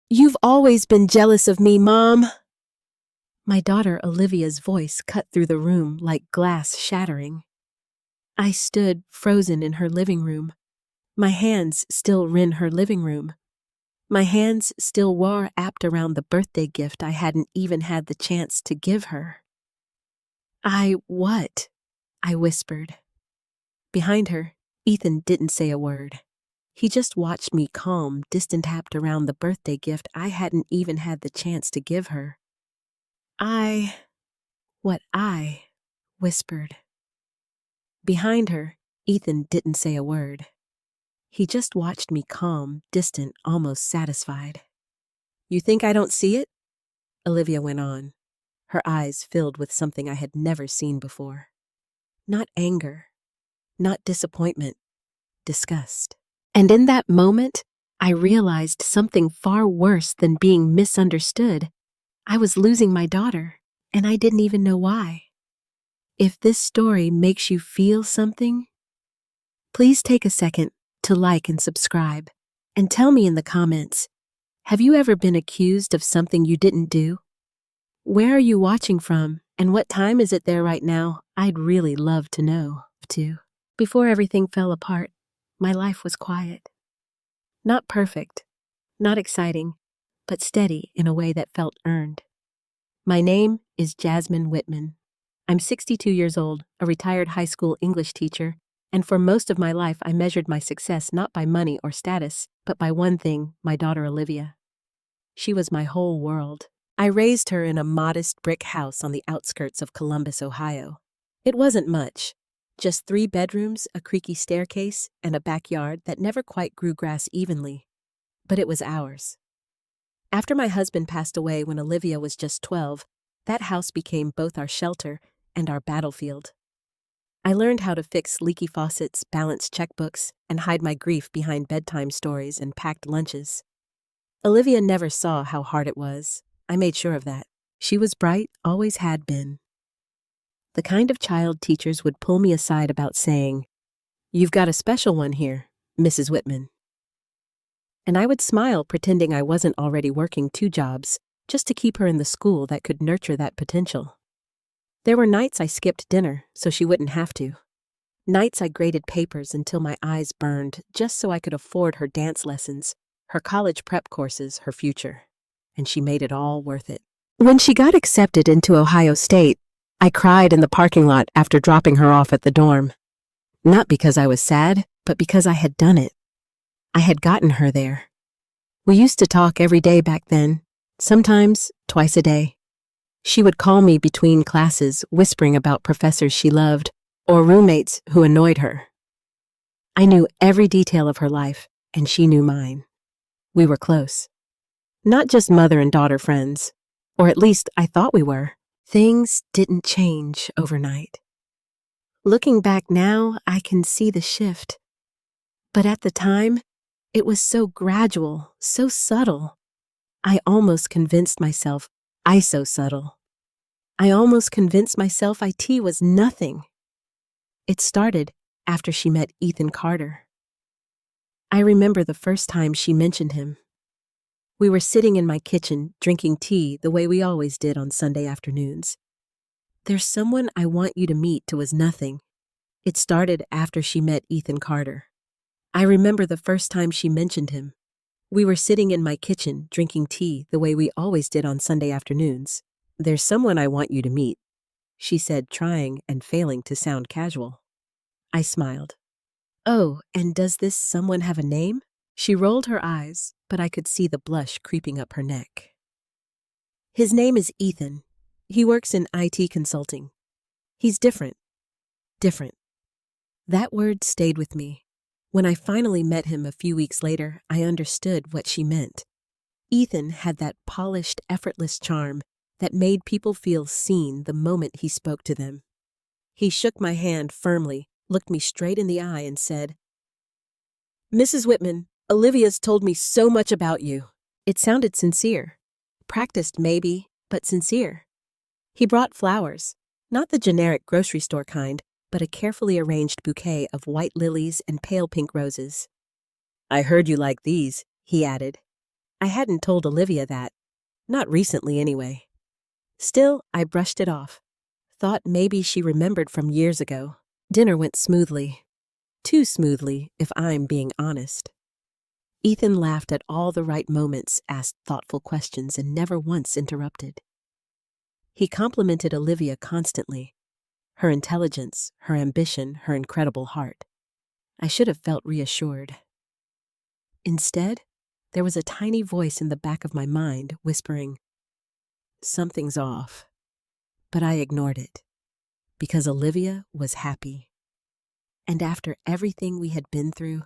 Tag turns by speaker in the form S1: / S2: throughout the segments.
S1: You've always been jealous of me, Mom. My daughter Olivia's voice cut through the room like glass shattering. I stood frozen in her living room. My hands still in her living room. My hands still were wrapped around the birthday gift I hadn't even had the chance to give her. What? I whispered. Behind her, Ethan didn't say a word. He just watched me calm, distant wrapped around the birthday gift I hadn't even had the chance to give her. What I whispered. Behind her, Ethan didn't say a word. He just watched me calm, distant, almost satisfied. You think I don't see it? Olivia went on, her eyes filled with something I had never seen before. Not anger, not disappointment, disgust. And in that moment, I realized something far worse than being misunderstood. I was losing my daughter, and I didn't even know why. If this story makes you feel something, please take a second to like and subscribe, and tell me in the comments, have you ever been accused of something you didn't do? Where are you watching from, and what time is it there right now? I'd really love to know, too. Before everything fell apart, my life was quiet. Not perfect, not exciting, but steady in a way that felt earned. My name is Jasmine Whitman. I'm 62 years old, a retired high school English teacher, and for most of my life I measured my success not by money or status, but by one thing, my daughter Olivia. She was my whole world. I raised her in a modest brick house on the outskirts of Columbus, Ohio. It wasn't much, just 3 bedrooms, a creaky staircase, and a backyard that never quite grew grass evenly. But it was ours. After my husband passed away when Olivia was just 12, that house became both our shelter and our battlefield. I learned how to fix leaky faucets, balance checkbooks, and hide my grief behind bedtime stories and packed lunches. Olivia never saw how hard it was. I made sure of that. She was bright, always had been. The kind of child teachers would pull me aside about saying, "You've got a special one here, Mrs. Whitman." And I would smile pretending I wasn't already working 2 jobs, just to keep her in the school that could nurture that potential. There were nights I skipped dinner so she wouldn't have to. Nights I graded papers until my eyes burned just so I could afford her dance lessons, her college prep courses, her future. And she made it all worth it. When she got accepted into Ohio State, I cried in the parking lot after dropping her off at the dorm. Not because I was sad, but because I had done it. I had gotten her there. We used to talk every day back then, sometimes twice a day. She would call me between classes, whispering about professors she loved or roommates who annoyed her. I knew every detail of her life, and she knew mine. We were close. Not just mother and daughter friends, or at least I thought we were. Things didn't change overnight. Looking back now, I can see the shift. But at the time, it was so gradual, so subtle. I almost convinced myself IT was nothing. It started after she met Ethan Carter. I remember the first time she mentioned him. We were sitting in my kitchen, drinking tea the way we always did on Sunday afternoons. "There's someone I want you to meet" was nothing. It started after she met Ethan Carter. I remember the first time she mentioned him. We were sitting in my kitchen, drinking tea the way we always did on Sunday afternoons. "There's someone I want you to meet," she said, trying and failing to sound casual. I smiled. "Oh, and does this someone have a name?" She rolled her eyes, but I could see the blush creeping up her neck. "His name is Ethan. He works in IT consulting. He's different. Different." That word stayed with me. When I finally met him a few weeks later, I understood what she meant. Ethan had that polished, effortless charm that made people feel seen the moment he spoke to them. He shook my hand firmly, looked me straight in the eye, and said, "Mrs. Whitman, Olivia's told me so much about you." It sounded sincere. Practiced maybe, but sincere. He brought flowers, not the generic grocery store kind, but a carefully arranged bouquet of white lilies and pale pink roses. "I heard you like these," he added. I hadn't told Olivia that. Not recently, anyway. Still, I brushed it off. Thought maybe she remembered from years ago. Dinner went smoothly. Too smoothly, if I'm being honest. Ethan laughed at all the right moments, asked thoughtful questions, and never once interrupted. He complimented Olivia constantly. Her intelligence, her ambition, her incredible heart. I should have felt reassured. Instead, there was a tiny voice in the back of my mind whispering, "Something's off." But I ignored it, because Olivia was happy. And after everything we had been through,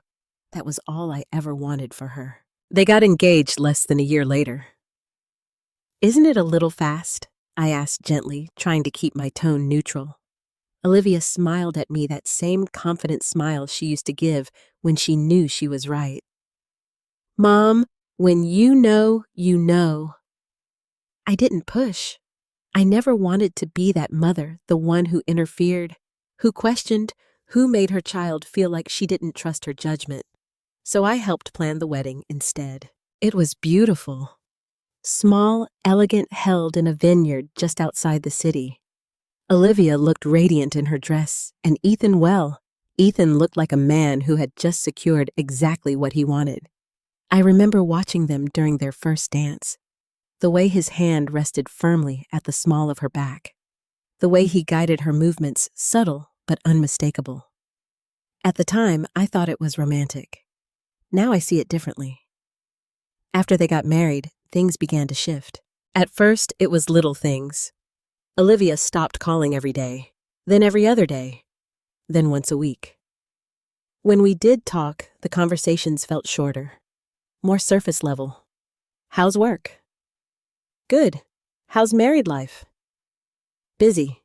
S1: that was all I ever wanted for her. They got engaged less than a year later. "Isn't it a little fast?" I asked gently, trying to keep my tone neutral. Olivia smiled at me, that same confident smile she used to give when she knew she was right. "Mom, when you know, you know." I didn't push. I never wanted to be that mother, the one who interfered, who questioned, who made her child feel like she didn't trust her judgment. So I helped plan the wedding instead. It was beautiful. Small, elegant, held in a vineyard just outside the city. Olivia looked radiant in her dress, and Ethan well. Ethan looked like a man who had just secured exactly what he wanted. I remember watching them during their first dance. The way his hand rested firmly at the small of her back. The way he guided her movements, subtle but unmistakable. At the time, I thought it was romantic. Now I see it differently. After they got married, things began to shift. At first, it was little things. Olivia stopped calling every day, then every other day, then once a week. When we did talk, the conversations felt shorter, more surface level. "How's work?" "Good. How's married life?" "Busy."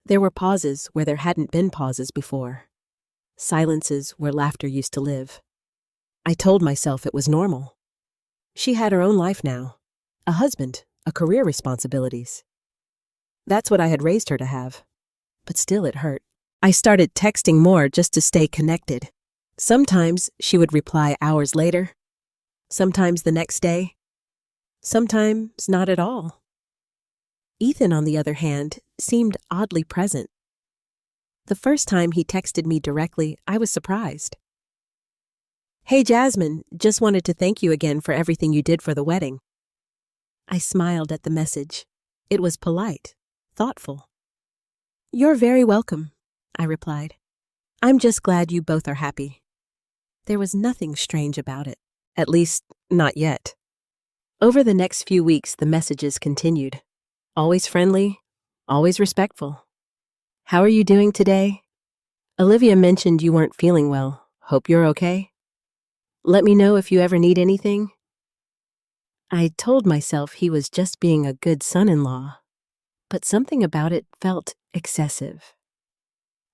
S1: There were pauses where there hadn't been pauses before. Silences where laughter used to live. I told myself it was normal. She had her own life now. A husband, a career, responsibilities. That's what I had raised her to have. But still it hurt. I started texting more just to stay connected. Sometimes she would reply hours later. Sometimes the next day. Sometimes not at all. Ethan, on the other hand, seemed oddly present. The first time he texted me directly, I was surprised. "Hey Jasmine, just wanted to thank you again for everything you did for the wedding." I smiled at the message. It was polite, thoughtful. "You're very welcome," I replied. "I'm just glad you both are happy." There was nothing strange about it, at least not yet. Over the next few weeks, the messages continued. Always friendly, always respectful. "How are you doing today? Olivia mentioned you weren't feeling well. Hope you're okay. Let me know if you ever need anything." I told myself he was just being a good son-in-law, but something about it felt excessive.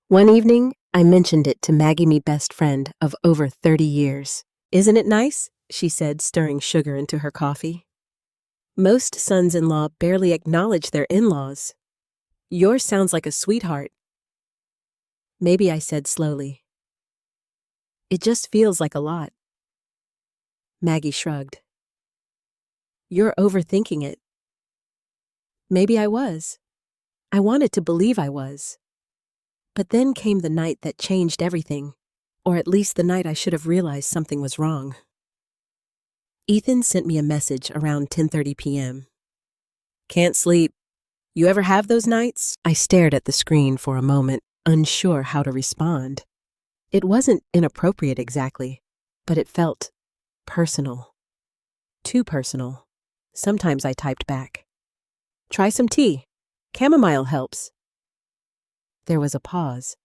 S1: One evening, I mentioned it to Maggie, me best friend of over 30 years. "Isn't it nice?" she said, stirring sugar into her coffee. "Most sons-in-law barely acknowledge their in-laws. Yours sounds like a sweetheart." Maybe I said slowly, "It just feels like a lot." Maggie shrugged. "You're overthinking it." Maybe I was. I wanted to believe I was. But then came the night that changed everything, or at least the night I should have realized something was wrong. Ethan sent me a message around 10:30 p.m. "Can't sleep. You ever have those nights?" I stared at the screen for a moment, unsure how to respond. It wasn't inappropriate exactly, but it felt personal. Too personal. Sometimes I typed back, "Try some tea. Chamomile helps." There was a pause.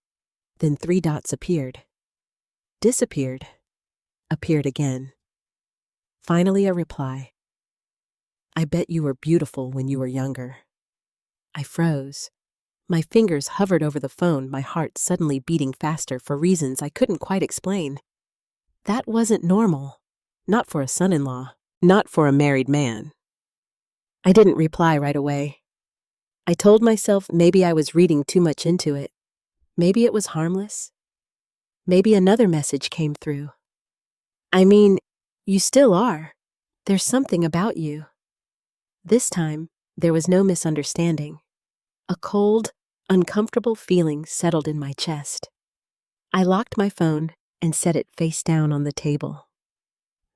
S1: Then 3 dots appeared. Disappeared. Appeared again. Finally a reply. "I bet you were beautiful when you were younger." I froze. My fingers hovered over the phone, my heart suddenly beating faster for reasons I couldn't quite explain. That wasn't normal. Not for a son-in-law. Not for a married man. I didn't reply right away. I told myself maybe I was reading too much into it. Maybe it was harmless. Maybe another message came through. "I mean, you still are. There's something about you. This time, there was no misunderstanding. A cold, uncomfortable feeling settled in my chest. I locked my phone and set it face down on the table.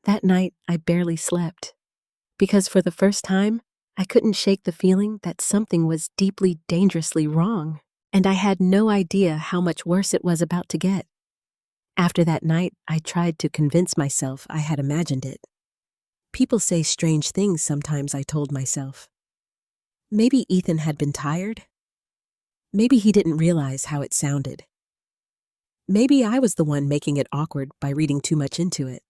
S1: That night, I barely slept, because for the first time, I couldn't shake the feeling that something was deeply, dangerously wrong, and I had no idea how much worse it was about to get. After that night, I tried to convince myself I had imagined it. People say strange things sometimes, I told myself. Maybe Ethan had been tired. Maybe he didn't realize how it sounded. Maybe I was the one making it awkward by reading too much into it.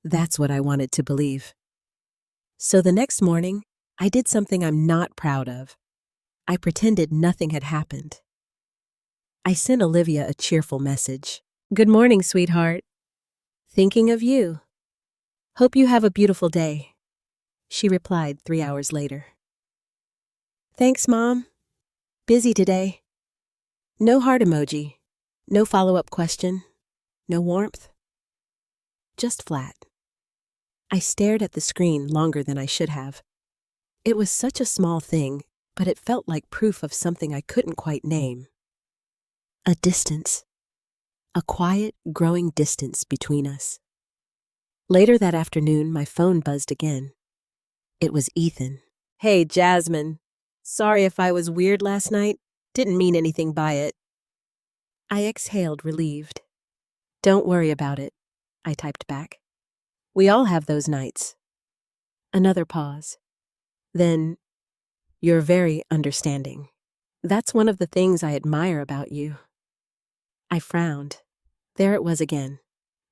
S1: That's what I wanted to believe. So the next morning, I did something I'm not proud of. I pretended nothing had happened. I sent Olivia a cheerful message. "Good morning, sweetheart. Thinking of you. Hope you have a beautiful day." She replied 3 hours later. "Thanks, Mom. Busy today." No heart emoji. No follow-up question. No warmth. Just flat. I stared at the screen longer than I should have. It was such a small thing, but it felt like proof of something I couldn't quite name. A distance. A quiet, growing distance between us. Later that afternoon, my phone buzzed again. It was Ethan. "Hey, Jasmine. Sorry if I was weird last night. Didn't mean anything by it." I exhaled, relieved. "Don't worry about it," I typed back. "We all have those nights." Another pause. Then, "You're very understanding. That's one of the things I admire about you." I frowned. There it was again.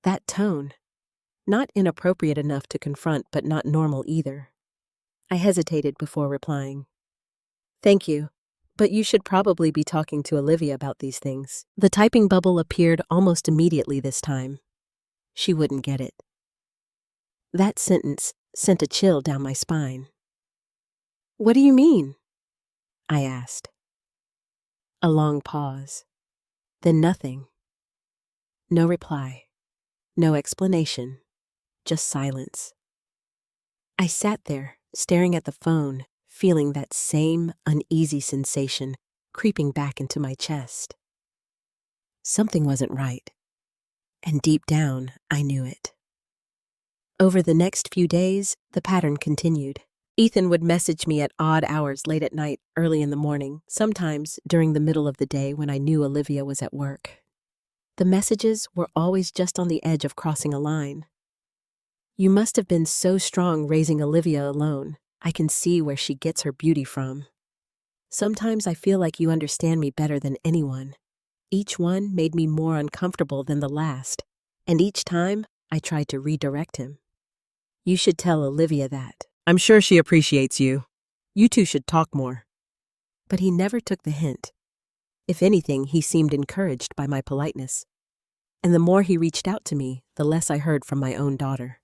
S1: That tone. Not inappropriate enough to confront, but not normal either. I hesitated before replying. "Thank you, but you should probably be talking to Olivia about these things." The typing bubble appeared almost immediately this time. She wouldn't get it. That sentence sent a chill down my spine. "What do you mean?" I asked. A long pause. Then nothing. No reply. No explanation. Just silence. I sat there, staring at the phone, feeling that same uneasy sensation creeping back into my chest. Something wasn't right, and deep down, I knew it. Over the next few days, the pattern continued. Ethan would message me at odd hours late at night, early in the morning, sometimes during the middle of the day when I knew Olivia was at work. The messages were always just on the edge of crossing a line. "You must have been so strong raising Olivia alone. I can see where she gets her beauty from. Sometimes I feel like you understand me better than anyone." Each one made me more uncomfortable than the last, and each time I tried to redirect him. "You should tell Olivia that. I'm sure she appreciates you. You two should talk more." But he never took the hint. If anything, he seemed encouraged by my politeness. And the more he reached out to me, the less I heard from my own daughter.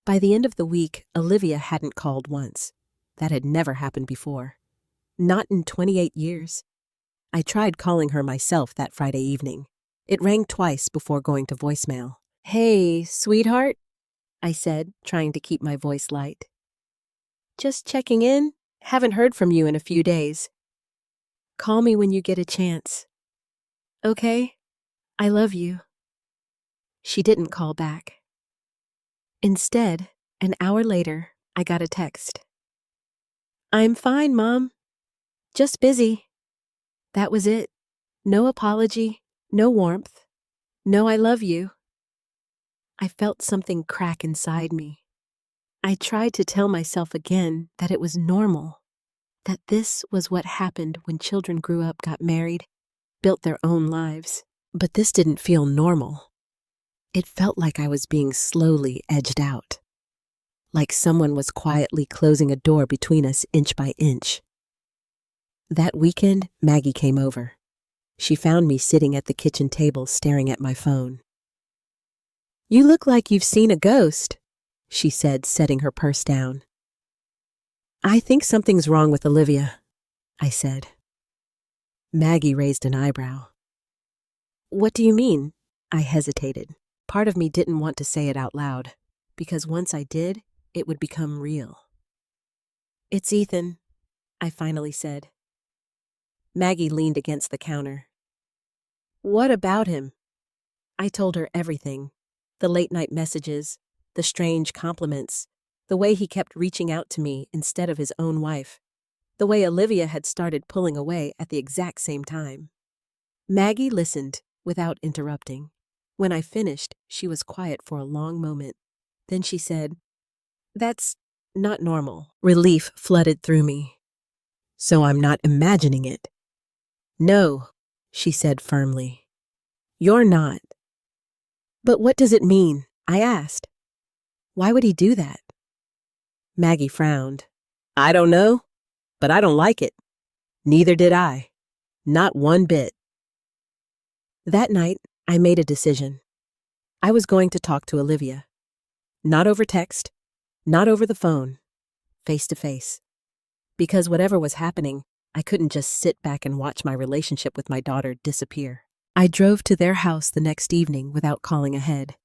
S1: By the end of the week, Olivia hadn't called once. That had never happened before. Not in 28 years. I tried calling her myself that Friday evening. It rang twice before going to voicemail. "Hey, sweetheart," I said, trying to keep my voice light. "Just checking in. Haven't heard from you in a few days. Call me when you get a chance. Okay? I love you." She didn't call back. Instead, an hour later, I got a text. "I'm fine, Mom. Just busy." That was it. No apology, no warmth, no "I love you." I felt something crack inside me. I tried to tell myself again that it was normal, that this was what happened when children grew up, got married, built their own lives. But this didn't feel normal. It felt like I was being slowly edged out, like someone was quietly closing a door between us inch by inch. That weekend, Maggie came over. She found me sitting at the kitchen table staring at my phone. "You look like you've seen a ghost," she said, setting her purse down. "I think something's wrong with Olivia," I said. Maggie raised an eyebrow. "What do you mean?" I hesitated. Part of me didn't want to say it out loud, because once I did, it would become real. "It's Ethan," I finally said. Maggie leaned against the counter. "What about him?" I told her everything. The late-night messages, the strange compliments, the way he kept reaching out to me instead of his own wife, the way Olivia had started pulling away at the exact same time. Maggie listened without interrupting. When I finished, she was quiet for a long moment. Then she said, "That's not normal." Relief flooded through me. "So I'm not imagining it." "No," she said firmly. "You're not." "But what does it mean?" I asked. "Why would he do that?" Maggie frowned. "I don't know, but I don't like it. Neither did I. Not one bit." That night, I made a decision. I was going to talk to Olivia. Not over text, not over the phone, face to face. Because whatever was happening, I couldn't just sit back and watch my relationship with my daughter disappear. I drove to their house the next evening without calling ahead.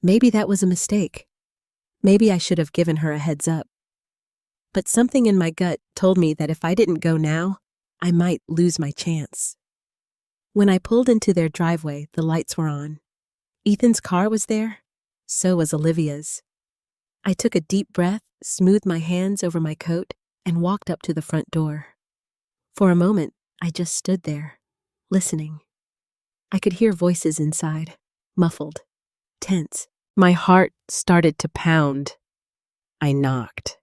S1: Maybe that was a mistake. Maybe I should have given her a heads up. But something in my gut told me that if I didn't go now, I might lose my chance. When I pulled into their driveway, the lights were on. Ethan's car was there. So was Olivia's. I took a deep breath, smoothed my hands over my coat, and walked up to the front door. For a moment, I just stood there, listening. I could hear voices inside, muffled, tense. My heart started to pound. I knocked.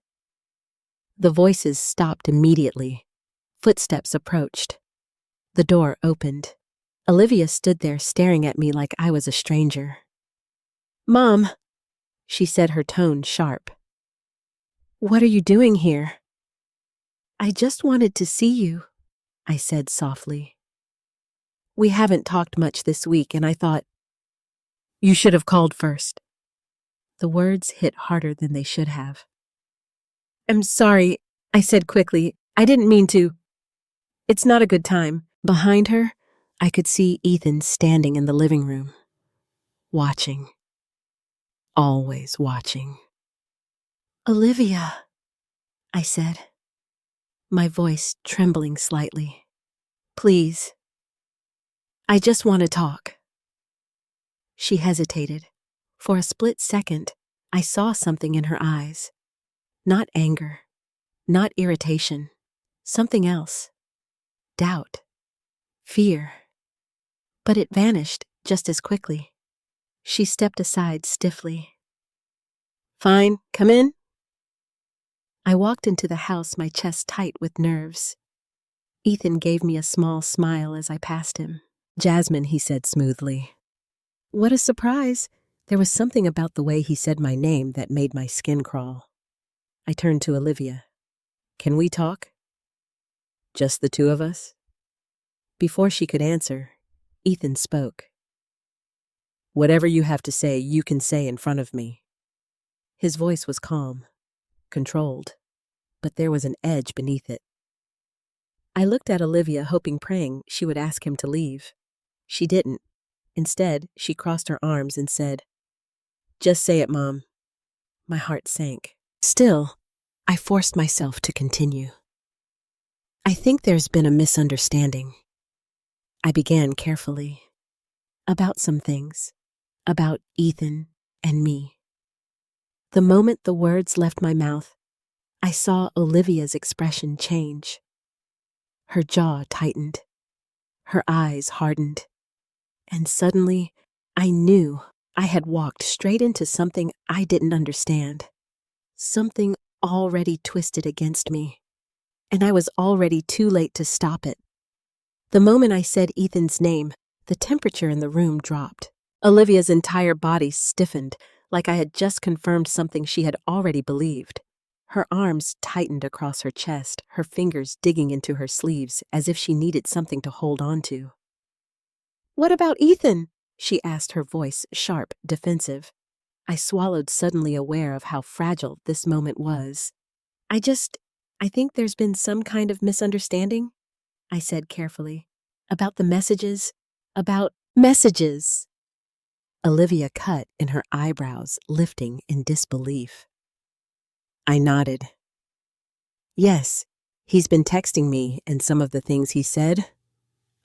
S1: The voices stopped immediately. Footsteps approached. The door opened. Olivia stood there staring at me like I was a stranger. "Mom," she said, her tone sharp. "What are you doing here?" "I just wanted to see you," I said softly. "We haven't talked much this week, and I thought, you should have called first." The words hit harder than they should have. "I'm sorry," I said quickly. "I didn't mean to. It's not a good time." Behind her, I could see Ethan standing in the living room, watching. Always watching. "Olivia," I said, my voice trembling slightly. "Please. I just want to talk." She hesitated. For a split second, I saw something in her eyes. Not anger, not irritation, something else. Doubt, fear. But it vanished just as quickly. She stepped aside stiffly. "Fine, come in." I walked into the house, my chest tight with nerves. Ethan gave me a small smile as I passed him. "Jasmine," he said smoothly. What a surprise! There was something about the way he said my name that made my skin crawl. I turned to Olivia. "Can we talk? Just the two of us?" Before she could answer, Ethan spoke. "Whatever you have to say, you can say in front of me." His voice was calm, controlled, but there was an edge beneath it. I looked at Olivia, praying she would ask him to leave. She didn't. Instead, she crossed her arms and said, "Just say it, Mom." My heart sank. Still, I forced myself to continue. "I think there's been a misunderstanding." I began carefully. About some things. About Ethan and me. The moment the words left my mouth, I saw Olivia's expression change. Her jaw tightened. Her eyes hardened. And suddenly, I knew I had walked straight into something I didn't understand. Something already twisted against me. And I was already too late to stop it. The moment I said Ethan's name, the temperature in the room dropped. Olivia's entire body stiffened, like I had just confirmed something she had already believed. Her arms tightened across her chest, her fingers digging into her sleeves as if she needed something to hold on to. "What about Ethan?" she asked, her voice sharp, defensive. I swallowed, suddenly aware of how fragile this moment was. I think there's been some kind of misunderstanding," I said carefully. "About the messages. About messages." Olivia cut in her eyebrows, lifting in disbelief. I nodded. Yes, he's been texting me, and some of the things he said.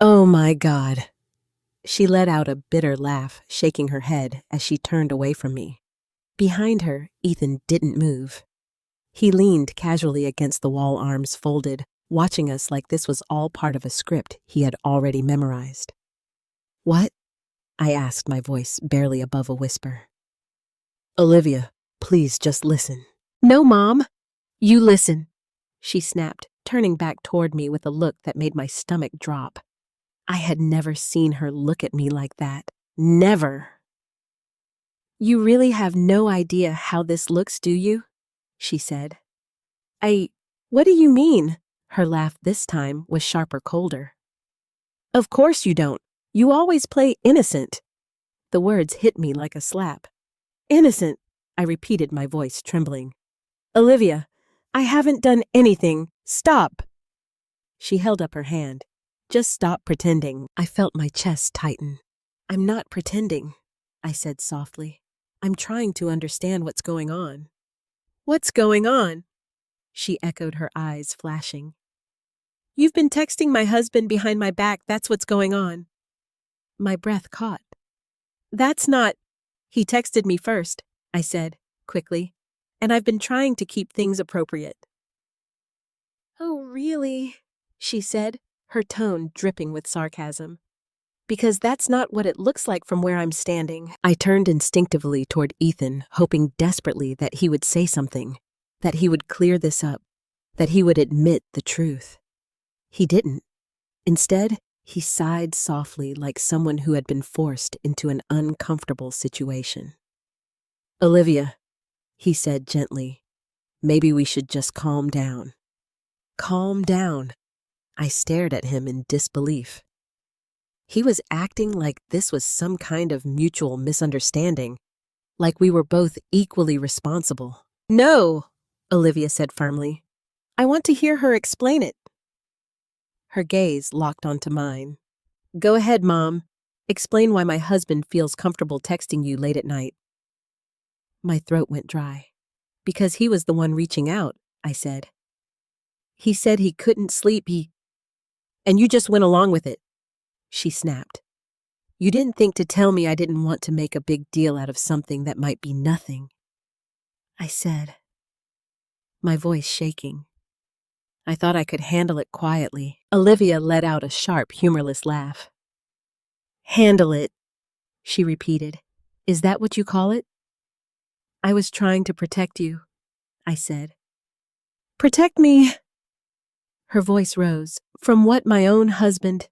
S1: Oh my God. She let out a bitter laugh, shaking her head as she turned away from me. Behind her, Ethan didn't move. He leaned casually against the wall, arms folded, watching us like this was all part of a script he had already memorized. What? I asked, my voice barely above a whisper. Olivia, please just listen. No, Mom. You listen, she snapped, turning back toward me with a look that made my stomach drop. I had never seen her look at me like that. Never. You really have no idea how this looks, do you? She said. What do you mean? Her laugh this time was sharper, colder. Of course you don't. You always play innocent. The words hit me like a slap. Innocent, I repeated, my voice trembling. Olivia, I haven't done anything. Stop. She held up her hand. Just stop pretending. I felt my chest tighten. I'm not pretending, I said softly. I'm trying to understand what's going on. What's going on? She echoed, her eyes flashing. You've been texting my husband behind my back, that's what's going on. My breath caught. That's not… He texted me first, I said, quickly, and I've been trying to keep things appropriate. Oh, really? She said, her tone dripping with sarcasm. Because that's not what it looks like from where I'm standing. I turned instinctively toward Ethan, hoping desperately that he would say something, that he would clear this up, that he would admit the truth. He didn't. Instead, he sighed softly like someone who had been forced into an uncomfortable situation. Olivia, he said gently, maybe we should just calm down. Calm down. I stared at him in disbelief. He was acting like this was some kind of mutual misunderstanding, like we were both equally responsible. No, Olivia said firmly. I want to hear her explain it. Her gaze locked onto mine. Go ahead, Mom. Explain why my husband feels comfortable texting you late at night. My throat went dry. Because he was the one reaching out, I said. He said he couldn't sleep, and you just went along with it. She snapped. You didn't think to tell me I didn't want to make a big deal out of something that might be nothing. I said, my voice shaking. I thought I could handle it quietly. Olivia let out a sharp, humorless laugh. Handle it, she repeated. Is that what you call it? I was trying to protect you, I said. Protect me? Her voice rose. From what, my own husband?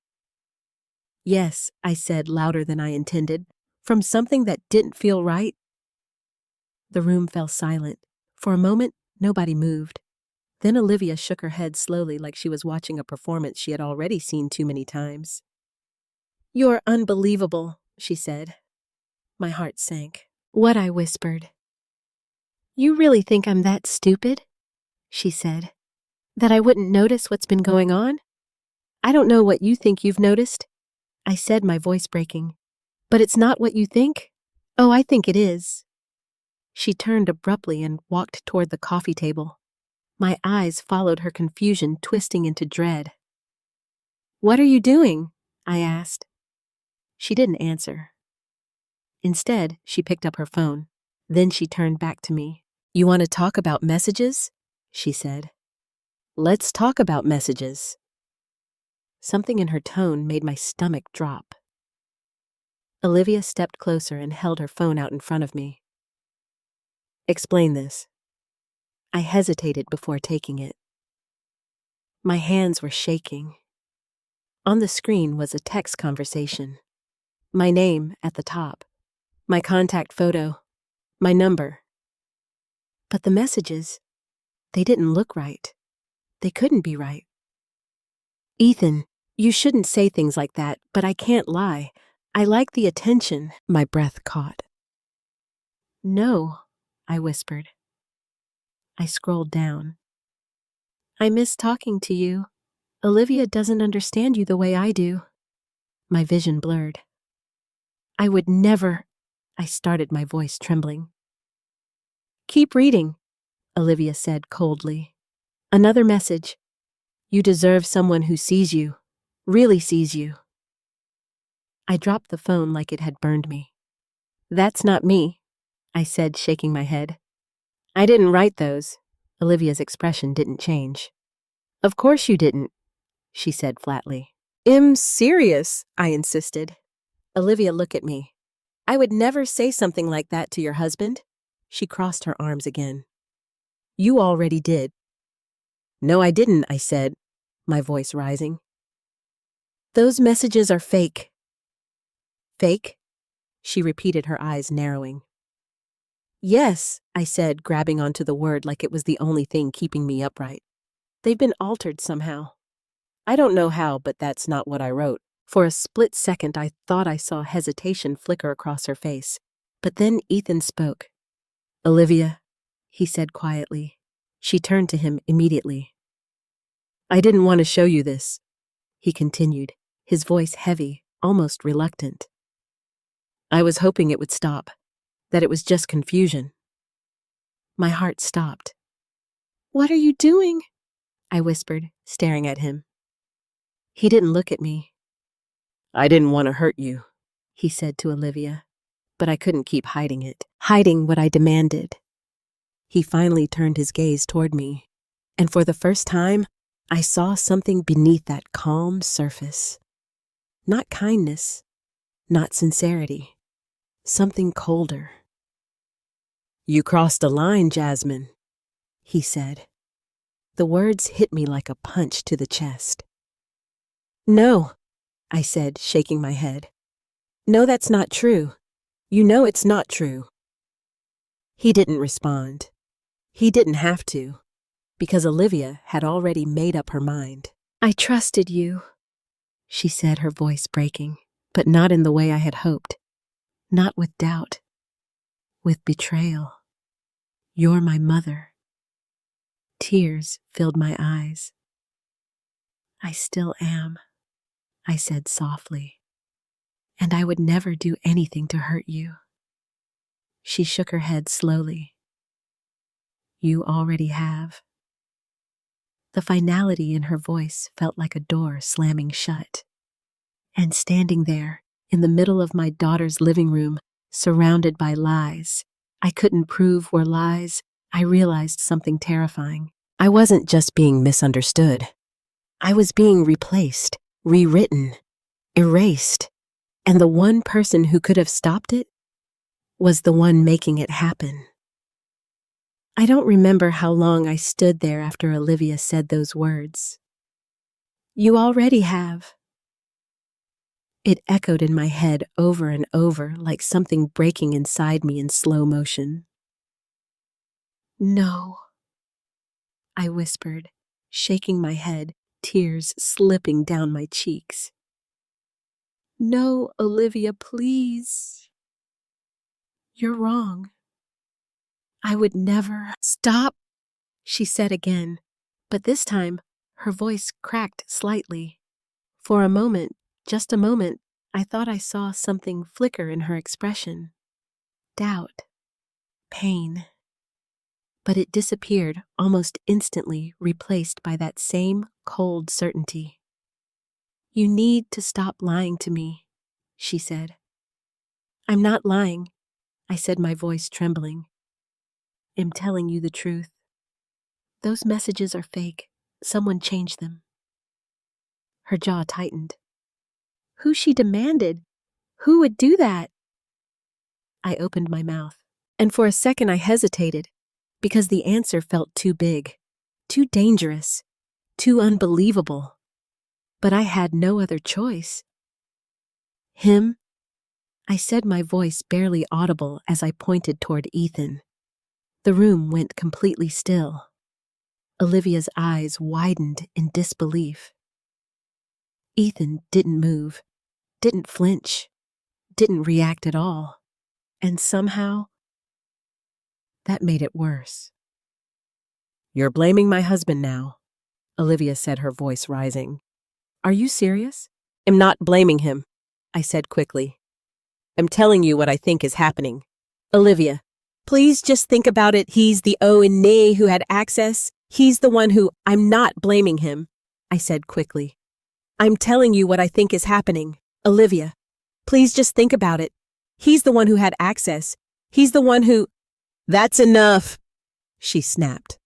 S1: Yes, I said louder than I intended. From something that didn't feel right? The room fell silent. For a moment, nobody moved. Then Olivia shook her head slowly like she was watching a performance she had already seen too many times. You're unbelievable, she said. My heart sank. What? I whispered. You really think I'm that stupid? She said. That I wouldn't notice what's been going on? I don't know what you think you've noticed, I said, my voice breaking. But it's not what you think? Oh, I think it is. She turned abruptly and walked toward the coffee table. My eyes followed her confusion, twisting into dread. What are you doing? I asked. She didn't answer. Instead, she picked up her phone. Then she turned back to me. You want to talk about messages? She said. Let's talk about messages. Something in her tone made my stomach drop. Olivia stepped closer and held her phone out in front of me. Explain this. I hesitated before taking it. My hands were shaking. On the screen was a text conversation. My name at the top. My contact photo. My number. But the messages, they didn't look right. They couldn't be right. Ethan, you shouldn't say things like that, but I can't lie. I like the attention. My breath caught. No, I whispered. I scrolled down. I miss talking to you. Olivia doesn't understand you the way I do. My vision blurred. I would never… I started, my voice trembling. Keep reading, Olivia said coldly. Another message. You deserve someone who sees you, really sees you. I dropped the phone like it had burned me. That's not me, I said, shaking my head. I didn't write those. Olivia's expression didn't change. Of course you didn't, she said flatly. I'm serious, I insisted. Olivia, look at me. I would never say something like that to your husband. She crossed her arms again. You already did. No, I didn't, I said, my voice rising. Those messages are fake. Fake? She repeated, her eyes narrowing. Yes, I said, grabbing onto the word like it was the only thing keeping me upright. They've been altered somehow. I don't know how, but that's not what I wrote. For a split second, I thought I saw hesitation flicker across her face. But then Ethan spoke. Olivia, he said quietly. She turned to him immediately. I didn't want to show you this, he continued, his voice heavy, almost reluctant. I was hoping it would stop, that it was just confusion. My heart stopped. What are you doing? I whispered, staring at him. He didn't look at me. I didn't want to hurt you, he said to Olivia, but I couldn't keep hiding it, hiding what I demanded. He finally turned his gaze toward me, and for the first time, I saw something beneath that calm surface. Not kindness, not sincerity, something colder. You crossed a line, Jasmine, he said. The words hit me like a punch to the chest. No, I said, shaking my head. No, that's not true. You know it's not true. He didn't respond. He didn't have to, because Olivia had already made up her mind. I trusted you, she said, her voice breaking, but not in the way I had hoped. Not with doubt. With betrayal. You're my mother. Tears filled my eyes. I still am, I said softly. And I would never do anything to hurt you. She shook her head slowly. You already have. The finality in her voice felt like a door slamming shut. And standing there, in the middle of my daughter's living room, surrounded by lies I couldn't prove were lies, I realized something terrifying. I wasn't just being misunderstood. I was being replaced, rewritten, erased. And the one person who could have stopped it was the one making it happen. I don't remember how long I stood there after Olivia said those words. You already have. It echoed in my head over and over like something breaking inside me in slow motion. No, I whispered, shaking my head, tears slipping down my cheeks. No, Olivia, please. You're wrong. I would never. Stop, she said again, but this time her voice cracked slightly. For a moment, just a moment, I thought I saw something flicker in her expression. Doubt. Pain. But it disappeared almost instantly, replaced by that same cold certainty. You need to stop lying to me, she said. I'm not lying, I said, my voice trembling. I'm telling you the truth. Those messages are fake. Someone changed them. Her jaw tightened. Who she demanded? Who would do that? I opened my mouth, and for a second I hesitated, because the answer felt too big, too dangerous, too unbelievable. But I had no other choice. Him? I said, my voice barely audible as I pointed toward Ethan. The room went completely still. Olivia's eyes widened in disbelief. Ethan didn't move, didn't flinch, didn't react at all. And somehow, that made it worse. You're blaming my husband now, Olivia said, her voice rising. Are you serious? I'm not blaming him, I said quickly. I'm telling you what I think is happening. Olivia, Please just think about it. He's the O and nay who had access. He's the one who— I'm not blaming him, I said quickly. I'm telling you what I think is happening. Olivia, please just think about it. He's the one who had access. He's the one who— That's enough, she snapped.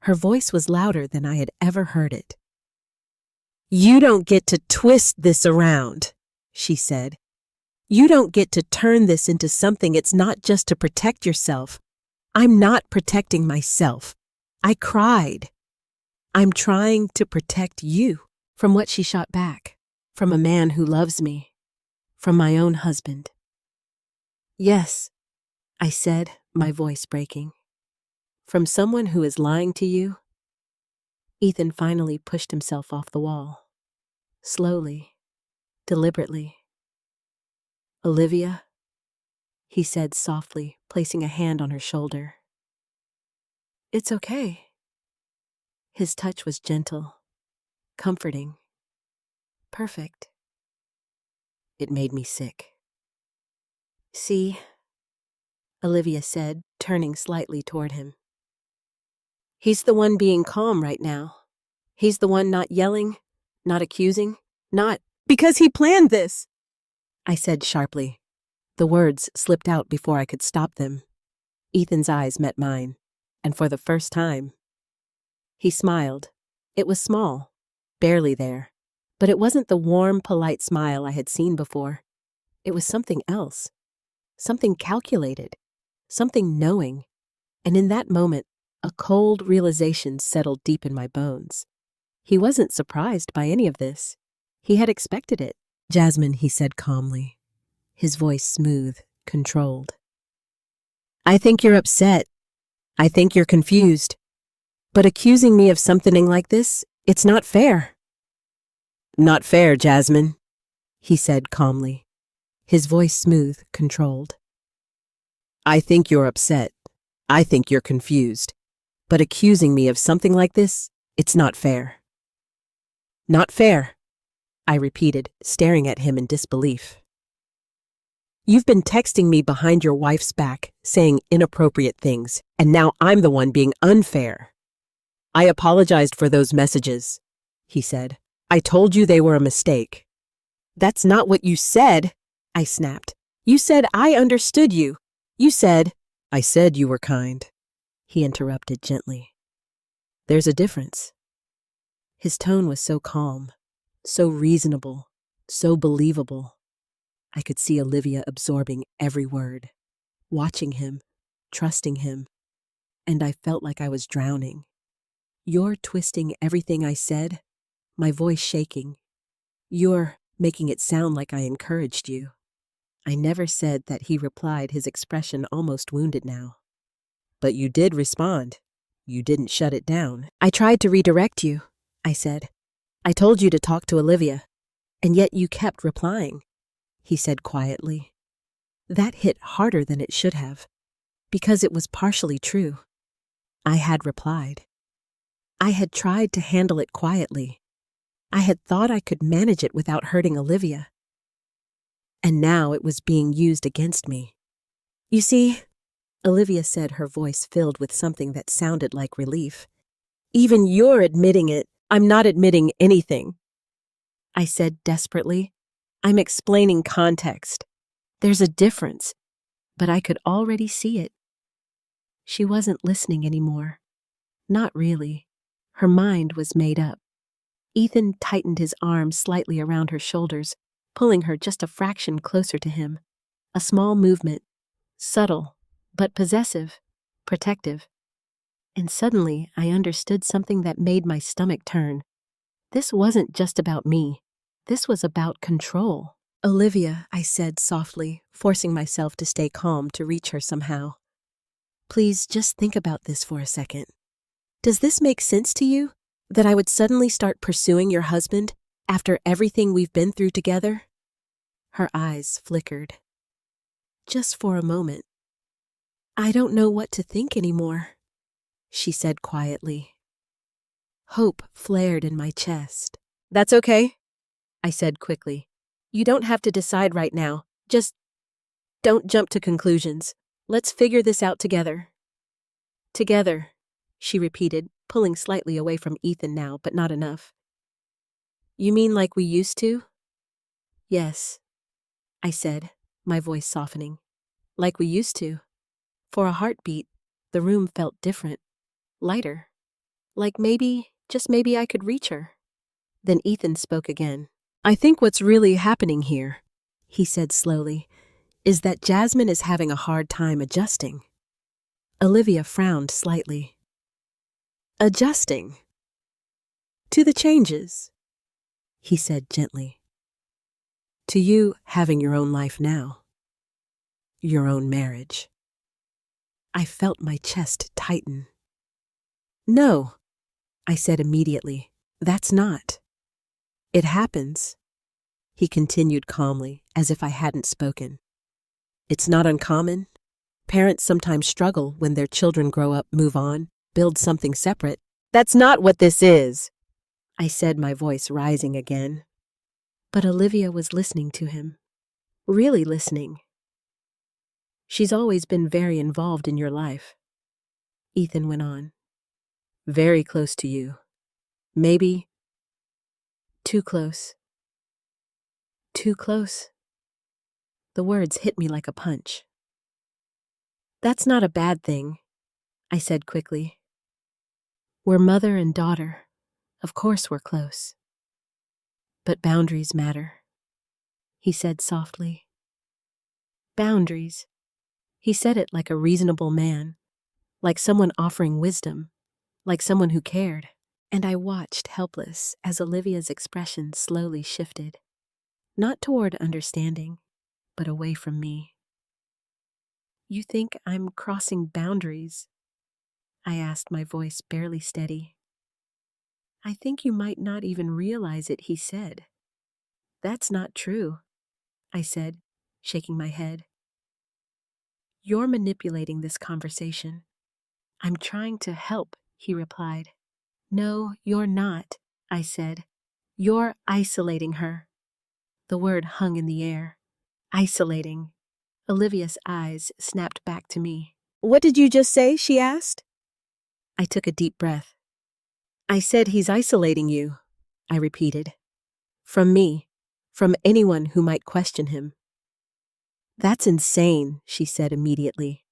S1: Her voice was louder than I had ever heard it. You don't get to twist this around, she said. You don't get to turn this into something it's not just to protect yourself. I'm not protecting myself. I cried. I'm trying to protect you from what she shot back, from a man who loves me, from my own husband. Yes, I said, my voice breaking. From someone who is lying to you? Ethan finally pushed himself off the wall. Slowly, deliberately. Olivia, he said softly, placing a hand on her shoulder. It's okay. His touch was gentle, comforting, perfect. It made me sick. See, Olivia said, turning slightly toward him. He's the one being calm right now. He's the one not yelling, not accusing, not— Because he planned this, I said sharply. The words slipped out before I could stop them. Ethan's eyes met mine, and for the first time, he smiled. It was small, barely there, but it wasn't the warm, polite smile I had seen before. It was something else, something calculated, something knowing, and in that moment, a cold realization settled deep in my bones. He wasn't surprised by any of this. He had expected it. Jasmine, he said calmly, his voice smooth, controlled. I think you're upset. I think you're confused. But accusing me of something like this, it's not fair. Not fair, Jasmine, he said calmly, his voice smooth, controlled. I think you're upset. I think you're confused. But accusing me of something like this, it's not fair. Not fair, I repeated, staring at him in disbelief. You've been texting me behind your wife's back, saying inappropriate things, and now I'm the one being unfair. I apologized for those messages, he said. I told you they were a mistake. That's not what you said, I snapped. You said I understood you. You said— I said you were kind, he interrupted gently. There's a difference. His tone was so calm, so reasonable, so believable. I could see Olivia absorbing every word, watching him, trusting him, and I felt like I was drowning. You're twisting everything I said, my voice shaking. You're making it sound like I encouraged you. I never said that, he replied, his expression almost wounded now. But you did respond. You didn't shut it down. I tried to redirect you, I said. I told you to talk to Olivia, and yet you kept replying, he said quietly. That hit harder than it should have, because it was partially true. I had replied. I had tried to handle it quietly. I had thought I could manage it without hurting Olivia. And now it was being used against me. You see, Olivia said, her voice filled with something that sounded like relief. Even you're admitting it. I'm not admitting anything. I said desperately. I'm explaining context. There's a difference, but I could already see it. She wasn't listening anymore. Not really. Her mind was made up. Ethan tightened his arm slightly around her shoulders, pulling her just a fraction closer to him. A small movement, subtle, but possessive, protective. And suddenly I understood something that made my stomach turn. This wasn't just about me. This was about control. Olivia, I said softly, forcing myself to stay calm to reach her somehow. Please just think about this for a second. Does this make sense to you? That I would suddenly start pursuing your husband after everything we've been through together? Her eyes flickered. Just for a moment. I don't know what to think anymore, she said quietly. Hope flared in my chest. That's okay, I said quickly. You don't have to decide right now. Just don't jump to conclusions. Let's figure this out together. Together, she repeated, pulling slightly away from Ethan now, but not enough. You mean like we used to? Yes, I said, my voice softening. Like we used to. For a heartbeat, the room felt different, lighter. Like maybe, just maybe I could reach her. Then Ethan spoke again. I think what's really happening here, he said slowly, is that Jasmine is having a hard time adjusting. Olivia frowned slightly. Adjusting? To the changes, he said gently. To you having your own life now. Your own marriage. I felt my chest tighten. No, I said immediately. That's not. It happens, he continued calmly, as if I hadn't spoken. It's not uncommon. Parents sometimes struggle when their children grow up, move on, build something separate. That's not what this is, I said, my voice rising again. But Olivia was listening to him. Really listening. She's always been very involved in your life, Ethan went on. Very close to you. Maybe too close. Too close. The words hit me like a punch. That's not a bad thing, I said quickly. We're mother and daughter. Of course we're close. But boundaries matter, he said softly. Boundaries. He said it like a reasonable man, like someone offering wisdom, like someone who cared. And I watched helpless as Olivia's expression slowly shifted, not toward understanding, but away from me. You think I'm crossing boundaries? I asked, my voice barely steady. I think you might not even realize it, he said. That's not true, I said, shaking my head. You're manipulating this conversation. I'm trying to help, he replied. No, you're not, I said. You're isolating her. The word hung in the air. Isolating. Olivia's eyes snapped back to me. What did you just say? She asked. I took a deep breath. I said he's isolating you, I repeated. From me, from anyone who might question him. That's insane, she said immediately.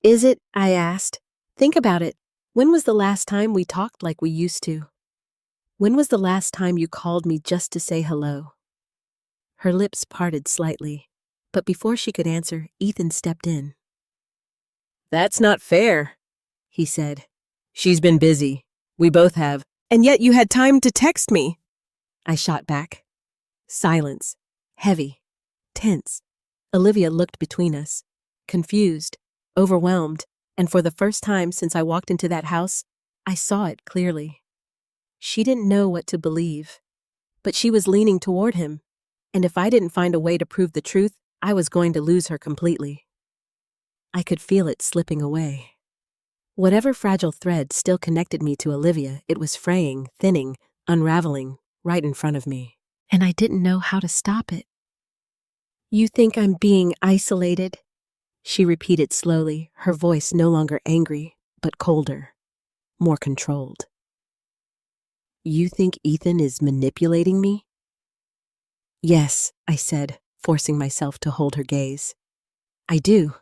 S1: Is it? I asked. Think about it. When was the last time we talked like we used to? When was the last time you called me just to say hello? Her lips parted slightly, but before she could answer, Ethan stepped in. That's not fair, he said. She's been busy. We both have. And yet you had time to text me. I shot back. Silence. Heavy. Tense. Olivia looked between us. Confused. Overwhelmed. And for the first time since I walked into that house, I saw it clearly. She didn't know what to believe. But she was leaning toward him. And if I didn't find a way to prove the truth, I was going to lose her completely. I could feel it slipping away. Whatever fragile thread still connected me to Olivia, it was fraying, thinning, unraveling, right in front of me. And I didn't know how to stop it. You think I'm being isolated? She repeated slowly, her voice no longer angry, but colder, more controlled. You think Ethan is manipulating me? Yes, I said, forcing myself to hold her gaze. I do.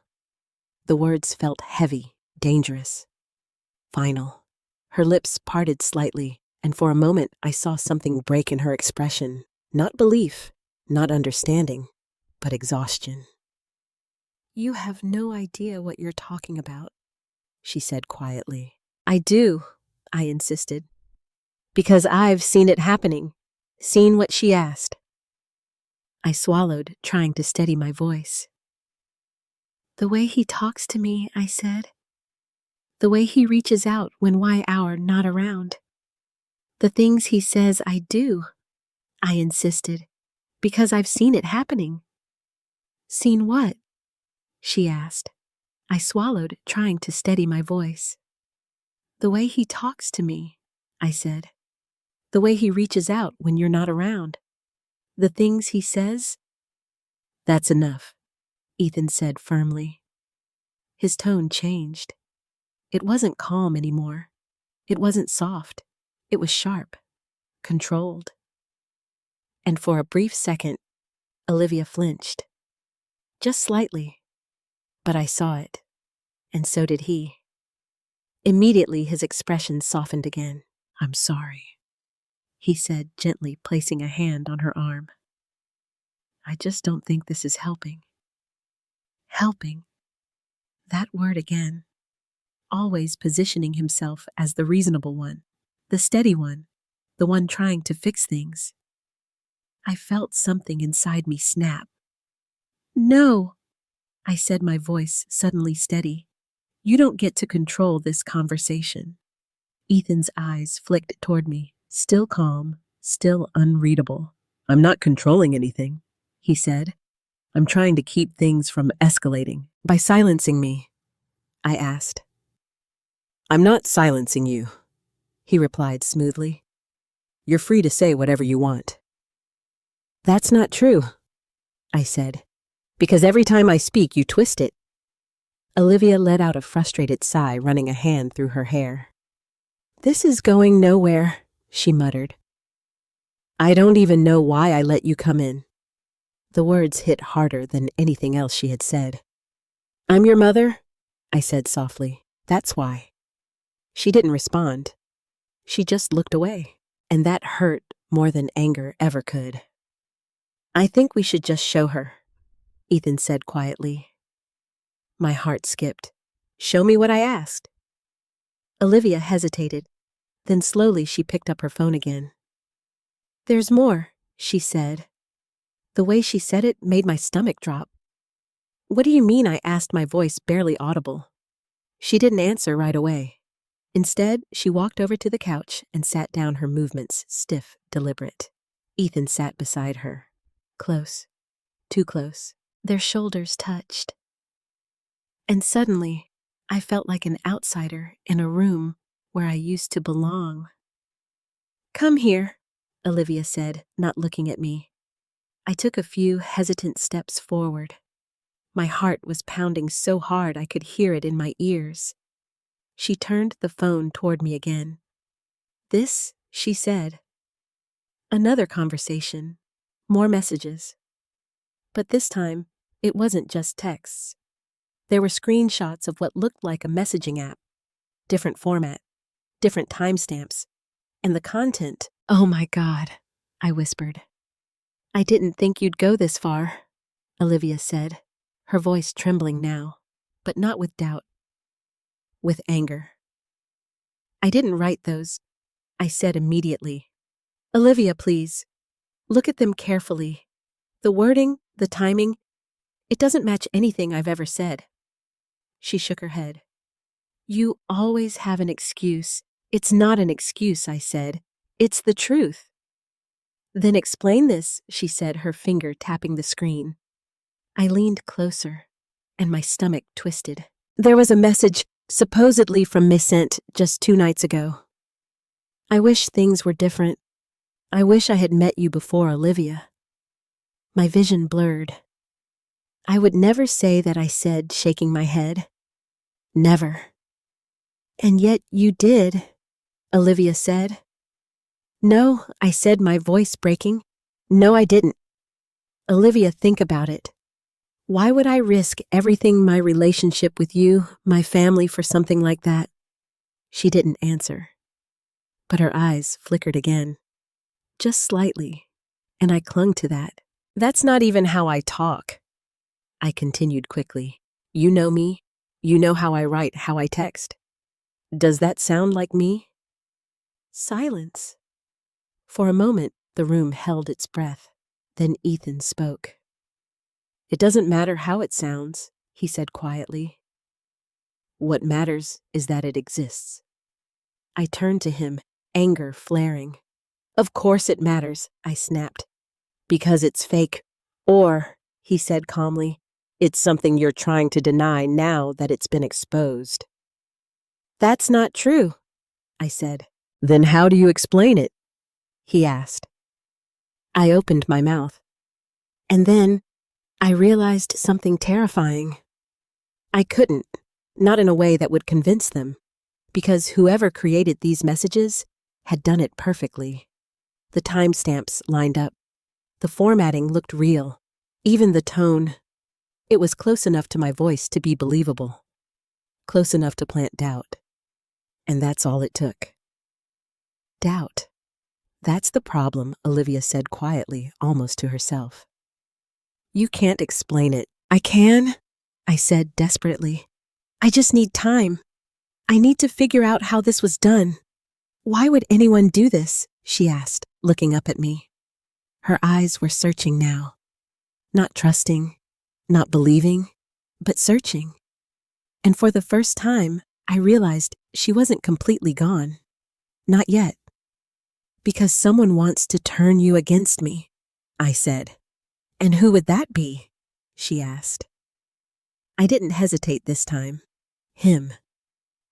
S1: The words felt heavy, dangerous, final. Her lips parted slightly, and for a moment I saw something break in her expression. Not belief, not understanding, but exhaustion. You have no idea what you're talking about, she said quietly. I do, I insisted. Because I've seen it happening, seen what she asked. I swallowed, trying to steady my voice. The way he talks to me, I said. The way he reaches out when we're not around. The things he says I do, I insisted, because I've seen it happening. Seen what? She asked. I swallowed, trying to steady my voice. The way he talks to me, I said. The way he reaches out when you're not around. The things he says? That's enough, Ethan said firmly. His tone changed. It wasn't calm anymore. It wasn't soft. It was sharp, controlled. And for a brief second, Olivia flinched. Just slightly. But I saw it, and so did he. Immediately, his expression softened again. "I'm sorry," he said, gently placing a hand on her arm. "I just don't think this is helping." Helping. That word again. Always positioning himself as the reasonable one, the steady one, the one trying to fix things. I felt something inside me snap. "No," I said, my voice suddenly steady. "You don't get to control this conversation." Ethan's eyes flicked toward me, still calm, still unreadable. "I'm not controlling anything," he said. "I'm trying to keep things from escalating." "By silencing me?" I asked. "I'm not silencing you," he replied smoothly. "You're free to say whatever you want." "That's not true," I said, "because every time I speak, you twist it." Olivia let out a frustrated sigh, running a hand through her hair. "This is going nowhere," she muttered. "I don't even know why I let you come in." The words hit harder than anything else she had said. "I'm your mother," I said softly. "That's why." She didn't respond. She just looked away, and that hurt more than anger ever could. "I think we should just show her," Ethan said quietly. My heart skipped. "Show me what I asked." Olivia hesitated. Then slowly she picked up her phone again. "There's more," she said. The way she said it made my stomach drop. "What do you mean?" I asked, my voice barely audible. She didn't answer right away. Instead, she walked over to the couch and sat down, her movements stiff, deliberate. Ethan sat beside her. Close. Too close. Their shoulders touched. And suddenly, I felt like an outsider in a room where I used to belong. "Come here," Olivia said, not looking at me. I took a few hesitant steps forward. My heart was pounding so hard I could hear it in my ears. She turned the phone toward me again. "This," she said. Another conversation. More messages. But this time, it wasn't just texts. There were screenshots of what looked like a messaging app. Different format, different timestamps, and the content. "Oh my God," I whispered. "I didn't think you'd go this far," Olivia said, her voice trembling now, but not with doubt. With anger. "I didn't write those," I said immediately. "Olivia, please. Look at them carefully. The wording, the timing, it doesn't match anything I've ever said." She shook her head. "You always have an excuse." "It's not an excuse," I said. "It's the truth." "Then explain this," she said, her finger tapping the screen. I leaned closer, and my stomach twisted. "There was a message, supposedly from Miss Sent, just 2 nights ago. I wish things were different. I wish I had met you before, Olivia." My vision blurred. "I would never say that," I said, shaking my head. "Never." "And yet you did," Olivia said. "No," I said, my voice breaking. "No, I didn't." "Olivia, think about it. Why would I risk everything, my relationship with you, my family, for something like that?" She didn't answer, but her eyes flickered again. Just slightly, and I clung to that. "That's not even how I talk," I continued quickly. "You know me. You know how I write, how I text. Does that sound like me?" Silence. For a moment, the room held its breath. Then Ethan spoke. "It doesn't matter how it sounds," he said quietly. "What matters is that it exists." I turned to him, anger flaring. "Of course it matters," I snapped. "Because it's fake. Or," he said calmly, "it's something you're trying to deny now that it's been exposed." "That's not true," I said. "Then how do you explain it?" he asked. I opened my mouth. And then I realized something terrifying. I couldn't. Not in a way that would convince them, because whoever created these messages had done it perfectly. The timestamps lined up. The formatting looked real. Even the tone. It was close enough to my voice to be believable. Close enough to plant doubt. And that's all it took. Doubt. That's the problem, Olivia said quietly, almost to herself. You can't explain it. I can, I said desperately. I just need time. I need to figure out how this was done. Why would anyone do this? She asked, looking up at me. Her eyes were searching now. Not trusting, not believing, but searching. And for the first time, I realized she wasn't completely gone. Not yet. Because someone wants to turn you against me, I said. And who would that be? She asked. I didn't hesitate this time. Him.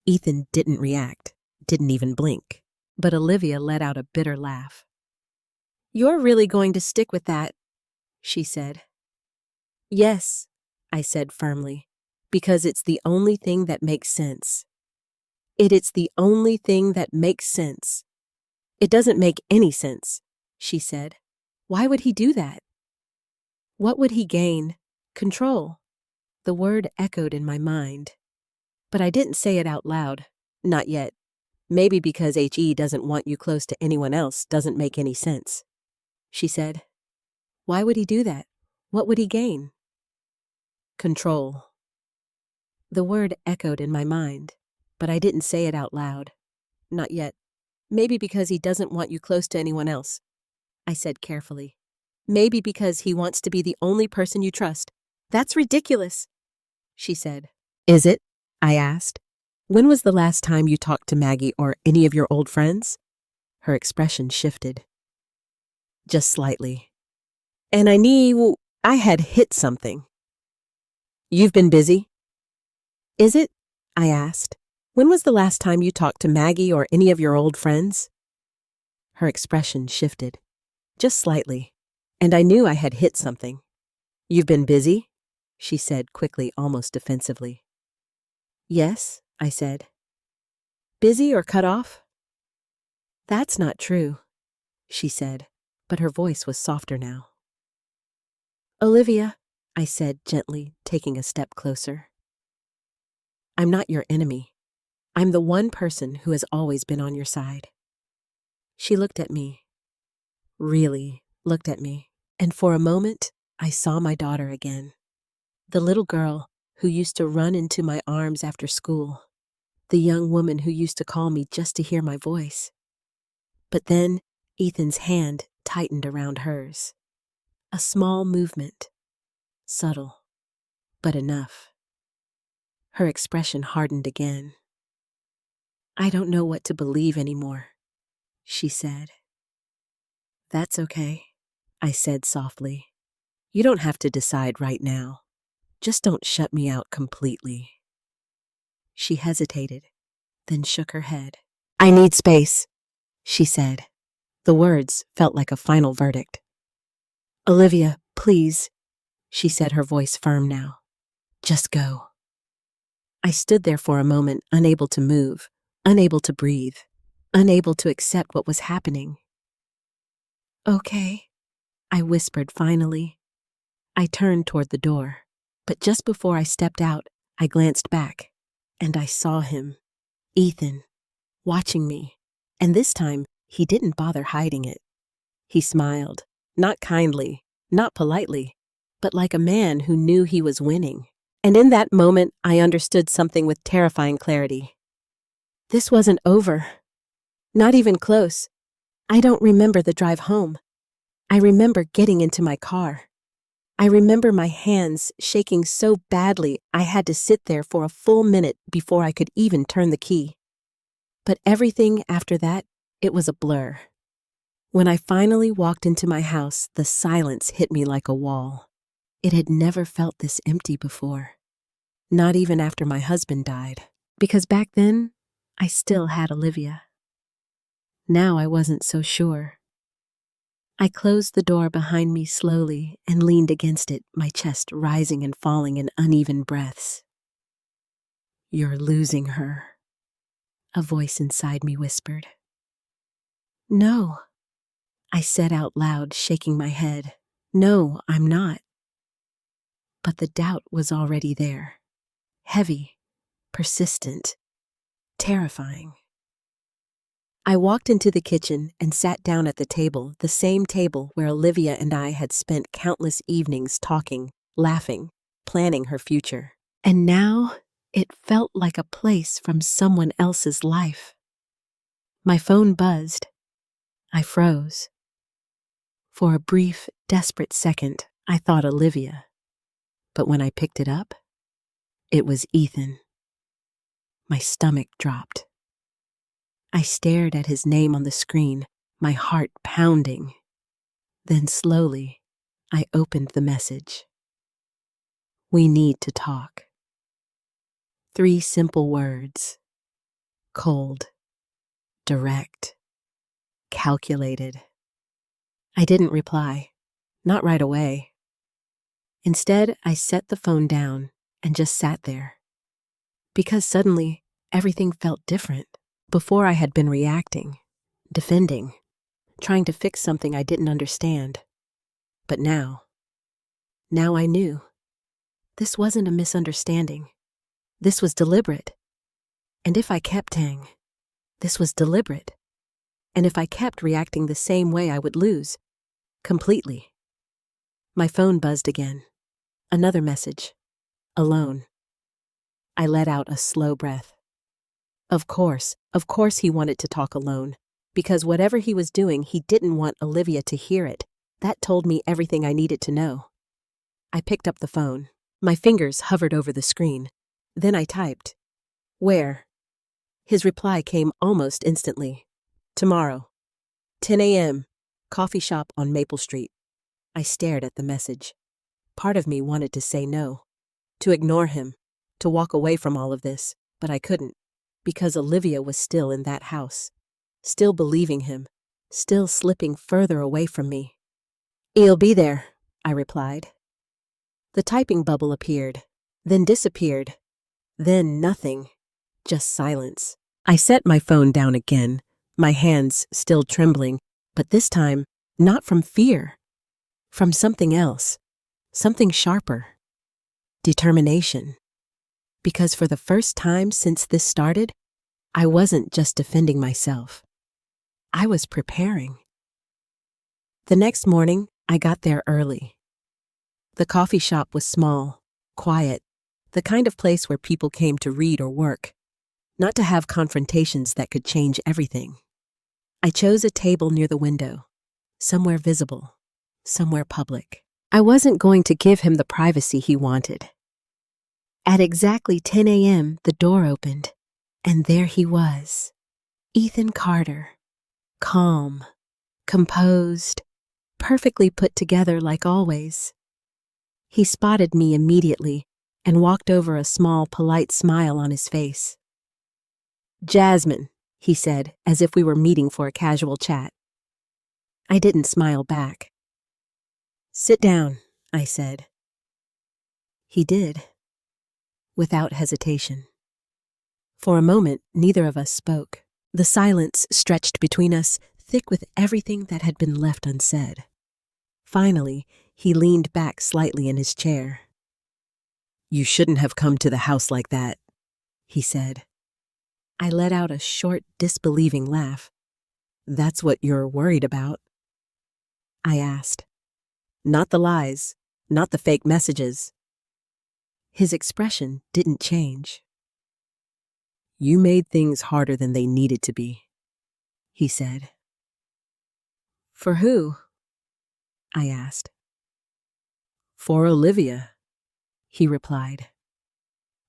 S1: Ethan didn't react, didn't even blink. But Olivia let out a bitter laugh. You're really going to stick with that, she said. Yes, I said firmly, because it's the only thing that makes sense. It's the only thing that makes sense. It doesn't make any sense, she said. Why would he do that? What would he gain? Control. The word echoed in my mind. But I didn't say it out loud. Not yet. Maybe because HE doesn't want you close to anyone else doesn't make any sense. She said, why would he do that? What would he gain? Control. The word echoed in my mind, but I didn't say it out loud. Not yet. Maybe because he doesn't want you close to anyone else, I said carefully. Maybe because he wants to be the only person you trust. That's ridiculous, she said. Is it? I asked. When was the last time you talked to Maggie or any of your old friends? Her expression shifted. Just slightly. And I knew I had hit something. You've been busy? Is it? I asked. When was the last time you talked to Maggie or any of your old friends? Her expression shifted. Just slightly. And I knew I had hit something. You've been busy? She said quickly, almost defensively. Yes, I said. Busy or cut off? That's not true, she said, but her voice was softer now. Olivia, I said gently, taking a step closer. I'm not your enemy. I'm the one person who has always been on your side. She looked at me. Really looked at me. And for a moment, I saw my daughter again. The little girl who used to run into my arms after school. The young woman who used to call me just to hear my voice. But then Ethan's hand tightened around hers. A small movement. Subtle, but enough. Her expression hardened again. I don't know what to believe anymore, she said. That's okay, I said softly. You don't have to decide right now. Just don't shut me out completely. She hesitated, then shook her head. I need space, she said. The words felt like a final verdict. Olivia, please, she said, her voice firm now. Just go. I stood there for a moment, unable to move, unable to breathe, unable to accept what was happening. Okay, I whispered finally. I turned toward the door, but just before I stepped out, I glanced back, and I saw him, Ethan, watching me, and this time he didn't bother hiding it. He smiled, not kindly, not politely, but like a man who knew he was winning. And in that moment, I understood something with terrifying clarity. This wasn't over. Not even close. I don't remember the drive home. I remember getting into my car. I remember my hands shaking so badly I had to sit there for a full minute before I could even turn the key. But everything after that, it was a blur. When I finally walked into my house, the silence hit me like a wall. It had never felt this empty before. Not even after my husband died. Because back then, I still had Olivia. Now I wasn't so sure. I closed the door behind me slowly and leaned against it, my chest rising and falling in uneven breaths. "You're losing her," a voice inside me whispered. "No," I said out loud, shaking my head. "No, I'm not." But the doubt was already there. Heavy, persistent, terrifying. I walked into the kitchen and sat down at the table, the same table where Olivia and I had spent countless evenings talking, laughing, planning her future. And now it felt like a place from someone else's life. My phone buzzed. I froze. For a brief, desperate second, I thought Olivia. But when I picked it up, it was Ethan. My stomach dropped. I stared at his name on the screen, my heart pounding. Then slowly, I opened the message. "We need to talk." 3 simple words. Cold, direct, calculated. I didn't reply, not right away. Instead, I set the phone down and just sat there. Because suddenly, everything felt different. Before I had been reacting, defending, trying to fix something I didn't understand. But now I knew. This wasn't a misunderstanding. This was deliberate. And if I kept this was deliberate. And if I kept reacting the same way, I would lose. Completely. My phone buzzed again. Another message. Alone. I let out a slow breath. Of course he wanted to talk alone. Because whatever he was doing, he didn't want Olivia to hear it. That told me everything I needed to know. I picked up the phone. My fingers hovered over the screen. Then I typed, "Where?" His reply came almost instantly. "Tomorrow. 10 a.m. Coffee shop on Maple Street." I stared at the message. Part of me wanted to say no, to ignore him, to walk away from all of this, but I couldn't, because Olivia was still in that house, still believing him, still slipping further away from me. "He'll be there," I replied. The typing bubble appeared, then disappeared, then nothing, just silence. I set my phone down again, my hands still trembling, but this time, not from fear, from something else, something sharper. Determination. Because for the first time since this started, I wasn't just defending myself. I was preparing. The next morning, I got there early. The coffee shop was small, quiet, the kind of place where people came to read or work, not to have confrontations that could change everything. I chose a table near the window, somewhere visible, somewhere public. I wasn't going to give him the privacy he wanted. At exactly 10 a.m., the door opened, and there he was, Ethan Carter, calm, composed, perfectly put together like always. He spotted me immediately and walked over, a small, polite smile on his face. "Jasmine," he said, as if we were meeting for a casual chat. I didn't smile back. "Sit down," I said. He did, without hesitation. For a moment, neither of us spoke. The silence stretched between us, thick with everything that had been left unsaid. Finally, he leaned back slightly in his chair. "You shouldn't have come to the house like that," he said. I let out a short, disbelieving laugh. "That's what you're worried about?" I asked. "Not the lies, not the fake messages." His expression didn't change. "You made things harder than they needed to be," he said. "For who?" I asked. "For Olivia," he replied.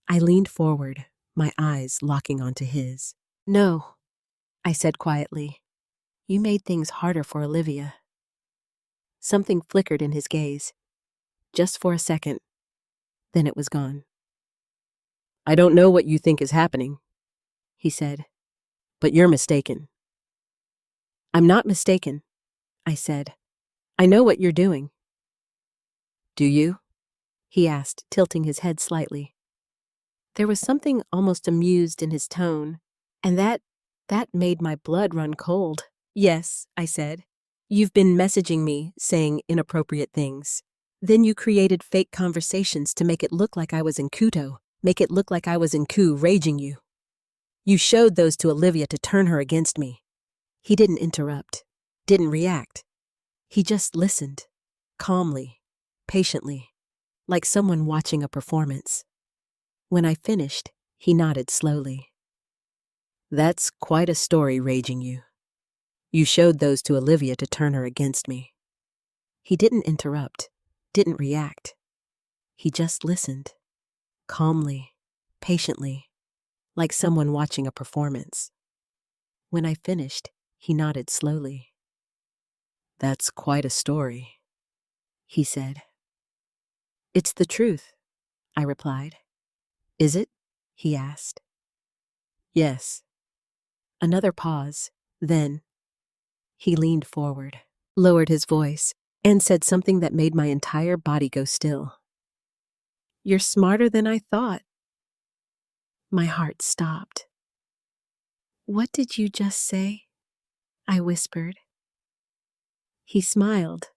S1: I leaned forward, my eyes locking onto his. "No," I said quietly. "You made things harder for Olivia." Something flickered in his gaze, just for a second. Then it was gone. "I don't know what you think is happening," he said, "but you're mistaken." "I'm not mistaken," I said. "I know what you're doing." "Do you?" he asked, tilting his head slightly. There was something almost amused in his tone, and that made my blood run cold. Yes, I said. You've been messaging me, saying inappropriate things. Then you created fake conversations to make it look like I was in Kuto, make it look like I was in Ku raging you. You showed those to Olivia to turn her against me. He didn't interrupt, didn't react. He just listened, calmly, patiently, like someone watching a performance. When I finished, he nodded slowly. That's quite a story raging you. You showed those to Olivia to turn her against me. He didn't interrupt, didn't react. He just listened, calmly, patiently, like someone watching a performance. When I finished, he nodded slowly. That's quite a story, he said. It's the truth, I replied. Is it? He asked. Yes. Another pause, then he leaned forward, lowered his voice, and said something that made my entire body go still. You're smarter than I thought. My heart stopped. What did you just say? I whispered. He smiled,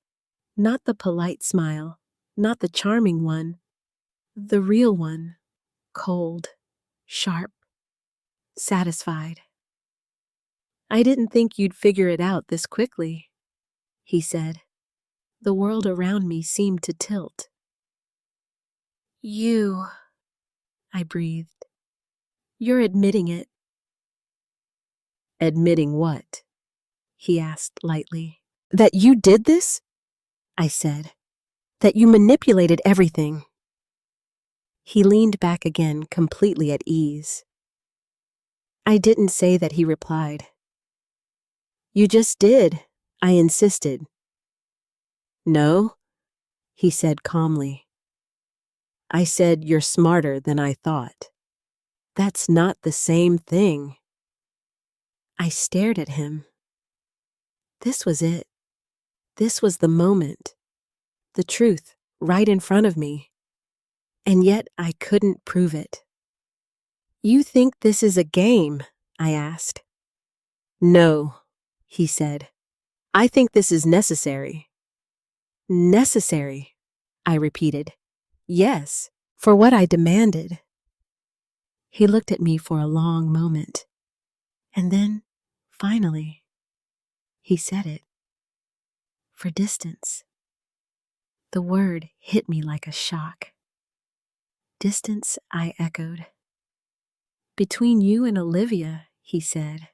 S1: not the polite smile, not the charming one, the real one, cold, sharp, satisfied. I didn't think you'd figure it out this quickly, he said. The world around me seemed to tilt. You, I breathed. You're admitting it. Admitting what? He asked lightly. That you did this? I said. That you manipulated everything. He leaned back again, completely at ease. I didn't say that, he replied. You just did, I insisted. No, he said calmly. I said you're smarter than I thought. That's not the same thing. I stared at him. This was it. This was the moment. The truth, right in front of me. And yet I couldn't prove it. You think this is a game? I asked. No, he said. I think this is necessary. Necessary, I repeated. Yes, for what I demanded. He looked at me for a long moment. And then, finally, he said it. For distance. The word hit me like a shock. Distance, I echoed. Between you and Olivia, he said.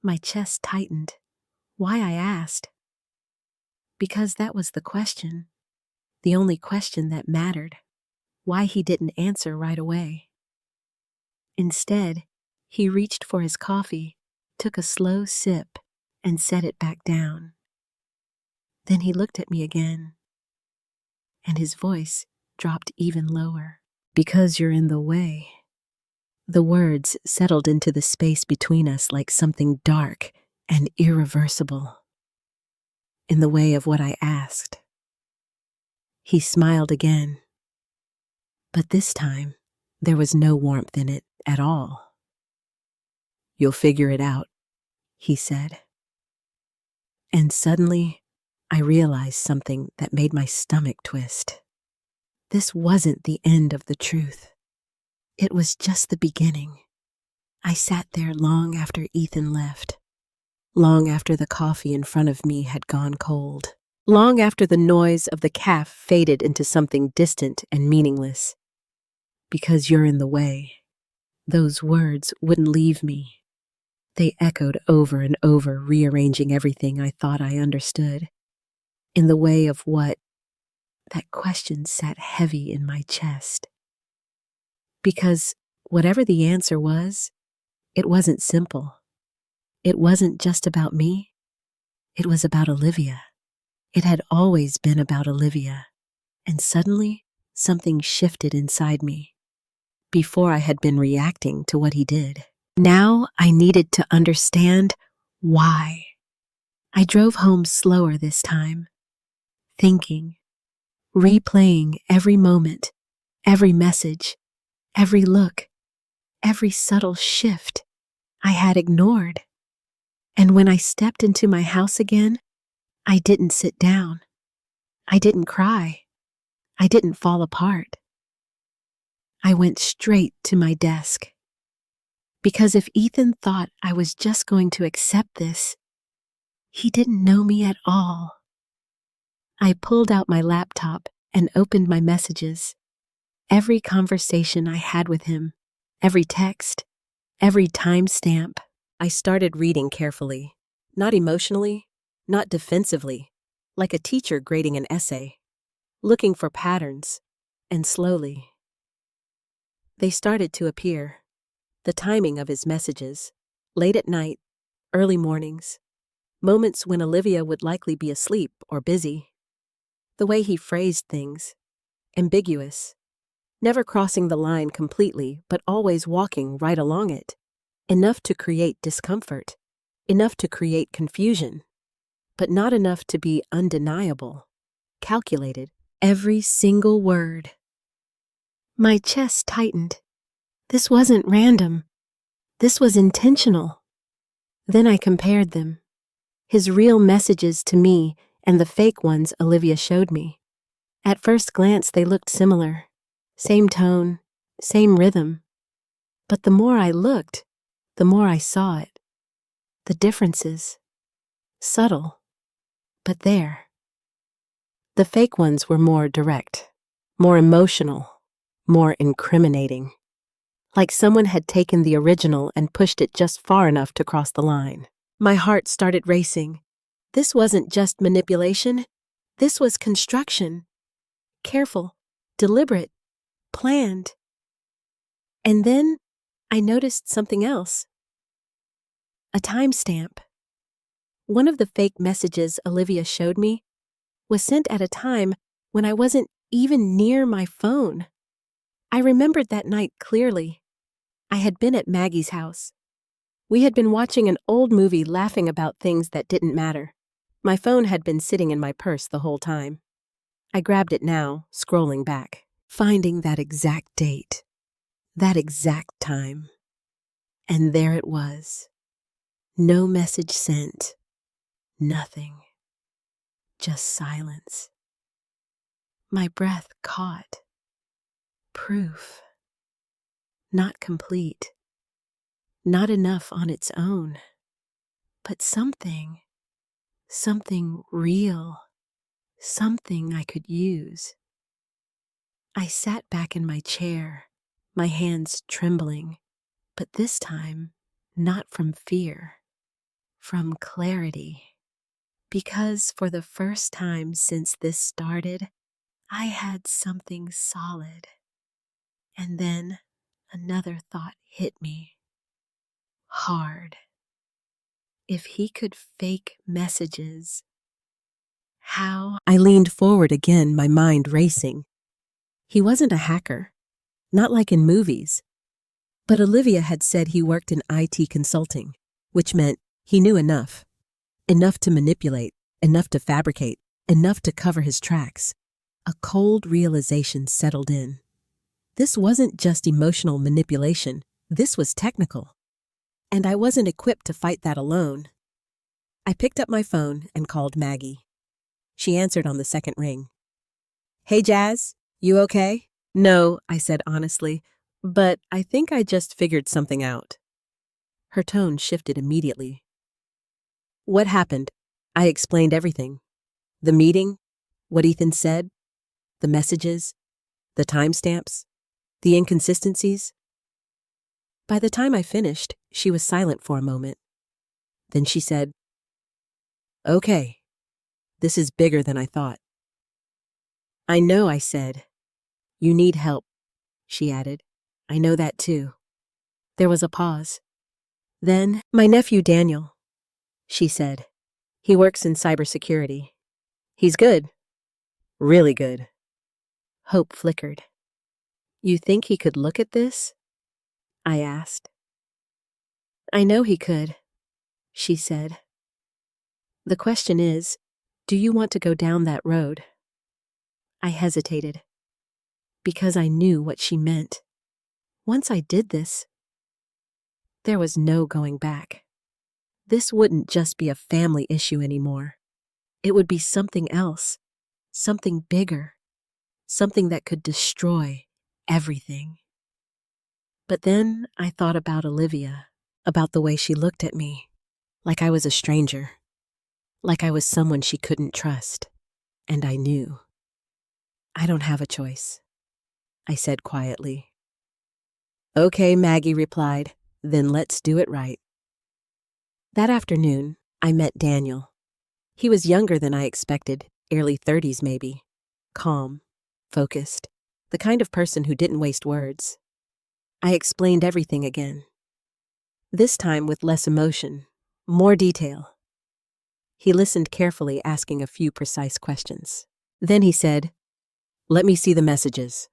S1: My chest tightened. Why, I asked. Because that was the question. The only question that mattered. Why he didn't answer right away. Instead, he reached for his coffee, took a slow sip, and set it back down. Then he looked at me again, and his voice dropped even lower. Because you're in the way. The words settled into the space between us like something dark and irreversible. In the way of what I asked. He smiled again. But this time, there was no warmth in it at all. You'll figure it out, he said. And suddenly, I realized something that made my stomach twist. This wasn't the end of the truth. It was just the beginning. I sat there long after Ethan left, long after the coffee in front of me had gone cold, long after the noise of the calf faded into something distant and meaningless. Because you're in the way. Those words wouldn't leave me. They echoed over and over, rearranging everything I thought I understood. In the way of what? That question sat heavy in my chest. Because whatever the answer was, it wasn't simple. It wasn't just about me. It was about Olivia. It had always been about Olivia. And suddenly, something shifted inside me. Before I had been reacting to what he did. Now I needed to understand why. I drove home slower this time, thinking, replaying every moment, every message, every look, every subtle shift I had ignored. And when I stepped into my house again, I didn't sit down. I didn't cry. I didn't fall apart. I went straight to my desk. Because if Ethan thought I was just going to accept this, he didn't know me at all. I pulled out my laptop and opened my messages. Every conversation I had with him, every text, every timestamp. I started reading carefully, not emotionally, not defensively, like a teacher grading an essay, looking for patterns, and slowly. They started to appear. The timing of his messages, late at night, early mornings, moments when Olivia would likely be asleep or busy. The way he phrased things, ambiguous, never crossing the line completely but always walking right along it, enough to create discomfort, enough to create confusion, but not enough to be undeniable, calculated, every single word. My chest tightened. This wasn't random. This was intentional. Then I compared them. His real messages to me and the fake ones Olivia showed me. At first glance, they looked similar. Same tone, same rhythm. But the more I looked, the more I saw it. The differences. Subtle, but there. The fake ones were more direct, more emotional, more incriminating. Like someone had taken the original and pushed it just far enough to cross the line. My heart started racing. This wasn't just manipulation. This was construction. Careful, deliberate, planned. And then I noticed something else. A timestamp. One of the fake messages Olivia showed me was sent at a time when I wasn't even near my phone. I remembered that night clearly. I had been at Maggie's house. We had been watching an old movie laughing about things that didn't matter. My phone had been sitting in my purse the whole time. I grabbed it now, scrolling back, finding that exact date, that exact time. And there it was. No message sent. Nothing. Just silence. My breath caught. Proof. Not complete. Not enough on its own. But something real. Something I could use. I sat back in my chair, my hands trembling, but this time not from fear, from clarity. Because for the first time since this started, I had something solid. And then another thought hit me. Hard. If he could fake messages, how? I leaned forward again, my mind racing. He wasn't a hacker, not like in movies. But Olivia had said he worked in IT consulting, which meant he knew enough. Enough to manipulate, enough to fabricate, enough to cover his tracks. A cold realization settled in. This wasn't just emotional manipulation, this was technical. And I wasn't equipped to fight that alone. I picked up my phone and called Maggie. She answered on the second ring. "Hey, Jazz, you okay?" "No," I said honestly, "but I think I just figured something out." Her tone shifted immediately. "What happened?" I explained everything. The meeting, what Ethan said, the messages, the timestamps, the inconsistencies. By the time I finished, she was silent for a moment. Then she said, "Okay, this is bigger than I thought." "I know," I said. "You need help," she added. "I know that too." There was a pause. Then, "My nephew Daniel," she said. "He works in cybersecurity. He's good. Really good." Hope flickered. "You think he could look at this?" I asked. "I know he could," she said. "The question is, do you want to go down that road?" I hesitated, because I knew what she meant. Once I did this, there was no going back. This wouldn't just be a family issue anymore. It would be something else, something bigger, something that could destroy everything. But then I thought about Olivia, about the way she looked at me, like I was a stranger, like I was someone she couldn't trust. And I knew. I don't have a choice, I said quietly. Okay, Maggie replied, then let's do it right. That afternoon, I met Daniel. He was younger than I expected, early 30s maybe. Calm, focused, the kind of person who didn't waste words. I explained everything again. This time with less emotion, more detail. He listened carefully, asking a few precise questions. Then he said, "Let me see the messages."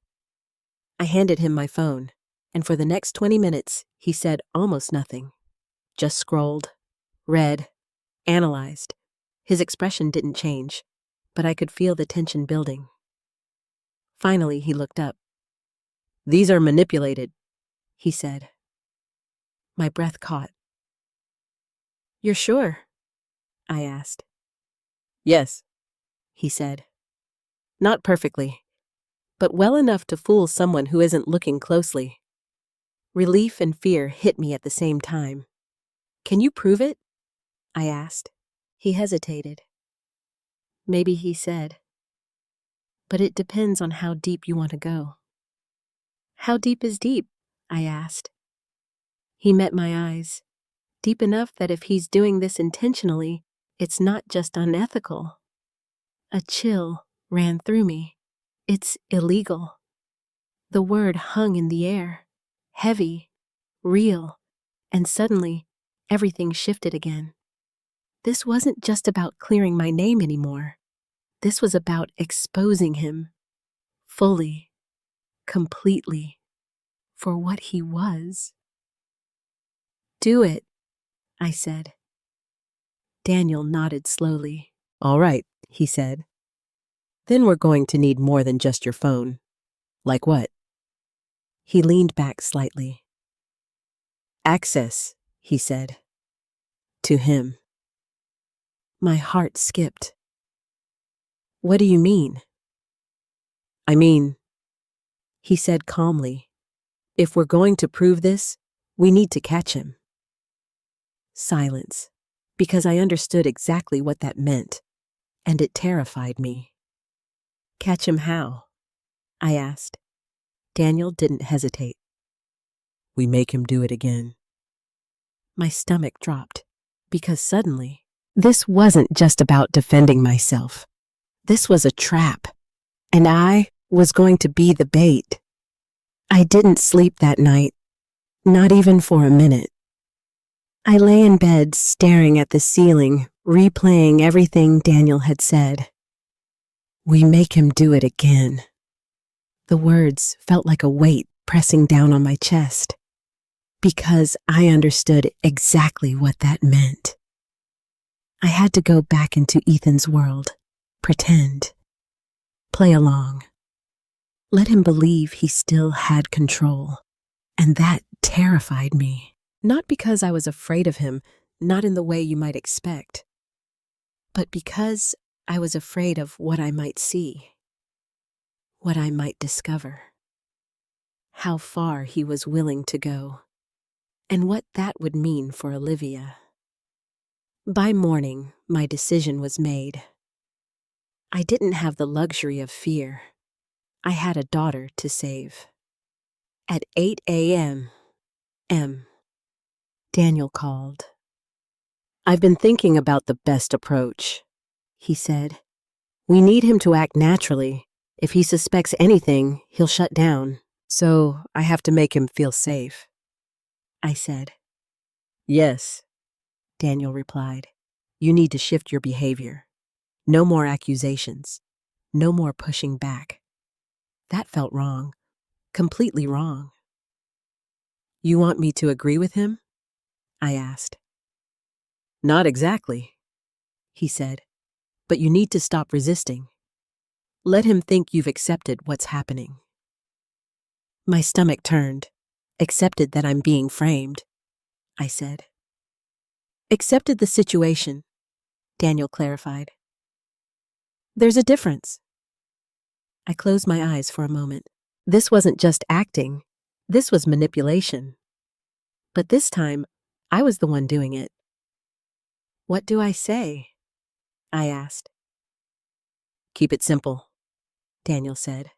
S1: I handed him my phone, and for the next 20 minutes, he said almost nothing. Just scrolled, read, analyzed. His expression didn't change, but I could feel the tension building. Finally, he looked up. "These are manipulated," he said. My breath caught. "You're sure?" I asked. "Yes," he said. "Not perfectly, but well enough to fool someone who isn't looking closely." Relief and fear hit me at the same time. "Can you prove it?" I asked. He hesitated. Maybe he said, "But it depends on how deep you want to go." "How deep is deep?" I asked. He met my eyes. Deep enough that if he's doing this intentionally, it's not just unethical. A chill ran through me. It's illegal. The word hung in the air, heavy, real, and suddenly everything shifted again. This wasn't just about clearing my name anymore. This was about exposing him, fully, completely, for what he was. "Do it," I said. Daniel nodded slowly. "All right," he said. "Then we're going to need more than just your phone." "Like what?" He leaned back slightly. "Access," he said. "To him." My heart skipped. "What do you mean?" "I mean," he said calmly, "if we're going to prove this, we need to catch him." Silence, because I understood exactly what that meant, and it terrified me. "Catch him how?" I asked. Daniel didn't hesitate. "We make him do it again." My stomach dropped, because suddenly, this wasn't just about defending myself. This was a trap, and I was going to be the bait. I didn't sleep that night, not even for a minute. I lay in bed staring at the ceiling, replaying everything Daniel had said. "We make him do it again." The words felt like a weight pressing down on my chest, because I understood exactly what that meant. I had to go back into Ethan's world, pretend, play along, let him believe he still had control, and that terrified me. Not because I was afraid of him, not in the way you might expect, but because I was afraid of what I might see, what I might discover, how far he was willing to go, and what that would mean for Olivia. By morning, my decision was made. I didn't have the luxury of fear. I had a daughter to save. At 8 a.m., Daniel called. "I've been thinking about the best approach," he said. "We need him to act naturally. If he suspects anything, he'll shut down. So I have to make him feel safe." I said. "Yes," Daniel replied. "You need to shift your behavior. No more accusations. No more pushing back." That felt wrong. Completely wrong. "You want me to agree with him?" I asked. "Not exactly," he said, "but you need to stop resisting. Let him think you've accepted what's happening." My stomach turned. Accepted that I'm being framed, I said. Accepted the situation, Daniel clarified. There's a difference. I closed my eyes for a moment. This wasn't just acting. This was manipulation. But this time, I was the one doing it. What do I say? I asked. Keep it simple, Daniel said.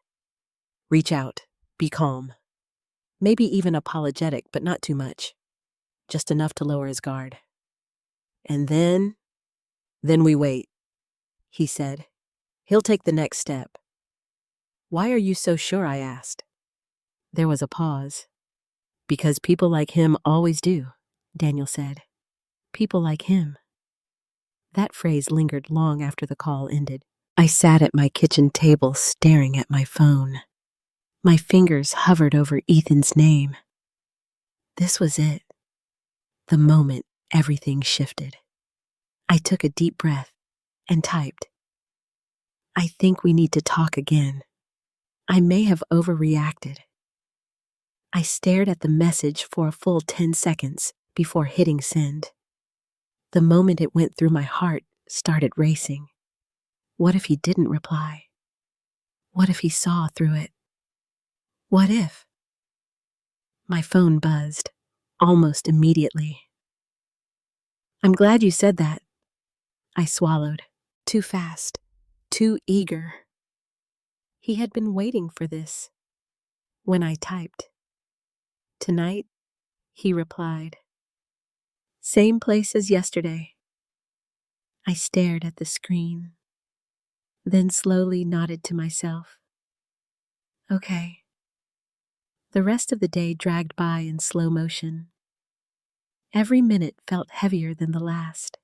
S1: Reach out. Be calm. Maybe even apologetic, but not too much. Just enough to lower his guard. And then we wait, he said. He'll take the next step. Why are you so sure? I asked. There was a pause. Because people like him always do, Daniel said. People like him. That phrase lingered long after the call ended. I sat at my kitchen table staring at my phone. My fingers hovered over Ethan's name. This was it. The moment everything shifted. I took a deep breath and typed. I think we need to talk again. I may have overreacted. I stared at the message for a full 10 seconds before hitting send. The moment it went through, my heart started racing. What if he didn't reply? What if he saw through it? What if? My phone buzzed, almost immediately. I'm glad you said that. I swallowed, too fast, too eager. He had been waiting for this. When I typed, tonight, he replied. Same place as yesterday. I stared at the screen, then slowly nodded to myself. Okay. The rest of the day dragged by in slow motion. Every minute felt heavier than the last.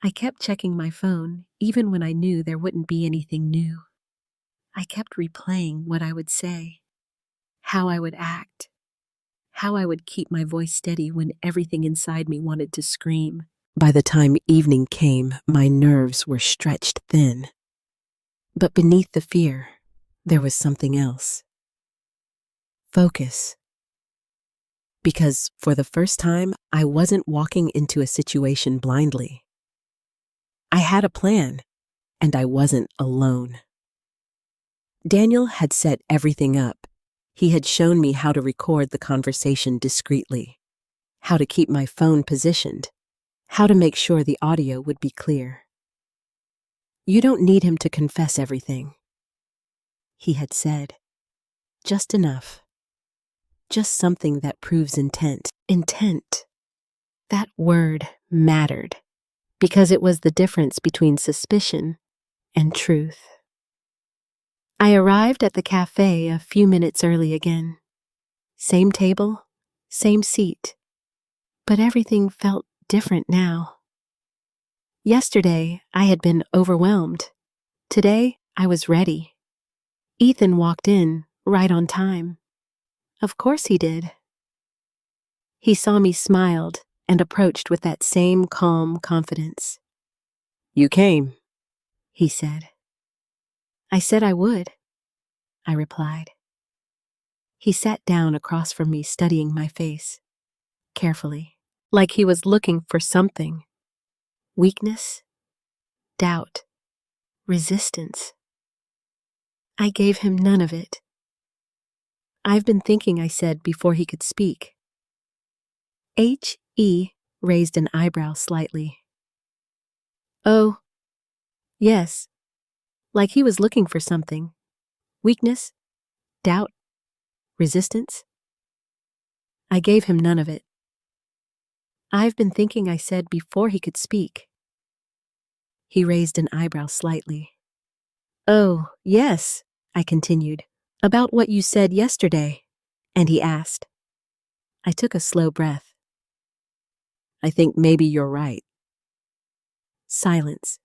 S1: I kept checking my phone, even when I knew there wouldn't be anything new. I kept replaying what I would say, how I would act, how I would keep my voice steady when everything inside me wanted to scream. By the time evening came, my nerves were stretched thin. But beneath the fear, there was something else. Focus. Because for the first time, I wasn't walking into a situation blindly. I had a plan, and I wasn't alone. Daniel had set everything up. He had shown me how to record the conversation discreetly, how to keep my phone positioned, how to make sure the audio would be clear. You don't need him to confess everything, he had said. Just enough. Just something that proves intent. Intent. That word mattered, because it was the difference between suspicion and truth. I arrived at the cafe a few minutes early again. Same table, same seat, but everything felt different now. Yesterday, I had been overwhelmed. Today, I was ready. Ethan walked in right on time. Of course he did. He saw me, smiled, and approached with that same calm confidence. You came, he said. I said I would, I replied. He sat down across from me, studying my face, carefully, like he was looking for something. Weakness, doubt, resistance. I gave him none of it. I've been thinking, I said before he could speak. H.E. raised an eyebrow slightly. Oh, yes, like he was looking for something. Weakness, doubt, resistance. I gave him none of it. I've been thinking, I said before he could speak. He raised an eyebrow slightly. Oh, yes, I continued, about what you said yesterday. And he asked. I took a slow breath. I think maybe you're right. Silence.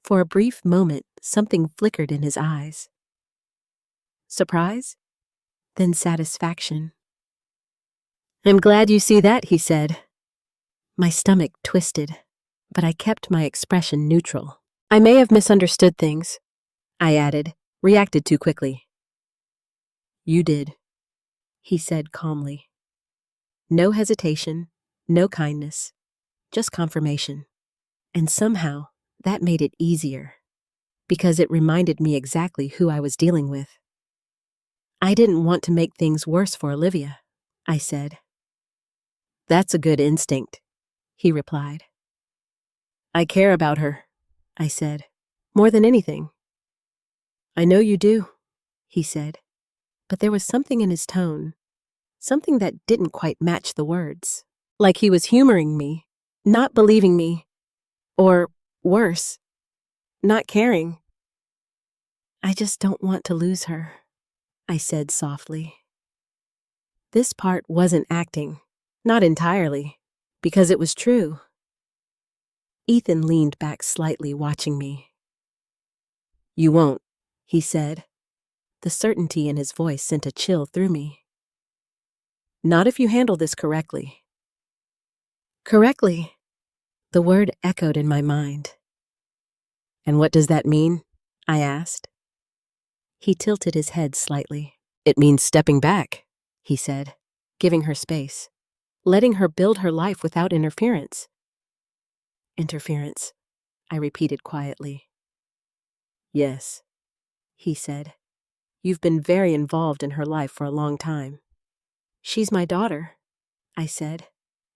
S1: For a brief moment, something flickered in his eyes. Surprise? Then satisfaction. I'm glad you see that, he said. My stomach twisted, but I kept my expression neutral. I may have misunderstood things, I added, reacted too quickly. You did, he said calmly. No hesitation, no kindness, just confirmation. And somehow, that made it easier, because it reminded me exactly who I was dealing with. I didn't want to make things worse for Olivia, I said. That's a good instinct, he replied. I care about her, I said, more than anything. I know you do, he said, but there was something in his tone, something that didn't quite match the words. Like he was humoring me, not believing me, or worse, not caring. I just don't want to lose her, I said softly. This part wasn't acting, not entirely, because it was true. Ethan leaned back slightly, watching me. You won't, he said. The certainty in his voice sent a chill through me. Not if you handle this correctly. Correctly? The word echoed in my mind. And what does that mean? I asked. He tilted his head slightly. It means stepping back, he said, giving her space, letting her build her life without interference. Interference, I repeated quietly. Yes, he said. You've been very involved in her life for a long time. She's my daughter, I said,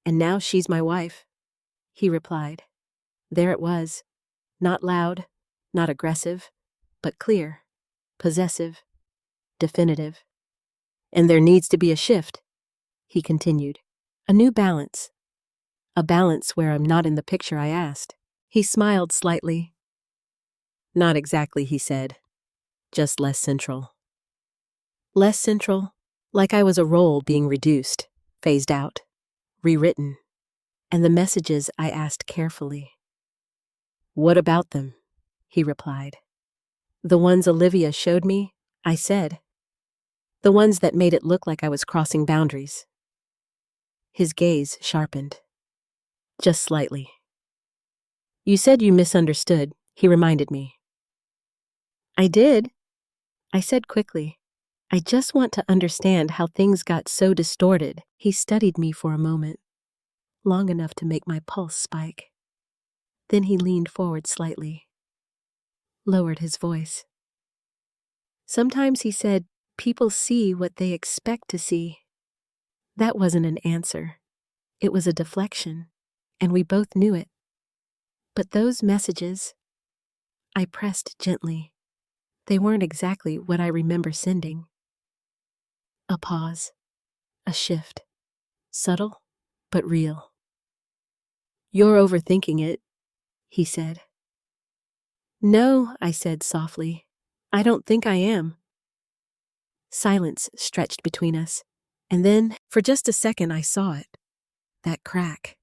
S1: and now she's my wife, he replied. There it was, not loud, not aggressive, but clear, possessive, definitive. And there needs to be a shift, he continued, a new balance. A balance where I'm not in the picture, I asked. He smiled slightly. Not exactly, he said, just less central. Less central, like I was a role being reduced, phased out, rewritten, and the messages I asked carefully. What about them? He replied. The ones Olivia showed me, I said. The ones that made it look like I was crossing boundaries. His gaze sharpened. Just slightly. You said you misunderstood, he reminded me. I did, I said quickly. I just want to understand how things got so distorted. He studied me for a moment, long enough to make my pulse spike. Then he leaned forward slightly, lowered his voice. Sometimes, he said, people see what they expect to see. That wasn't an answer. It was a deflection, and we both knew it. But those messages, I pressed gently. They weren't exactly what I remember sending. A pause, a shift, subtle but real. You're overthinking it, he said. No, I said softly. I don't think I am. Silence stretched between us, and then, for just a second, I saw it. That crack,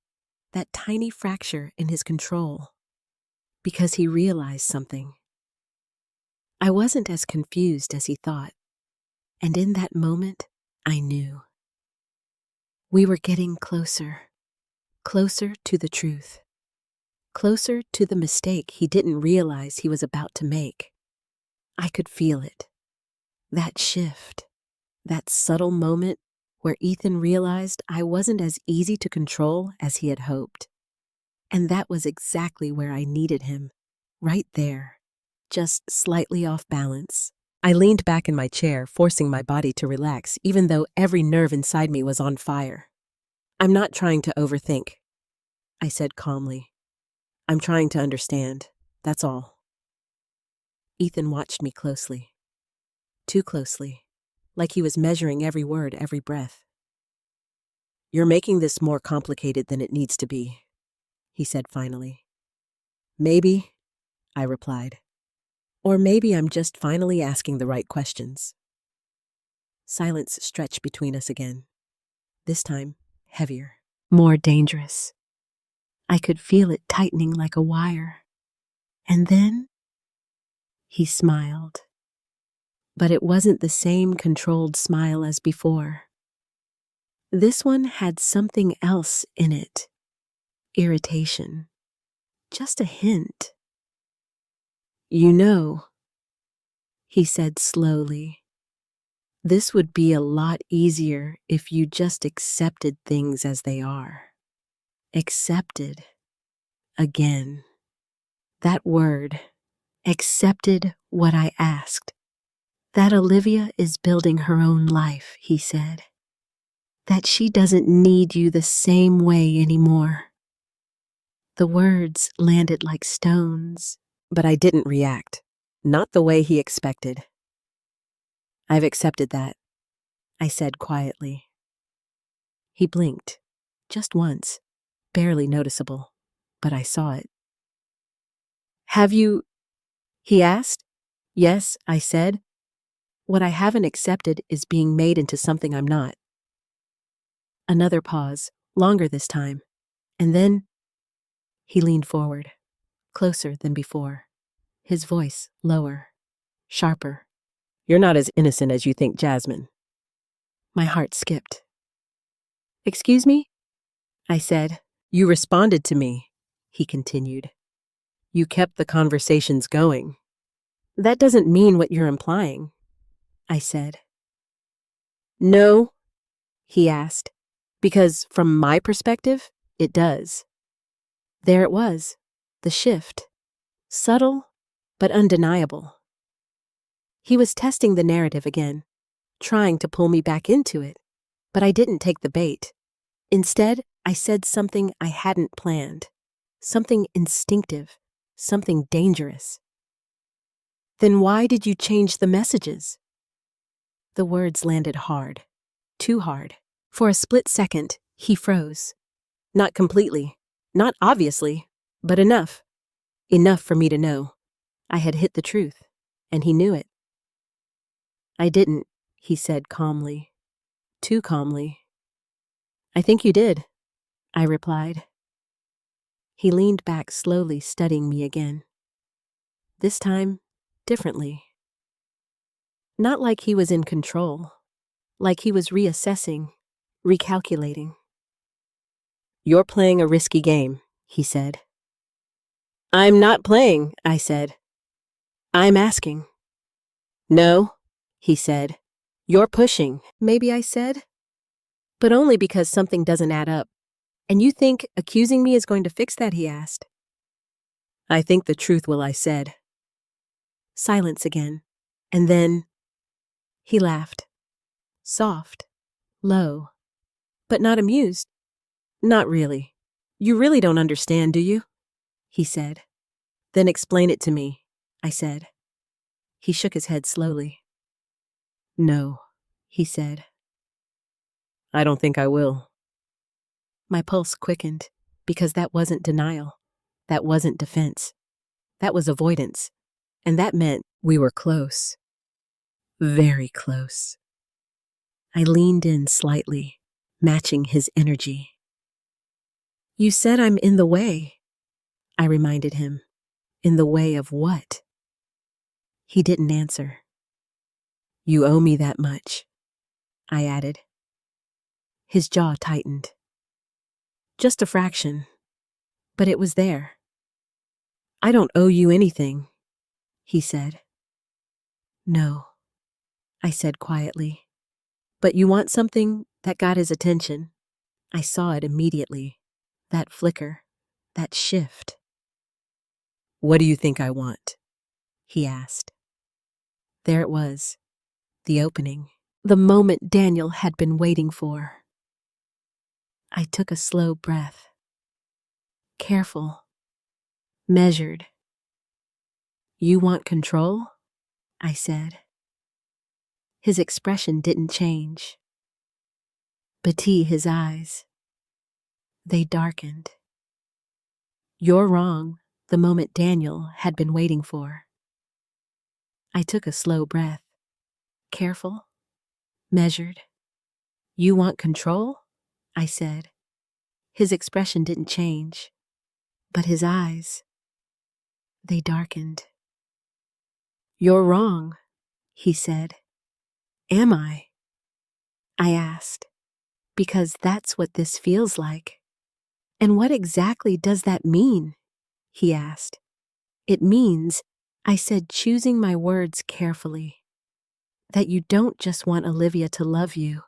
S1: that tiny fracture in his control. Because he realized something. I wasn't as confused as he thought, and in that moment, I knew. We were getting closer, closer to the truth, closer to the mistake he didn't realize he was about to make. I could feel it. That shift, that subtle moment where Ethan realized I wasn't as easy to control as he had hoped. And that was exactly where I needed him, right there, just slightly off balance. I leaned back in my chair, forcing my body to relax, even though every nerve inside me was on fire. I'm not trying to overthink, I said calmly. I'm trying to understand, that's all. Ethan watched me closely. Too closely, like he was measuring every word, every breath. You're making this more complicated than it needs to be, he said finally. Maybe, I replied. Or maybe I'm just finally asking the right questions. Silence stretched between us again. This time, heavier, more dangerous. I could feel it tightening like a wire. And then, he smiled. But it wasn't the same controlled smile as before. This one had something else in it. Irritation. Just a hint. You know, he said slowly, This would be a lot easier if you just accepted things as they are. Accepted. Again. That word. Accepted what I asked. That Olivia is building her own life, he said. That she doesn't need you the same way anymore. The words landed like stones, but I didn't react. Not the way he expected. I've accepted that, I said quietly. He blinked, just once, barely noticeable, but I saw it. Have you? He asked. Yes, I said. What I haven't accepted is being made into something I'm not. Another pause, longer this time, and then he leaned forward, closer than before, his voice lower, sharper. You're not as innocent as you think, Jasmine. My heart skipped. Excuse me? I said. You responded to me, he continued. You kept the conversations going. That doesn't mean what you're implying, I said. No, he asked, because from my perspective, it does. There it was, the shift. Subtle, but undeniable. He was testing the narrative again, trying to pull me back into it, but I didn't take the bait. Instead, I said something I hadn't planned, something instinctive, something dangerous. Then why did you change the messages? The words landed hard, too hard. For a split second, he froze. Not completely, not obviously, but enough. Enough for me to know. I had hit the truth, and he knew it. I didn't, he said calmly. Too calmly. I think you did, I replied. He leaned back slowly, studying me again. This time, differently. Not like he was in control, like he was reassessing, recalculating. You're playing a risky game, he said. I'm not playing, I said. I'm asking. No, he said. You're pushing, maybe I said. But only because something doesn't add up. And you think accusing me is going to fix that, he asked. I think the truth will, I said. Silence again. And then he laughed. Soft, low, but not amused. Not really. You really don't understand, do you? He said. Then explain it to me, I said. He shook his head slowly. No, he said. I don't think I will. My pulse quickened, because that wasn't denial. That wasn't defense. That was avoidance. And that meant we were close. Very close. I leaned in slightly, matching his energy. You said I'm in the way, I reminded him. In the way of what? He didn't answer. You owe me that much, I added. His jaw tightened. Just a fraction, but it was there. I don't owe you anything, he said. No, I said quietly. But you want something that got his attention. I saw it immediately. That flicker, that shift. What do you think I want? He asked. There it was, the opening, the moment Daniel had been waiting for. I took a slow breath. Careful, measured. You want control? I said. His expression didn't change. Betty, his eyes. They darkened. You're wrong, the moment Daniel had been waiting for. I took a slow breath. Careful, measured. You want control? I said. His expression didn't change, but his eyes, they darkened. You're wrong, he said. Am I? I asked, because that's what this feels like. And what exactly does that mean? He asked. It means, I said, choosing my words carefully. That you don't just want Olivia to love you.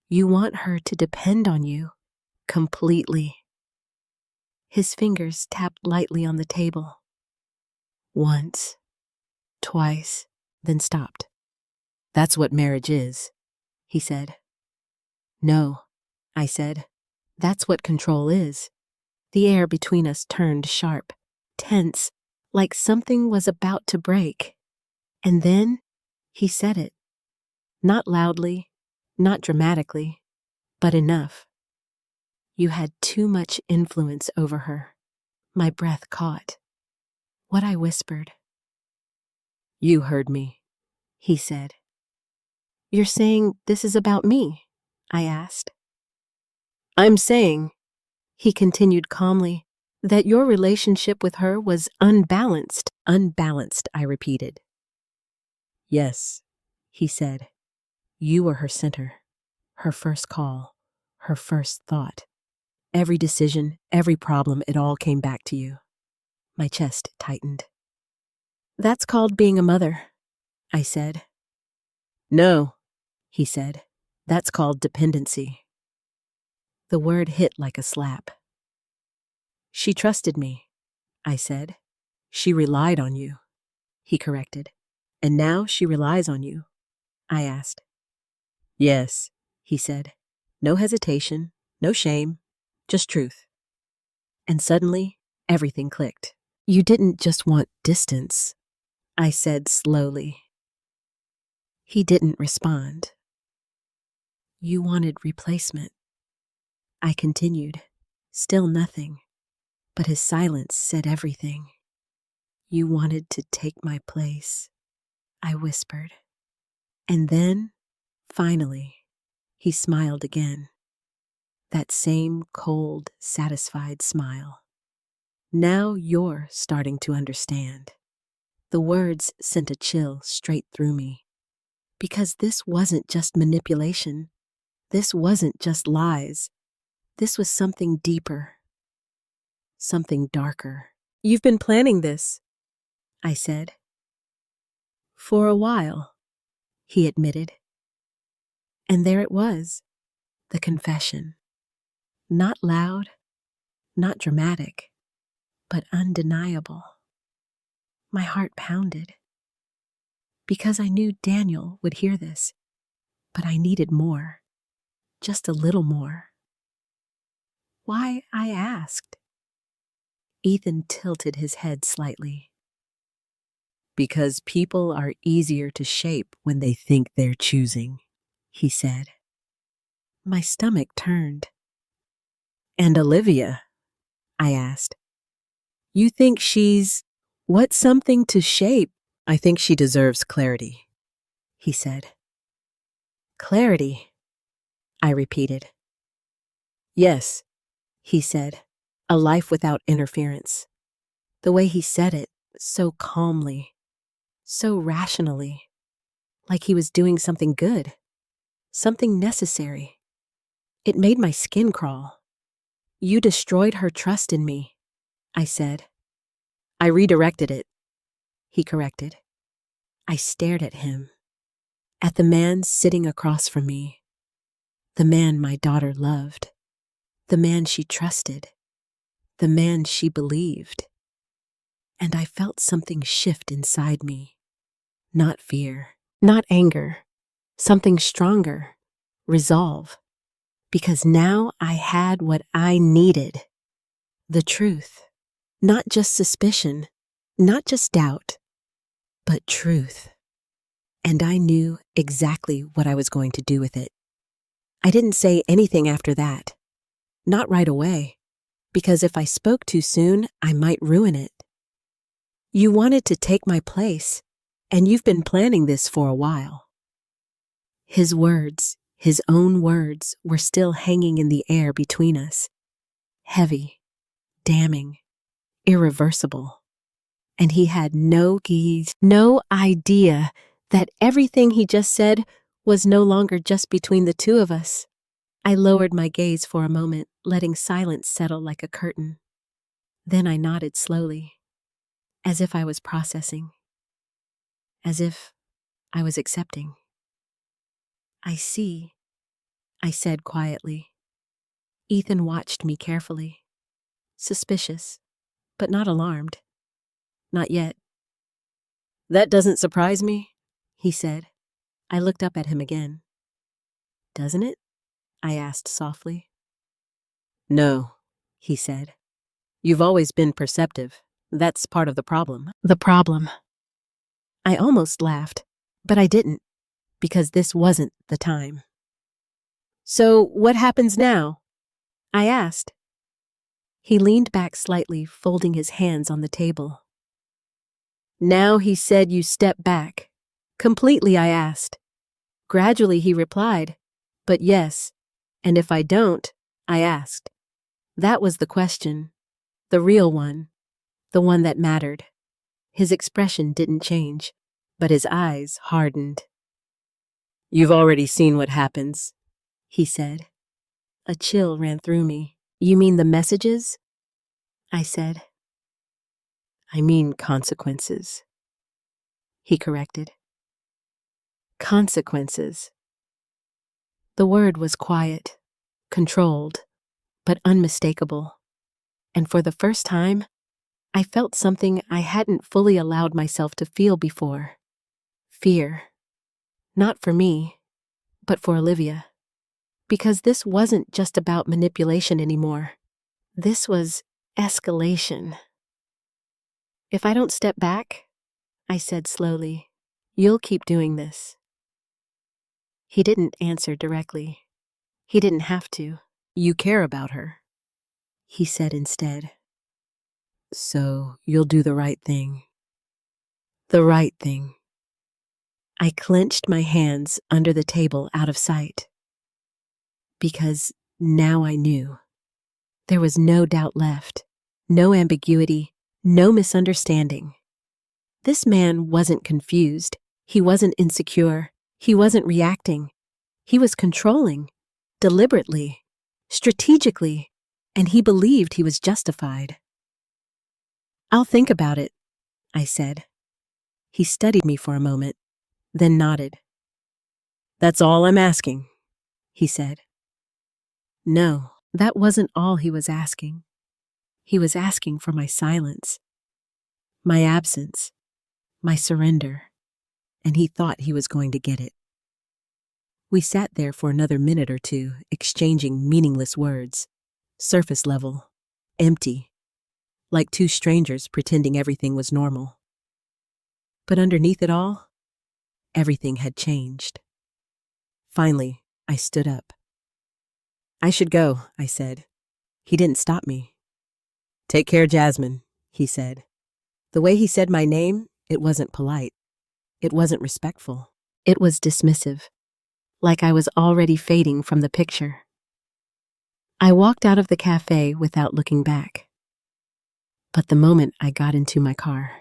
S1: You want her to depend on you completely. His fingers tapped lightly on the table. Once, twice, then stopped. That's what marriage is, he said. No, I said. That's what control is. The air between us turned sharp, tense, like something was about to break. And then he said it. Not loudly, not dramatically, but enough. You had too much influence over her. My breath caught. What I whispered. You heard me, he said. You're saying this is about me? I asked. I'm saying, he continued calmly, that your relationship with her was unbalanced. Unbalanced, I repeated. Yes, he said. You were her center, her first call, her first thought. Every decision, every problem, it all came back to you. My chest tightened. That's called being a mother, I said. No, he said. That's called dependency. The word hit like a slap. She trusted me, I said. She relied on you, he corrected. And now she relies on you, I asked. Yes, he said. No hesitation, no shame, just truth. And suddenly, everything clicked. You didn't just want distance, I said slowly. He didn't respond. You wanted replacement. I continued. Still nothing, but his silence said everything. You wanted to take my place, I whispered. And then, finally, he smiled again. That same cold, satisfied smile. Now you're starting to understand. The words sent a chill straight through me. Because this wasn't just manipulation. This wasn't just lies. This was something deeper. Something darker. You've been planning this, I said. For a while, he admitted. And there it was, the confession. Not loud, not dramatic, but undeniable. My heart pounded. Because I knew Daniel would hear this, but I needed more. Just a little more. Why, I asked. Ethan tilted his head slightly. Because people are easier to shape when they think they're choosing, he said. My stomach turned. And Olivia, I asked. You think she's, what, something to shape? I think she deserves clarity, he said. Clarity, I repeated. Yes, he said, a life without interference. The way he said it, so calmly, so rationally, like he was doing something good, something necessary. It made my skin crawl. You destroyed her trust in me, I said. I redirected it, he corrected. I stared at him, at the man sitting across from me, the man my daughter loved, the man she trusted, the man she believed. And I felt something shift inside me. Not fear, not anger, something stronger, resolve. Because now I had what I needed, the truth. Not just suspicion, not just doubt, but truth. And I knew exactly what I was going to do with it. I didn't say anything after that. Not right away, because if I spoke too soon, I might ruin it. You wanted to take my place, and you've been planning this for a while. His words, his own words, were still hanging in the air between us. Heavy, damning, irreversible. And he had no idea that everything he just said was no longer just between the two of us. I lowered my gaze for a moment, letting silence settle like a curtain. Then I nodded slowly, as if I was processing, as if I was accepting. I see, I said quietly. Ethan watched me carefully. Suspicious, but not alarmed. Not yet. That doesn't surprise me, he said. I looked up at him again. Doesn't it? I asked softly. No, he said. You've always been perceptive. That's part of the problem. The problem. I almost laughed, but I didn't, because this wasn't the time. So what happens now? I asked. He leaned back slightly, folding his hands on the table. Now he said you step back. Completely, I asked. Gradually, he replied, but yes, and if I don't, I asked. That was the question, the real one, the one that mattered. His expression didn't change, but his eyes hardened. You've already seen what happens, he said. A chill ran through me. You mean the messages? I said. I mean consequences, he corrected. Consequences. The word was quiet, controlled, but unmistakable. And for the first time, I felt something I hadn't fully allowed myself to feel before. Fear. Not for me, but for Olivia. Because this wasn't just about manipulation anymore. This was escalation. If I don't step back, I said slowly, you'll keep doing this. He didn't answer directly. He didn't have to. You care about her, he said instead. So you'll do the right thing. The right thing. I clenched my hands under the table out of sight. Because now I knew. There was no doubt left, no ambiguity, no misunderstanding. This man wasn't confused. He wasn't insecure. He wasn't reacting. He was controlling, deliberately, strategically, and he believed he was justified. I'll think about it, I said. He studied me for a moment, then nodded. That's all I'm asking, he said. No, that wasn't all he was asking. He was asking for my silence, my absence, my surrender, and he thought he was going to get it. We sat there for another minute or two, exchanging meaningless words, surface level, empty, like two strangers pretending everything was normal. But underneath it all, everything had changed. Finally, I stood up. I should go, I said. He didn't stop me. Take care, Jasmine, he said. The way he said my name, it wasn't polite. It wasn't respectful. It was dismissive, like I was already fading from the picture. I walked out of the cafe without looking back. But the moment I got into my car,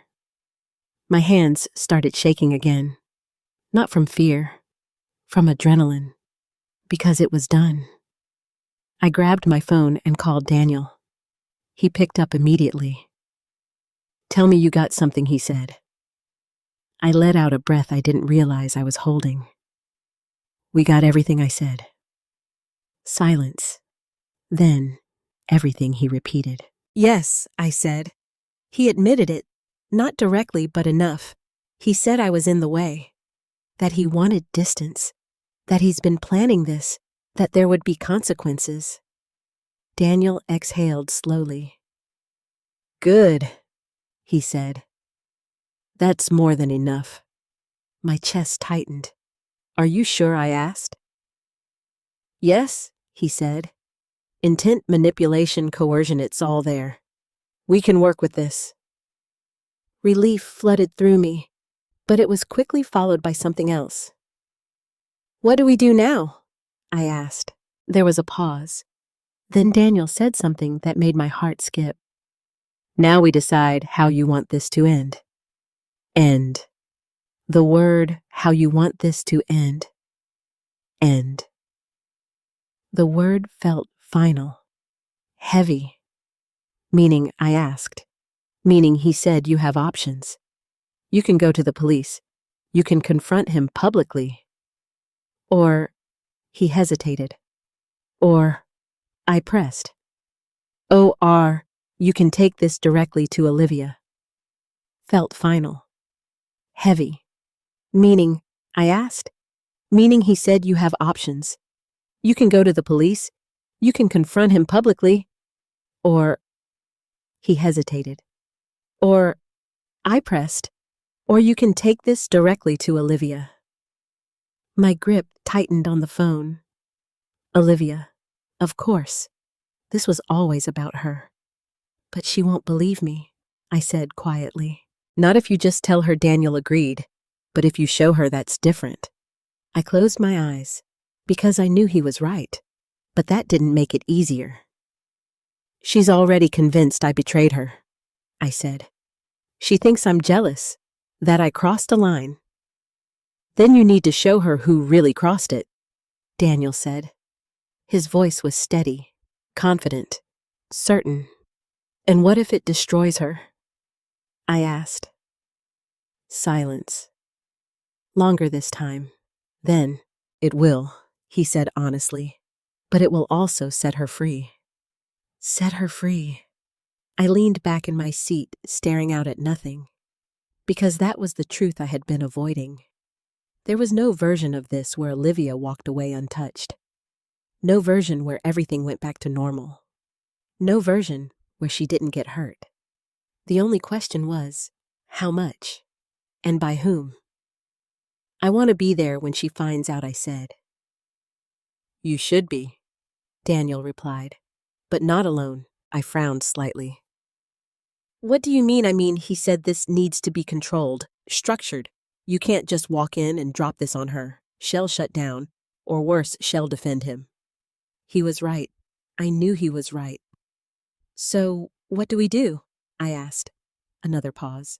S1: my hands started shaking again. Not from fear, from adrenaline, because it was done. I grabbed my phone and called Daniel. He picked up immediately. Tell me you got something, he said. I let out a breath I didn't realize I was holding. We got everything, I said. Silence. Then, everything, he repeated. Yes, I said. He admitted it, not directly but enough. He said I was in the way, that he wanted distance, that he's been planning this, that there would be consequences. Daniel exhaled slowly. Good, he said. That's more than enough. My chest tightened. Are you sure, I asked? Yes, he said. Intent, manipulation, coercion, it's all there. We can work with this. Relief flooded through me, but it was quickly followed by something else. What do we do now? I asked. There was a pause. Then Daniel said something that made my heart skip. Now we decide how you want this to end. End. The word, how you want this to end. End. The word felt final, heavy. Meaning, I asked. Meaning he said you have options. You can go to the police. You can confront him publicly. Or, he hesitated. Or, I pressed. Or, you can take this directly to Olivia. Felt final. Heavy. Meaning, I asked. Meaning he said you have options. You can go to the police. You can confront him publicly. Or, he hesitated. Or, I pressed. Or you can take this directly to Olivia. My grip tightened on the phone. Olivia. Of course. This was always about her. But she won't believe me, I said quietly. Not if you just tell her Daniel agreed, but if you show her that's different. I closed my eyes, because I knew he was right, but that didn't make it easier. She's already convinced I betrayed her, I said. She thinks I'm jealous, that I crossed a line. Then you need to show her who really crossed it, Daniel said. His voice was steady, confident, certain. And what if it destroys her? I asked. Silence. Longer this time. Then, it will, he said honestly. But it will also set her free. Set her free. I leaned back in my seat, staring out at nothing. Because that was the truth I had been avoiding. There was no version of this where Olivia walked away untouched. No version where everything went back to normal. No version where she didn't get hurt. The only question was, how much? And by whom? I want to be there when she finds out, I said. You should be, Daniel replied. But not alone, I frowned slightly. What do you mean? I mean, he said this needs to be controlled, structured. You can't just walk in and drop this on her. She'll shut down, or worse, she'll defend him. He was right. I knew he was right. So, what do we do? I asked. Another pause.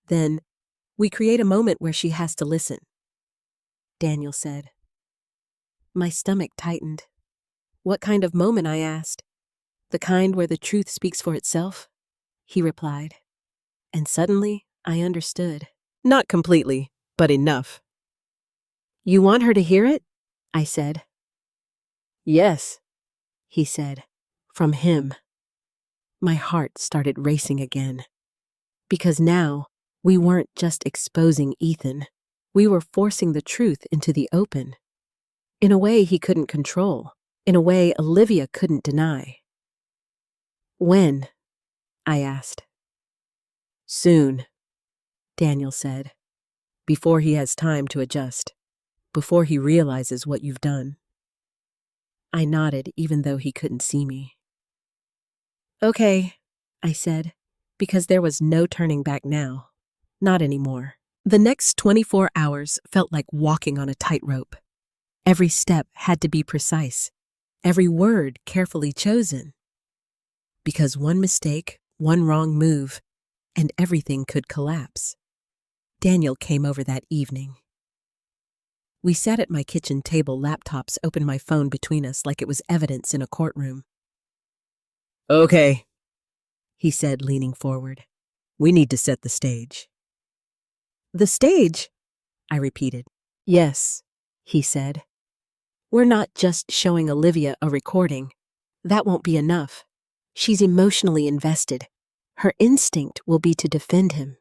S1: Then, we create a moment where she has to listen, Daniel said. My stomach tightened. What kind of moment? I asked. The kind where the truth speaks for itself? He replied. And suddenly, I understood. Not completely, but enough. You want her to hear it? I said. Yes, he said. From him. My heart started racing again. Because now, we weren't just exposing Ethan. We were forcing the truth into the open. In a way he couldn't control. In a way Olivia couldn't deny. When? I asked. Soon, Daniel said. Before he has time to adjust. Before he realizes what you've done. I nodded even though he couldn't see me. Okay, I said, because there was no turning back now. Not anymore. The next 24 hours felt like walking on a tightrope. Every step had to be precise. Every word carefully chosen. Because one mistake, one wrong move, and everything could collapse. Daniel came over that evening. We sat at my kitchen table, laptops open, my phone between us like it was evidence in a courtroom. Okay, he said, leaning forward. We need to set the stage. The stage? I repeated. Yes, he said. We're not just showing Olivia a recording. That won't be enough. She's emotionally invested. Her instinct will be to defend him.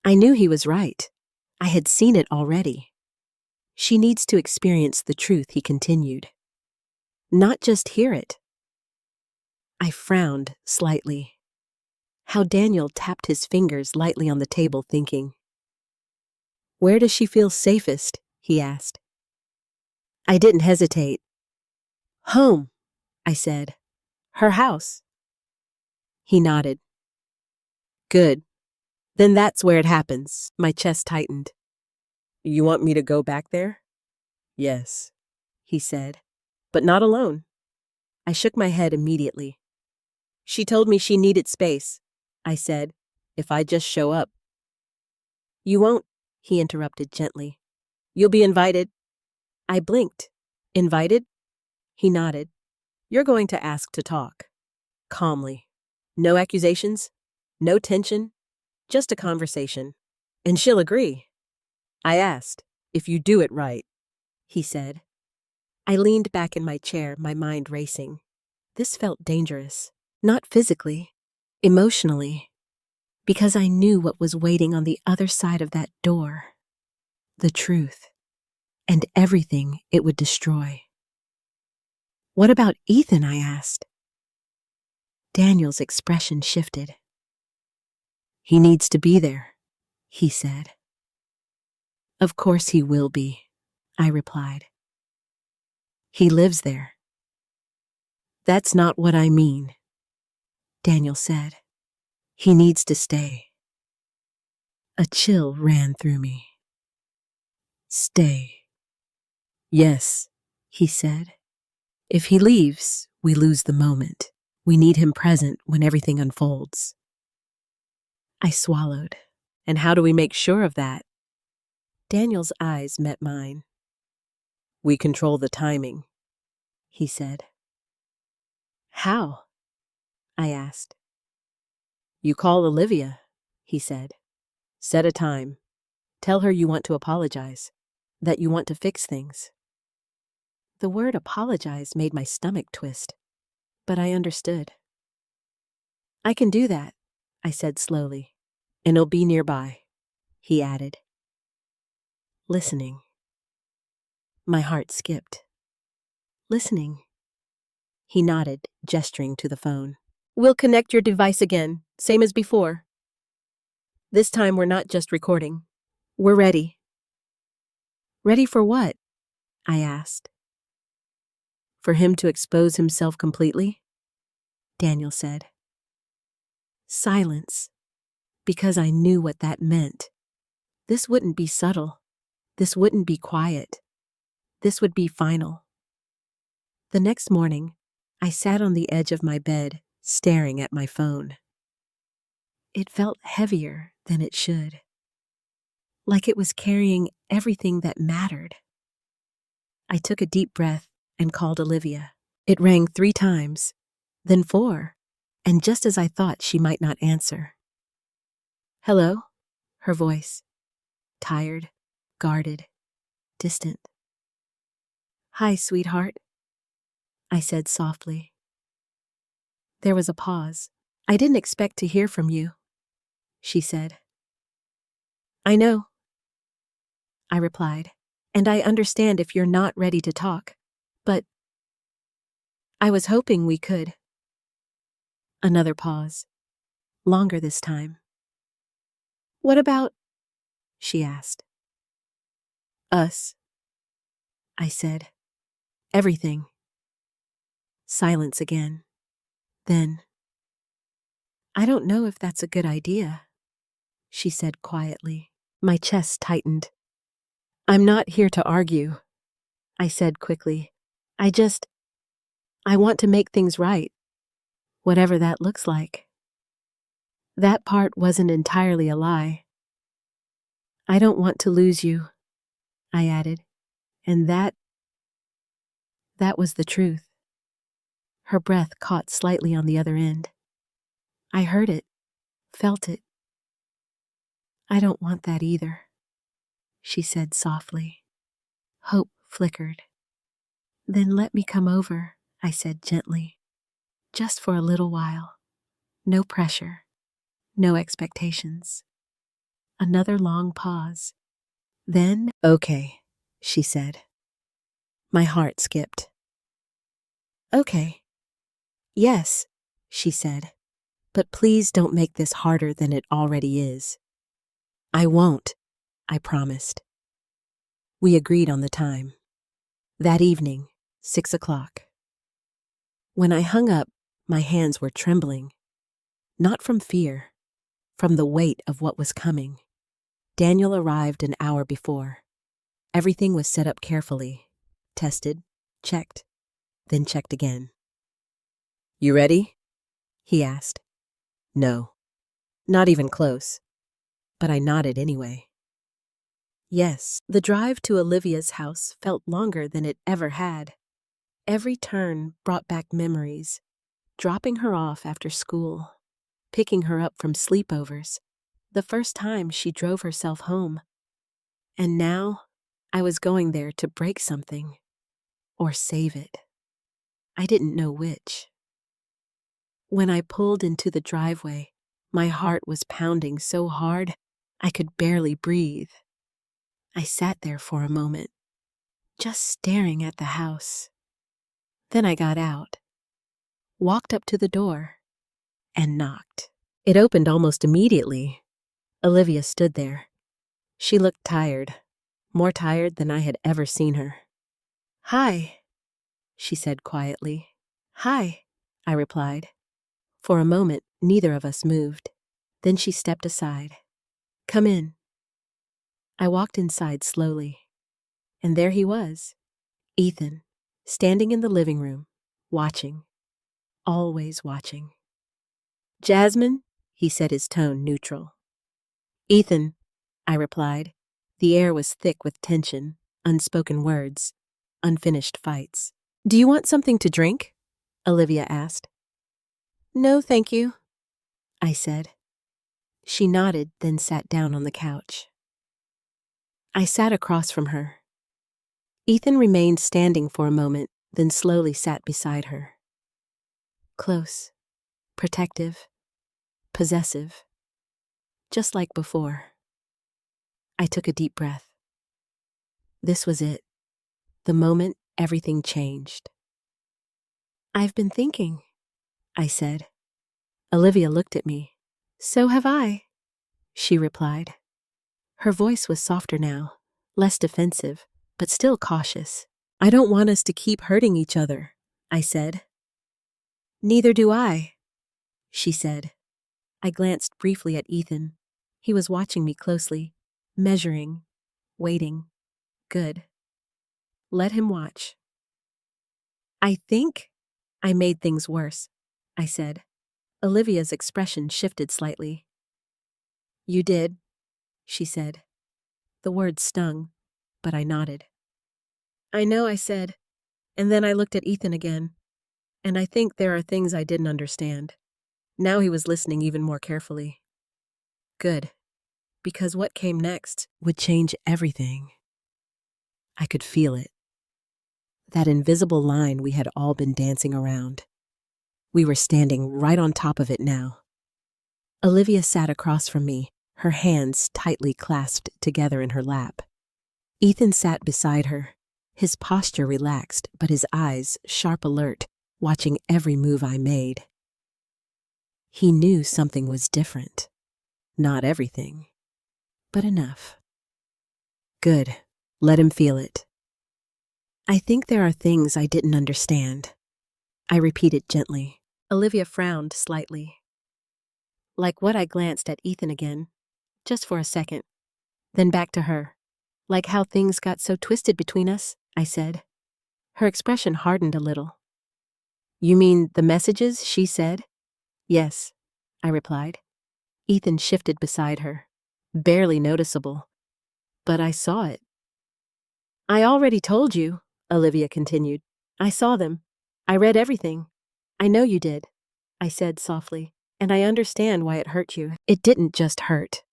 S1: I knew he was right. I had seen it already. She needs to experience the truth, he continued. Not just hear it. I frowned slightly. How Daniel tapped his fingers lightly on the table, thinking. Where does she feel safest? He asked. I didn't hesitate. Home, I said. Her house. He nodded. Good. Then that's where it happens. My chest tightened. You want me to go back there? Yes, he said, but not alone. I shook my head immediately. She told me she needed space. I said, if I just show up. You won't, he interrupted gently. You'll be invited. I blinked. Invited? He nodded. You're going to ask to talk. Calmly. No accusations, no tension, just a conversation. And she'll agree. I asked, if you do it right. he said. I leaned back in my chair, my mind racing. This felt dangerous. Not physically, emotionally, because I knew what was waiting on the other side of that door. The truth. And everything it would destroy. What about Ethan? I asked. Daniel's expression shifted. He needs to be there, he said. Of course he will be, I replied. He lives there. That's not what I mean, Daniel said. He needs to stay. A chill ran through me. Stay. Yes, he said. If he leaves, we lose the moment. We need him present when everything unfolds. I swallowed. And how do we make sure of that? Daniel's eyes met mine. We control the timing, he said. How? I asked. You call Olivia, he said. Set a time. Tell her you want to apologize, that you want to fix things. The word apologize made my stomach twist, but I understood. I can do that, I said slowly, and it'll be nearby, he added. Listening. My heart skipped. Listening. He nodded, gesturing to the phone. We'll connect your device again, same as before. This time we're not just recording. We're ready. Ready for what? I asked. For him to expose himself completely? Daniel said. Silence, because I knew what that meant. This wouldn't be subtle. This wouldn't be quiet. This would be final. The next morning, I sat on the edge of my bed, staring at my phone. It felt heavier than it should. Like it was carrying everything that mattered. I took a deep breath and called Olivia. It rang 3 times, then 4, and just as I thought she might not answer. Hello? Her voice. Tired, guarded, distant. Hi, sweetheart, I said softly. There was a pause. I didn't expect to hear from you, she said. I know, I replied, and I understand if you're not ready to talk, but I was hoping we could. Another pause, longer this time. What about, she asked. Us, I said. Everything. Silence again. Then, I don't know if that's a good idea, she said quietly. My chest tightened. I'm not here to argue, I said quickly. I want to make things right, whatever that looks like. That part wasn't entirely a lie. I don't want to lose you, I added, and that was the truth. Her breath caught slightly on the other end. I heard it, felt it. I don't want that either, she said softly. Hope flickered. Then let me come over, I said gently. Just for a little while. No pressure. No expectations. Another long pause. Then, okay, she said. My heart skipped. Okay. Yes, she said. But please don't make this harder than it already is. I won't, I promised. We agreed on the time. That evening, 6 o'clock. When I hung up, my hands were trembling. Not from fear, from the weight of what was coming. Daniel arrived an hour before. Everything was set up carefully. Tested, checked, then checked again. You ready? He asked. No, not even close. But I nodded anyway. Yes, the drive to Olivia's house felt longer than it ever had. Every turn brought back memories. Dropping her off after school, picking her up from sleepovers, the first time she drove herself home. And now, I was going there to break something or save it. I didn't know which. When I pulled into the driveway, my heart was pounding so hard I could barely breathe. I sat there for a moment, just staring at the house. Then I got out, walked up to the door, and knocked. It opened almost immediately. Olivia stood there. She looked tired, more tired than I had ever seen her. "Hi," she said quietly. "Hi," I replied. For a moment, neither of us moved. Then she stepped aside. "Come in." I walked inside slowly, and there he was, Ethan, standing in the living room, watching, always watching. "Jasmine," he said, his tone neutral. "Ethan," I replied. The air was thick with tension, unspoken words, unfinished fights. "Do you want something to drink?" Olivia asked. "No, thank you," I said. She nodded, then sat down on the couch. I sat across from her. Ethan remained standing for a moment, then slowly sat beside her. Close, protective, possessive, just like before. I took a deep breath. This was it, the moment everything changed. "I've been thinking," I said. Olivia looked at me. "So have I," she replied. Her voice was softer now, less defensive, but still cautious. "I don't want us to keep hurting each other," I said. "Neither do I," she said. I glanced briefly at Ethan. He was watching me closely, measuring, waiting. Good. Let him watch. "I think I made things worse," I said. Olivia's expression shifted slightly. "You did," she said. The words stung, but I nodded. "I know," I said, and then I looked at Ethan again, and I think there are things I didn't understand. Now he was listening even more carefully. Good, because what came next would change everything. I could feel it. That invisible line we had all been dancing around. We were standing right on top of it now. Olivia sat across from me, her hands tightly clasped together in her lap. Ethan sat beside her, his posture relaxed, but his eyes sharp alert, watching every move I made. He knew something was different. Not everything, but enough. Good. Let him feel it. "I think there are things I didn't understand," I repeated gently. Olivia frowned slightly. "Like what?" I glanced at Ethan again, just for a second, then back to her. "Like how things got so twisted between us," I said. Her expression hardened a little. "You mean the messages she said?" "Yes," I replied. Ethan shifted beside her. Barely noticeable, but I saw it. "I already told you," Olivia continued. "I saw them. I read everything. I know you did," I said softly, "and I understand why it hurt you." "It didn't just hurt,"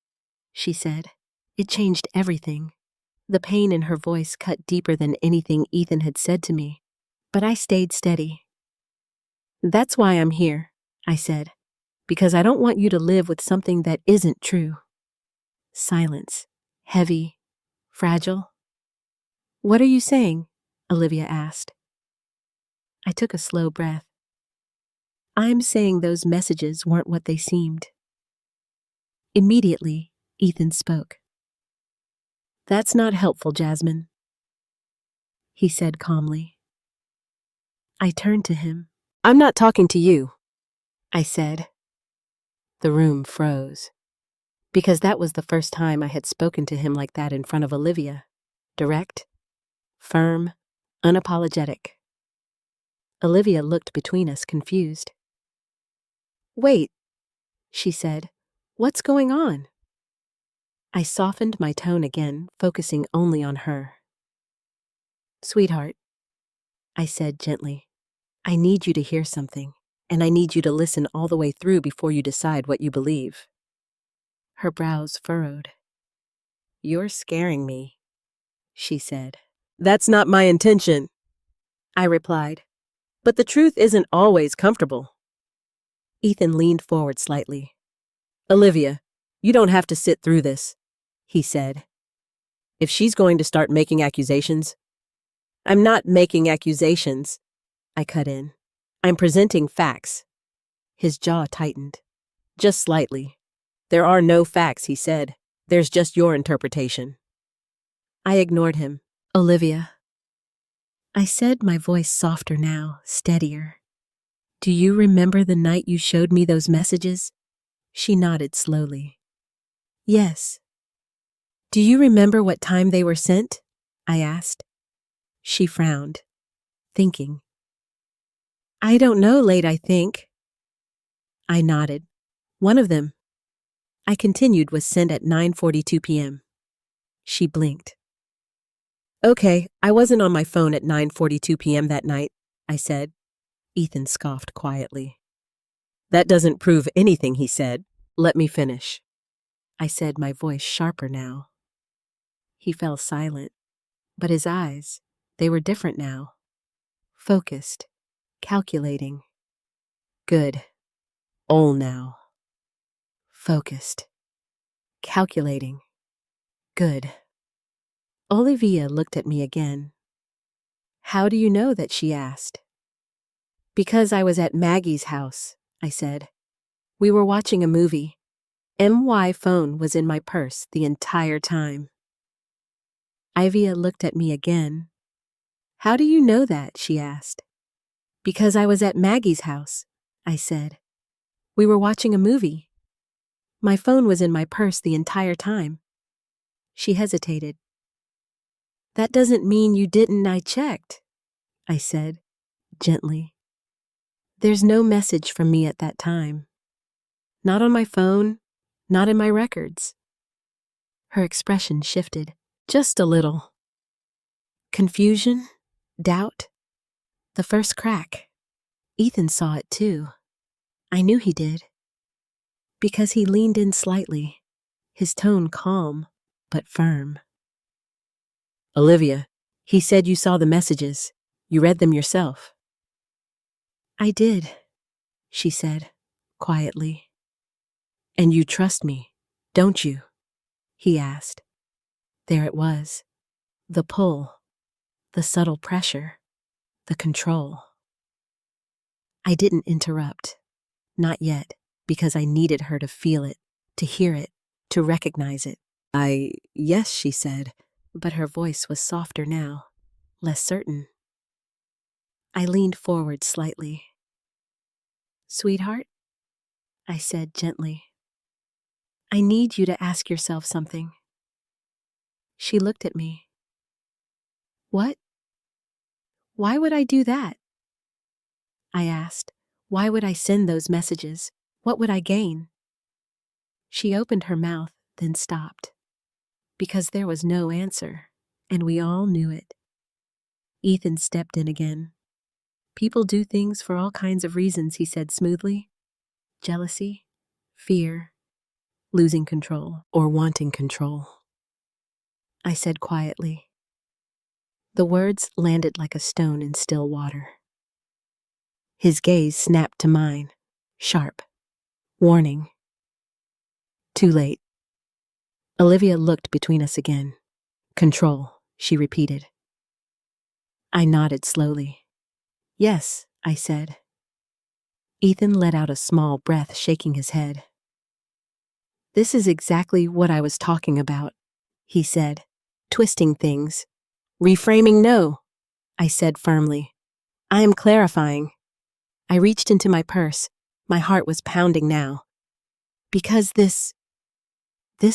S1: she said. "It changed everything." The pain in her voice cut deeper than anything Ethan had said to me, but I stayed steady. "That's why I'm here," I said, "because I don't want you to live with something that isn't true." Silence. Heavy. Fragile. "What are you saying?" Olivia asked. I took a slow breath. "I'm saying those messages weren't what they seemed." Immediately, Ethan spoke. "That's not helpful, Jasmine," he said calmly. I turned to him. "I'm not talking to you," I said. The room froze, because that was the first time I had spoken to him like that in front of Olivia. Direct, firm, unapologetic. Olivia looked between us, confused. "Wait," she said. "What's going on?" I softened my tone again, focusing only on her. "Sweetheart," I said gently, "I need you to hear something, and I need you to listen all the way through before you decide what you believe." Her brows furrowed. "You're scaring me." she said. That's not my intention, I replied. But the truth isn't always comfortable. Ethan leaned forward slightly. Olivia, you don't have to sit through this, he said. If she's going to start making accusations. I'm not making accusations, I cut in. I'm presenting facts. His jaw tightened. Just slightly. There are no facts, he said. There's just your interpretation. I ignored him. Olivia. I said, my voice softer now, steadier. Do you remember the night you showed me those messages? She nodded slowly. Yes. Do you remember what time they were sent? I asked. She frowned, thinking. I don't know, late, I think. I nodded. One of them, I continued, was sent at 9:42 p.m. She blinked. Okay, I wasn't on my phone at 9:42 p.m. that night, I said. Ethan scoffed quietly. That doesn't prove anything, he said. Let me finish. I said, my voice sharper now. He fell silent, but his eyes, they were different now. Focused, calculating. Good. All now. Focused. Calculating. Good. Olivia looked at me again. How do you know that? She asked. Because I was at Maggie's house, I said. We were watching a movie. MY phone was in my purse the entire time. Olivia looked at me again. How do you know that? She asked. Because I was at Maggie's house, I said. We were watching a movie. My phone was in my purse the entire time. She hesitated. That doesn't mean you didn't. I checked, I said, gently. There's no message from me at that time. Not on my phone, not in my records. Her expression shifted, just a little. Confusion, doubt, the first crack. Ethan saw it too. I knew he did. Because he leaned in slightly, his tone calm but firm. Olivia, he said you saw the messages. You read them yourself. I did, she said, quietly. And you trust me, don't you? He asked. There it was. The pull, the subtle pressure, the control. I didn't interrupt. Not yet, because I needed her to feel it, to hear it, to recognize it. Yes, she said, but her voice was softer now, less certain. I leaned forward slightly. Sweetheart, I said gently, I need you to ask yourself something. She looked at me. What? Why would I do that? I asked. Why would I send those messages? What would I gain? She opened her mouth, then stopped. Because there was no answer, and we all knew it. Ethan stepped in again. People do things for all kinds of reasons, he said smoothly. Jealousy, fear, losing control, or wanting control. I said quietly. The words landed like a stone in still water. His gaze snapped to mine, sharp, warning. Too late. Olivia looked between us again. Control, she repeated. I nodded slowly. Yes, I said. Ethan let out a small breath, shaking his head. This is exactly what I was talking about, he said, twisting things. Reframing, no, I said firmly. I am clarifying. I reached into my purse. My heart was pounding now. Because this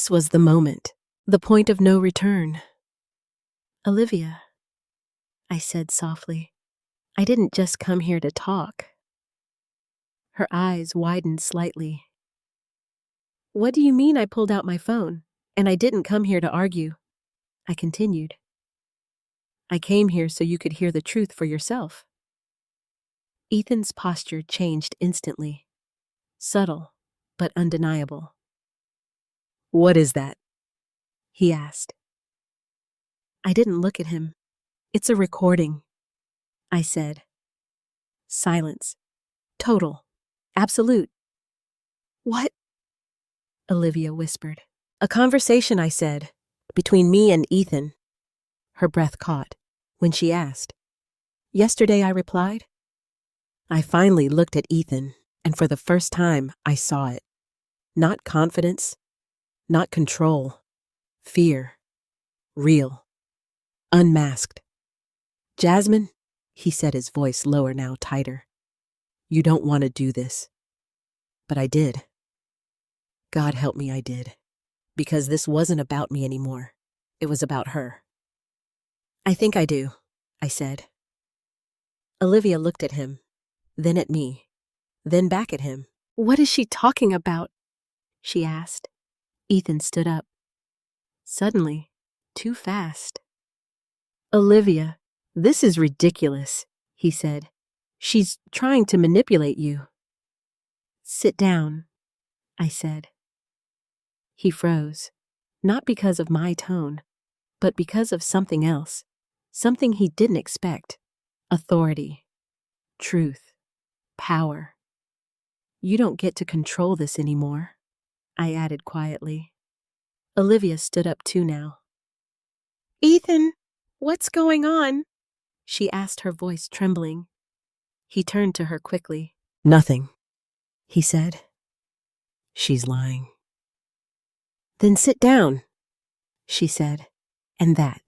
S1: was the moment, the point of no return. Olivia, I said softly, I didn't just come here to talk. Her eyes widened slightly. What do you mean I pulled out my phone? And I didn't come here to argue. I continued. I came here so you could hear the truth for yourself. Ethan's posture changed instantly. Subtle, but undeniable. What is that? He asked. I didn't look at him. It's a recording, I said. Silence. Total. Absolute. What? Olivia whispered. A conversation, I said, between me and Ethan. Her breath caught when she asked. Yesterday, I replied. I finally looked at Ethan, and for the first time, I saw it. Not confidence, not control, fear. Real. Unmasked. Jasmine, he said, his voice lower now, tighter. You don't want to do this. But I did. God help me, I did. Because this wasn't about me anymore. It was about her. I think I do, I said. Olivia looked at him, then at me, then back at him. What is she talking about? She asked. Ethan stood up. Suddenly, too fast. Olivia, this is ridiculous, he said. She's trying to manipulate you. Sit down, I said. He froze, not because of my tone, but because of something else, something he didn't expect. Authority, truth, power. You don't get to control this anymore, I added quietly. Olivia stood up too now. Ethan, what's going on? She asked, her voice trembling. He turned to her quickly. Nothing, he said. She's lying. Then sit down, she said, and that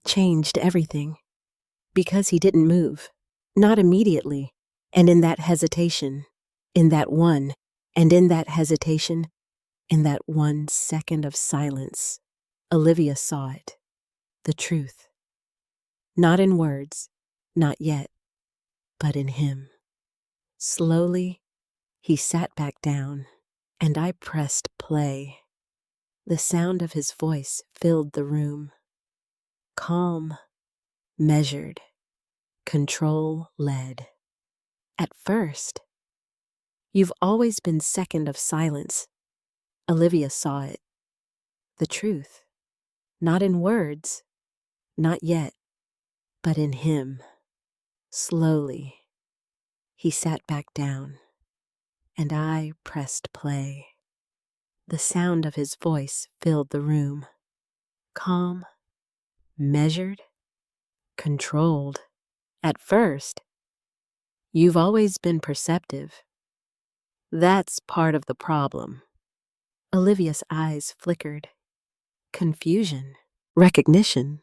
S1: changed everything. Because he didn't move, not immediately, and in that hesitation, in that one, and in that hesitation, in that 1 second of silence, Olivia saw it, the truth. Not in words, not yet, but in him. Slowly, he sat back down, and I pressed play. The sound of his voice filled the room. Calm, measured, control-led. At first, you've always been second of silence. Olivia saw it. The truth. Not in words, not yet, but in him. Slowly, he sat back down, and I pressed play. The sound of his voice filled the room. Calm, measured, controlled. At first, you've always been perceptive. That's part of the problem. Olivia's eyes flickered. Confusion, recognition.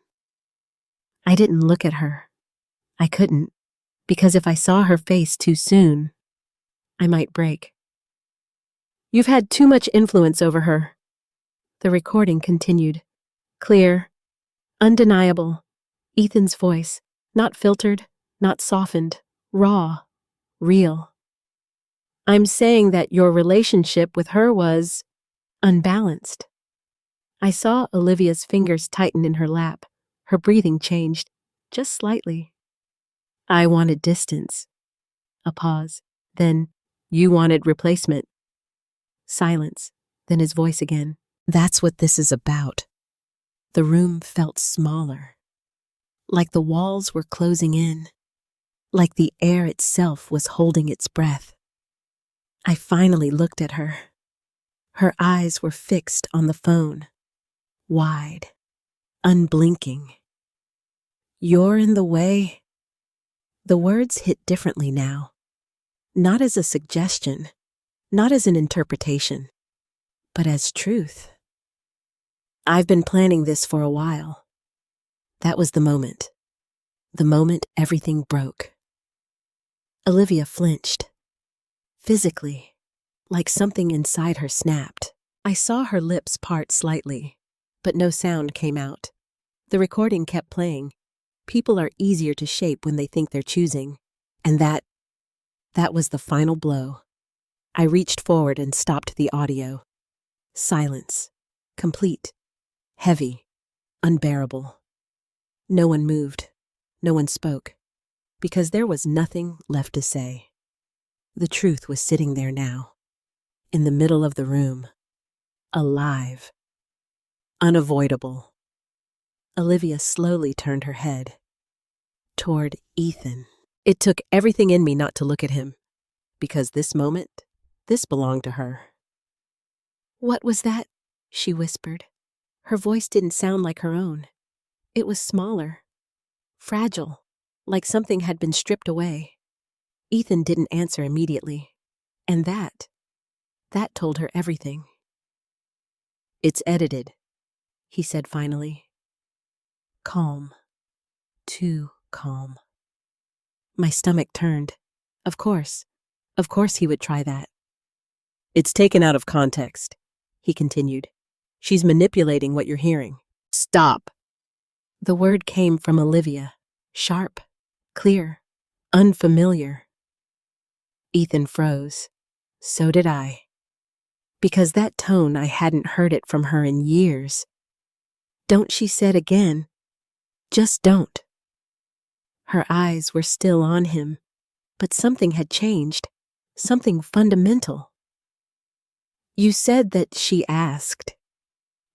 S1: I didn't look at her. I couldn't, because if I saw her face too soon, I might break. You've had too much influence over her. The recording continued. Clear, undeniable. Ethan's voice, not filtered, not softened, raw, real. I'm saying that your relationship with her was unbalanced. I saw Olivia's fingers tighten in her lap. Her breathing changed, just slightly. I wanted distance. A pause. Then, you wanted replacement. Silence. Then his voice again. That's what this is about. The room felt smaller. Like the walls were closing in. Like the air itself was holding its breath. I finally looked at her. Her eyes were fixed on the phone. Wide. Unblinking. You're in the way. The words hit differently now. Not as a suggestion, not as an interpretation, but as truth. I've been planning this for a while. That was the moment everything broke. Olivia flinched. Physically, like something inside her snapped. I saw her lips part slightly, but no sound came out. The recording kept playing. People are easier to shape when they think they're choosing. And that was the final blow. I reached forward and stopped the audio. Silence. Complete. Heavy. Unbearable. No one moved. No one spoke. Because there was nothing left to say. The truth was sitting there now. In the middle of the room. Alive. Unavoidable. Olivia slowly turned her head toward Ethan. It took everything in me not to look at him, because this belonged to her. "What was that?" she whispered. Her voice didn't sound like her own. It was smaller, fragile, like something had been stripped away. Ethan didn't answer immediately, and that told her everything. "It's edited," he said finally. Calm. Too calm. My stomach turned. Of course he would try that. "It's taken out of context," he continued. "She's manipulating what you're hearing." "Stop." The word came from Olivia, sharp, clear, unfamiliar. Ethan froze. So did I. Because that tone, I hadn't heard it from her in years. "Don't," she said again. "Just don't." Her eyes were still on him, but something had changed, something fundamental. "You said that," she asked.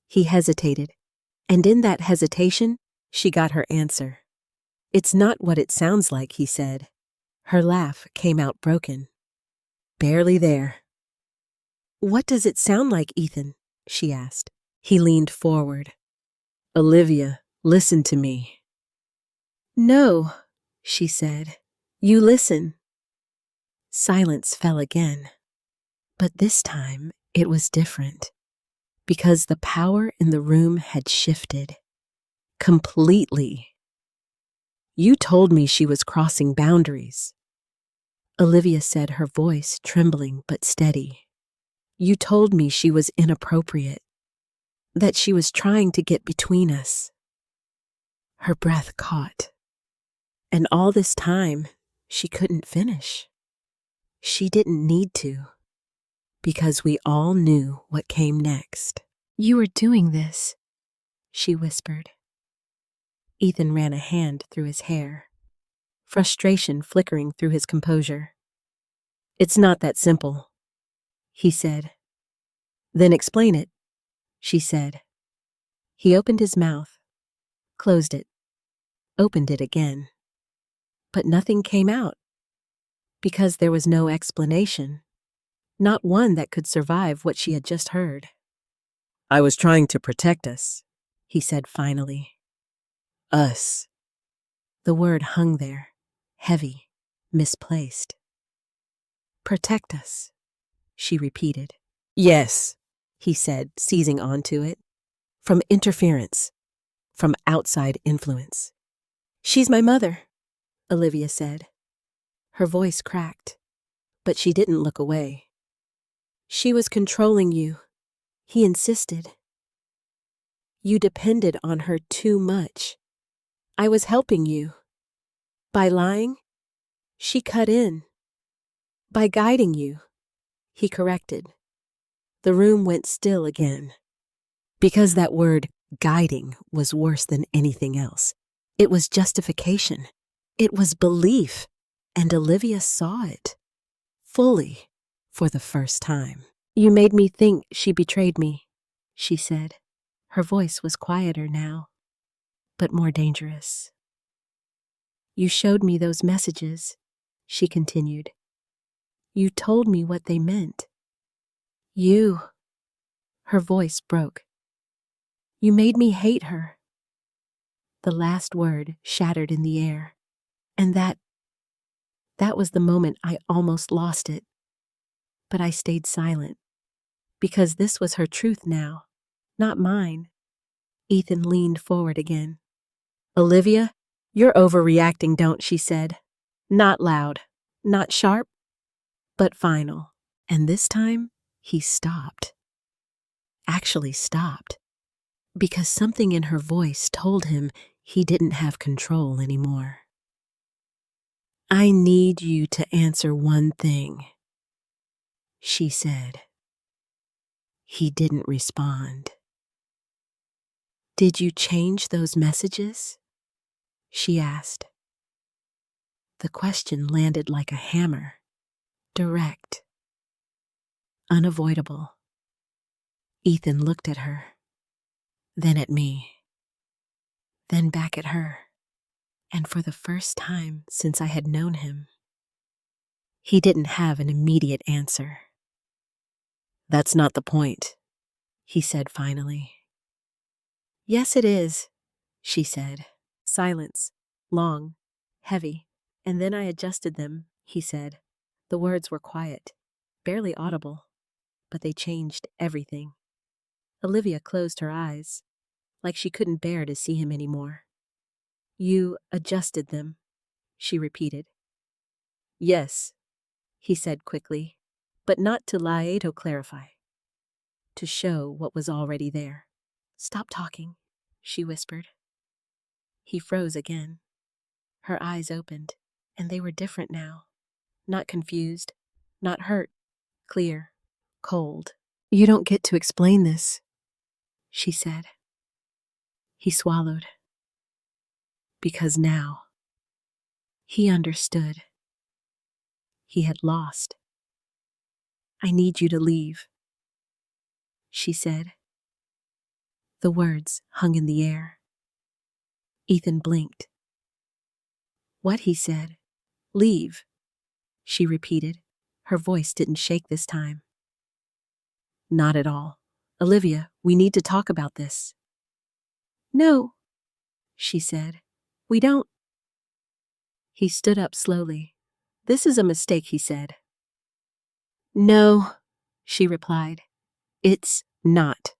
S1: He hesitated, and in that hesitation, she got her answer. "It's not what it sounds like," he said. Her laugh came out broken. "Barely there." "What does it sound like, Ethan?" she asked. He leaned forward. "Olivia, listen to me." "No," she said. "You listen." Silence fell again. But this time it was different, because the power in the room had shifted. Completely. "You told me she was crossing boundaries," Olivia said, her voice trembling but steady. "You told me she was inappropriate, that she was trying to get between us." Her breath caught. And all this time, she couldn't finish. She didn't need to, because we all knew what came next. "You were doing this," she whispered. Ethan ran a hand through his hair, frustration flickering through his composure. "It's not that simple," he said. "Then explain it," she said. He opened his mouth, closed it, opened it again. But nothing came out, because there was no explanation, not one that could survive what she had just heard. "I was trying to protect us," he said finally. "Us." The word hung there, heavy, misplaced. "Protect us," she repeated. "Yes," he said, seizing onto it. "From interference, from outside influence." "She's my mother," Olivia said. Her voice cracked, but she didn't look away. "She was controlling you," he insisted. "You depended on her too much. I was helping you. By lying, she cut in. By guiding you," he corrected. The room went still again. Because that word, guiding, was worse than anything else. It was justification. It was belief. And Olivia saw it. Fully. For the first time. "You made me think she betrayed me," she said. Her voice was quieter now, but more dangerous. "You showed me those messages," she continued. "You told me what they meant. You..." Her voice broke. "You made me hate her." The last word shattered in the air, and that was the moment I almost lost it. But I stayed silent, because this was her truth now, not mine. Ethan leaned forward again. "Olivia, you're overreacting, don't," she said. Not loud, not sharp, but final. And this time, he stopped. Actually stopped. Because something in her voice told him he didn't have control anymore. "I need you to answer one thing," she said. He didn't respond. "Did you change those messages?" she asked. The question landed like a hammer, direct, unavoidable. Ethan looked at her, then at me. then back at her. And for the first time since I had known him, he didn't have an immediate answer. "That's not the point," he said finally. "Yes, it is," she said. Silence. Long. Heavy. "And then I adjusted them," he said. The words were quiet, barely audible, but they changed everything. Olivia closed her eyes, like she couldn't bear to see him anymore. "You adjusted them," she repeated. "Yes," he said quickly, but not to lie to clarify, to show what was already there. "Stop talking," she whispered. He froze again. Her eyes opened, and they were different now. Not confused, not hurt, clear, cold. "You don't get to explain this," she said. He swallowed. Because now he understood. He had lost. "I need you to leave," she said. The words hung in the air. Ethan blinked. "What?" he said. "Leave," she repeated. Her voice didn't shake this time. "Not at all. Olivia, we need to talk about this." "No," she said. "We don't." He stood up slowly. "This is a mistake," he said. "No," she replied. "It's not."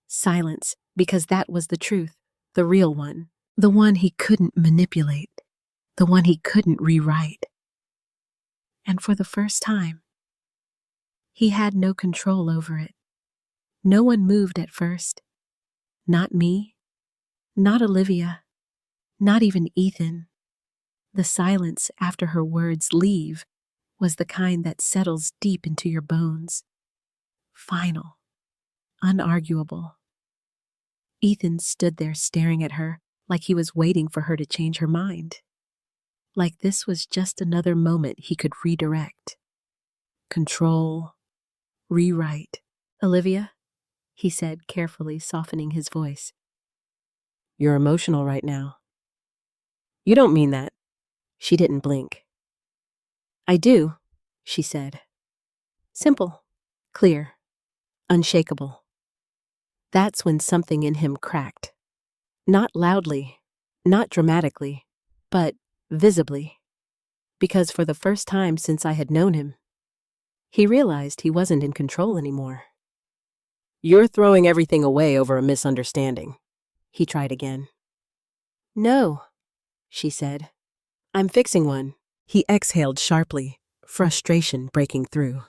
S1: Silence, because that was the truth, the real one, the one he couldn't manipulate, the one he couldn't rewrite. And for the first time, he had no control over it. No one moved at first. Not me, not Olivia, not even Ethan. The silence after her words "leave" was the kind that settles deep into your bones. Final, unarguable. Ethan stood there staring at her like he was waiting for her to change her mind. Like this was just another moment he could redirect, control, rewrite. "Olivia," he said, carefully softening his voice. "You're emotional right now." "You don't mean that." She didn't blink. "I do," she said. Simple, clear, unshakable. That's when something in him cracked. Not loudly, not dramatically, but visibly. Because for the first time since I had known him, he realized he wasn't in control anymore. "You're throwing everything away over a misunderstanding," he tried again. "No," she said. "I'm fixing one." He exhaled sharply, frustration breaking through.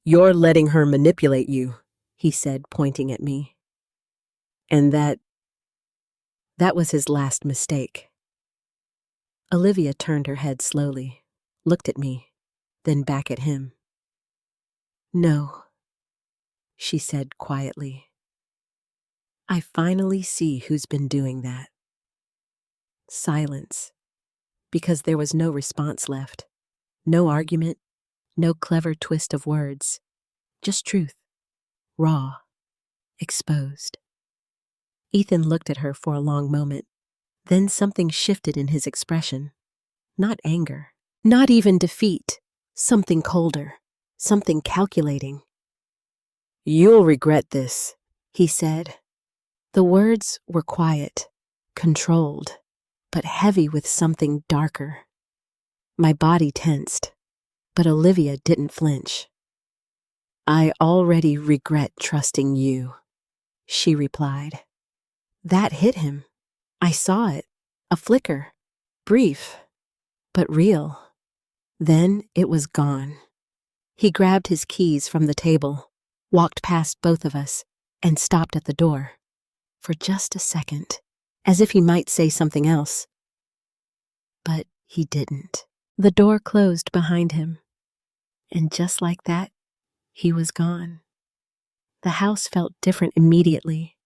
S1: "You're letting her manipulate you," he said, pointing at me. And that was his last mistake. Olivia turned her head slowly, looked at me, then back at him. "No," she said quietly. "I finally see who's been doing that." Silence, because there was no response left. No argument, no clever twist of words. Just truth, raw, exposed. Ethan looked at her for a long moment. Then something shifted in his expression. Not anger, not even defeat. Something colder, something calculating. "You'll regret this," he said. The words were quiet, controlled, but heavy with something darker. My body tensed, but Olivia didn't flinch. "I already regret trusting you," she replied. That hit him. I saw it, a flicker, brief, but real. Then it was gone. He grabbed his keys from the table, walked past both of us, and stopped at the door. For just a second, as if he might say something else. But he didn't. The door closed behind him. And just like that, he was gone. The house felt different immediately.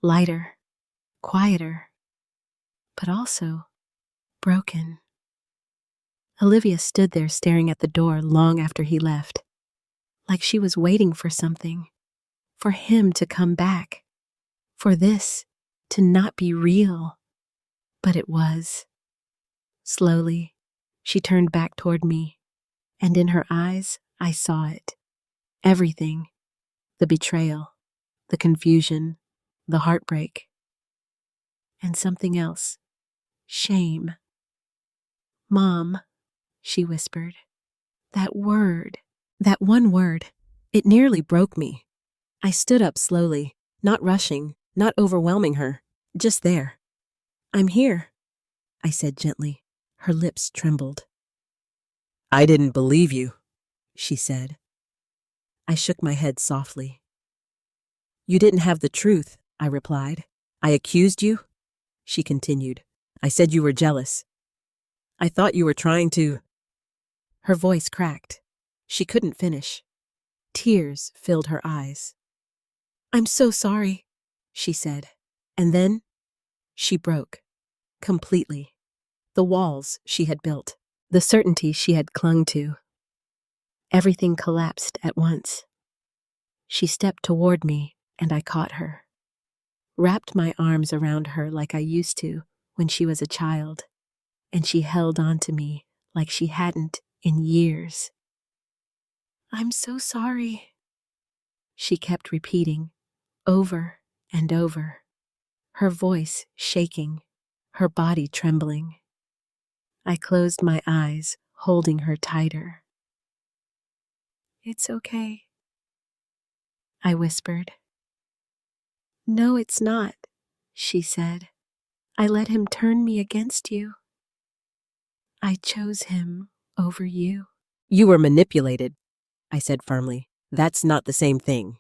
S1: Lighter, quieter, but also broken. Olivia stood there staring at the door long after he left, like she was waiting for something, for him to come back, for this to not be real. But it was. Slowly, she turned back toward me, and in her eyes, I saw it. Everything. The betrayal, the confusion, the heartbreak, and something else. Shame. Mom, she whispered. That word. That one word. It nearly broke me. I stood up slowly, not rushing, not overwhelming her, just there. I'm here, I said gently. Her lips trembled. I didn't believe you, she said. I shook my head softly. You didn't have the truth, I replied. I accused you, she continued. I said you were jealous. I thought you were trying to... Her voice cracked. She couldn't finish. Tears filled her eyes. I'm so sorry, she said. And then she broke. Completely. The walls she had built, the certainty she had clung to. Everything collapsed at once. She stepped toward me, and I caught her. Wrapped my arms around her like I used to when she was a child, and she held on to me like she hadn't in years. I'm so sorry, she kept repeating, over and over, her voice shaking, her body trembling. I closed my eyes, holding her tighter. It's okay, I whispered. No, it's not, she said. I let him turn me against you. I chose him over you. You were manipulated, I said firmly. That's not the same thing.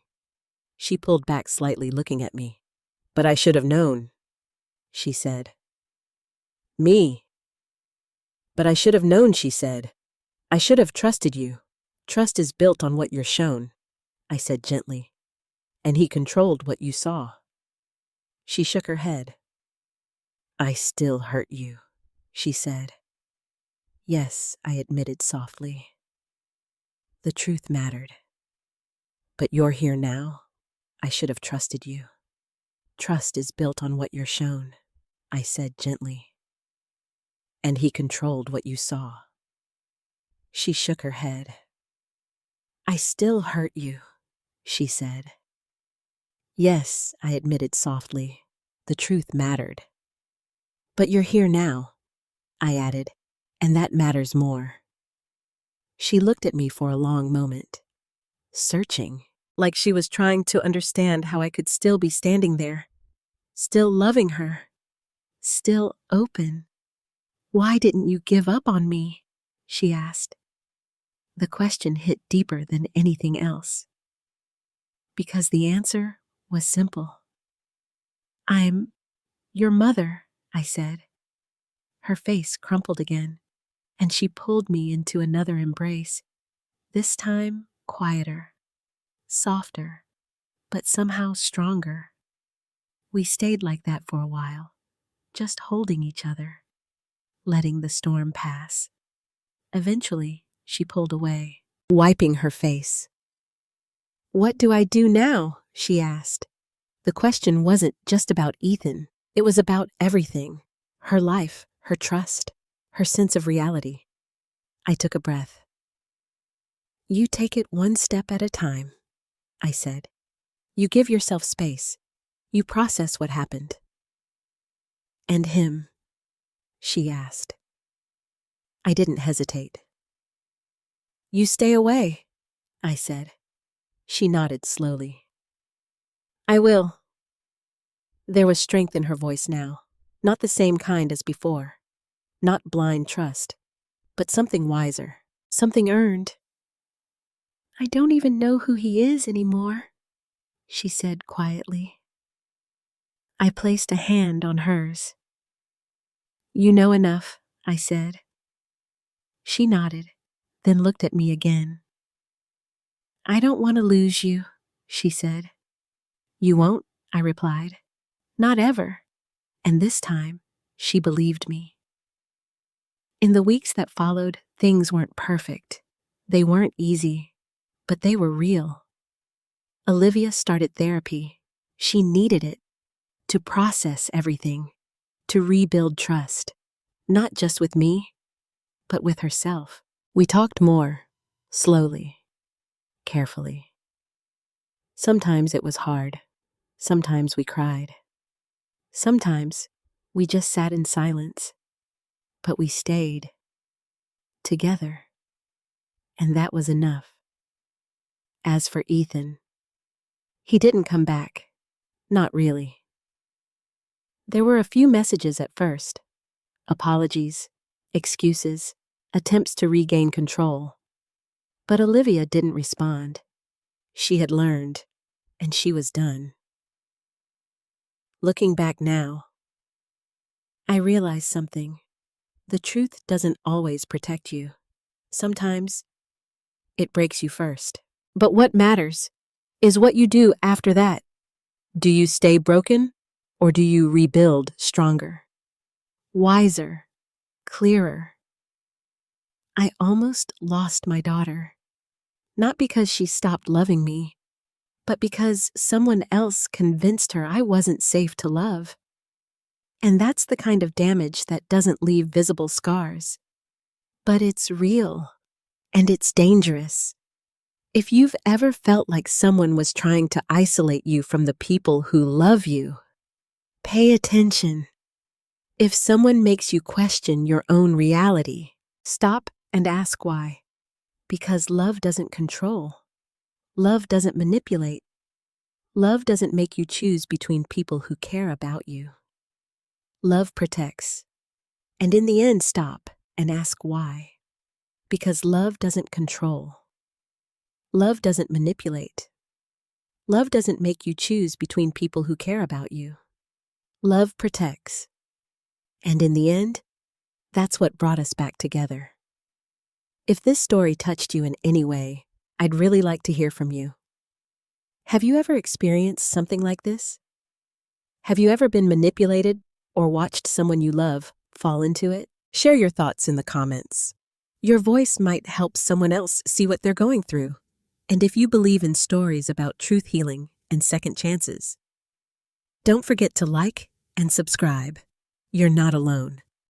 S1: She pulled back slightly, looking at me. But I should have known, she said. Me. But I should have known, she said. I should have trusted you. Trust is built on what you're shown, I said gently. And he controlled what you saw. She shook her head. I still hurt you, she said. Yes, I admitted softly. The truth mattered. But you're here now. I should have trusted you. Trust is built on what you're shown, I said gently. And he controlled what you saw. She shook her head. I still hurt you, she said. Yes, I admitted softly. The truth mattered. But you're here now, I added, and that matters more. She looked at me for a long moment, searching, like she was trying to understand how I could still be standing there, still loving her, still open. Why didn't you give up on me? She asked. The question hit deeper than anything else. Because the answer was simple. I'm your mother, I said. Her face crumpled again, and she pulled me into another embrace, this time quieter, softer, but somehow stronger. We stayed like that for a while, just holding each other, letting the storm pass. Eventually, she pulled away, wiping her face. What do I do now? She asked. The question wasn't just about Ethan. It was about everything. Her life, her trust, her sense of reality. I took a breath. You take it one step at a time, I said. You give yourself space. You process what happened. And him? She asked. I didn't hesitate. You stay away, I said. She nodded slowly. I will. There was strength in her voice now, not the same kind as before, not blind trust, but something wiser, something earned. I don't even know who he is anymore, she said quietly. I placed a hand on hers. You know enough, I said. She nodded, then looked at me again. I don't want to lose you, she said. You won't, I replied. Not ever. And this time, she believed me. In the weeks that followed, things weren't perfect. They weren't easy, but they were real. Olivia started therapy. She needed it to to process everything, to rebuild trust, not just with me, but with herself. We talked more, slowly, carefully. Sometimes it was hard. Sometimes we cried. Sometimes we just sat in silence, but we stayed together, and that was enough. As for Ethan, he didn't come back. Not really. There were a few messages at first. Apologies, excuses, attempts to regain control. But Olivia didn't respond. She had learned, and she was done. Looking back now, I realized something. The truth doesn't always protect you. Sometimes it breaks you first. But what matters is what you do after that. Do you stay broken, or do you rebuild stronger, wiser, clearer? I almost lost my daughter, not because she stopped loving me, but because someone else convinced her I wasn't safe to love. And that's the kind of damage that doesn't leave visible scars. But it's real, and it's dangerous. If you've ever felt like someone was trying to isolate you from the people who love you, pay attention. If someone makes you question your own reality, stop and ask why. Because love doesn't control. Love doesn't manipulate. Love doesn't make you choose between people who care about you. Love protects. And in the end, stop and ask why. Because love doesn't control. Love doesn't manipulate. Love doesn't make you choose between people who care about you. Love protects. And in the end, that's what brought us back together. If this story touched you in any way, I'd really like to hear from you. Have you ever experienced something like this? Have you ever been manipulated or watched someone you love fall into it? Share your thoughts in the comments. Your voice might help someone else see what they're going through. And if you believe in stories about truth healing and second chances, don't forget to like and subscribe. You're not alone.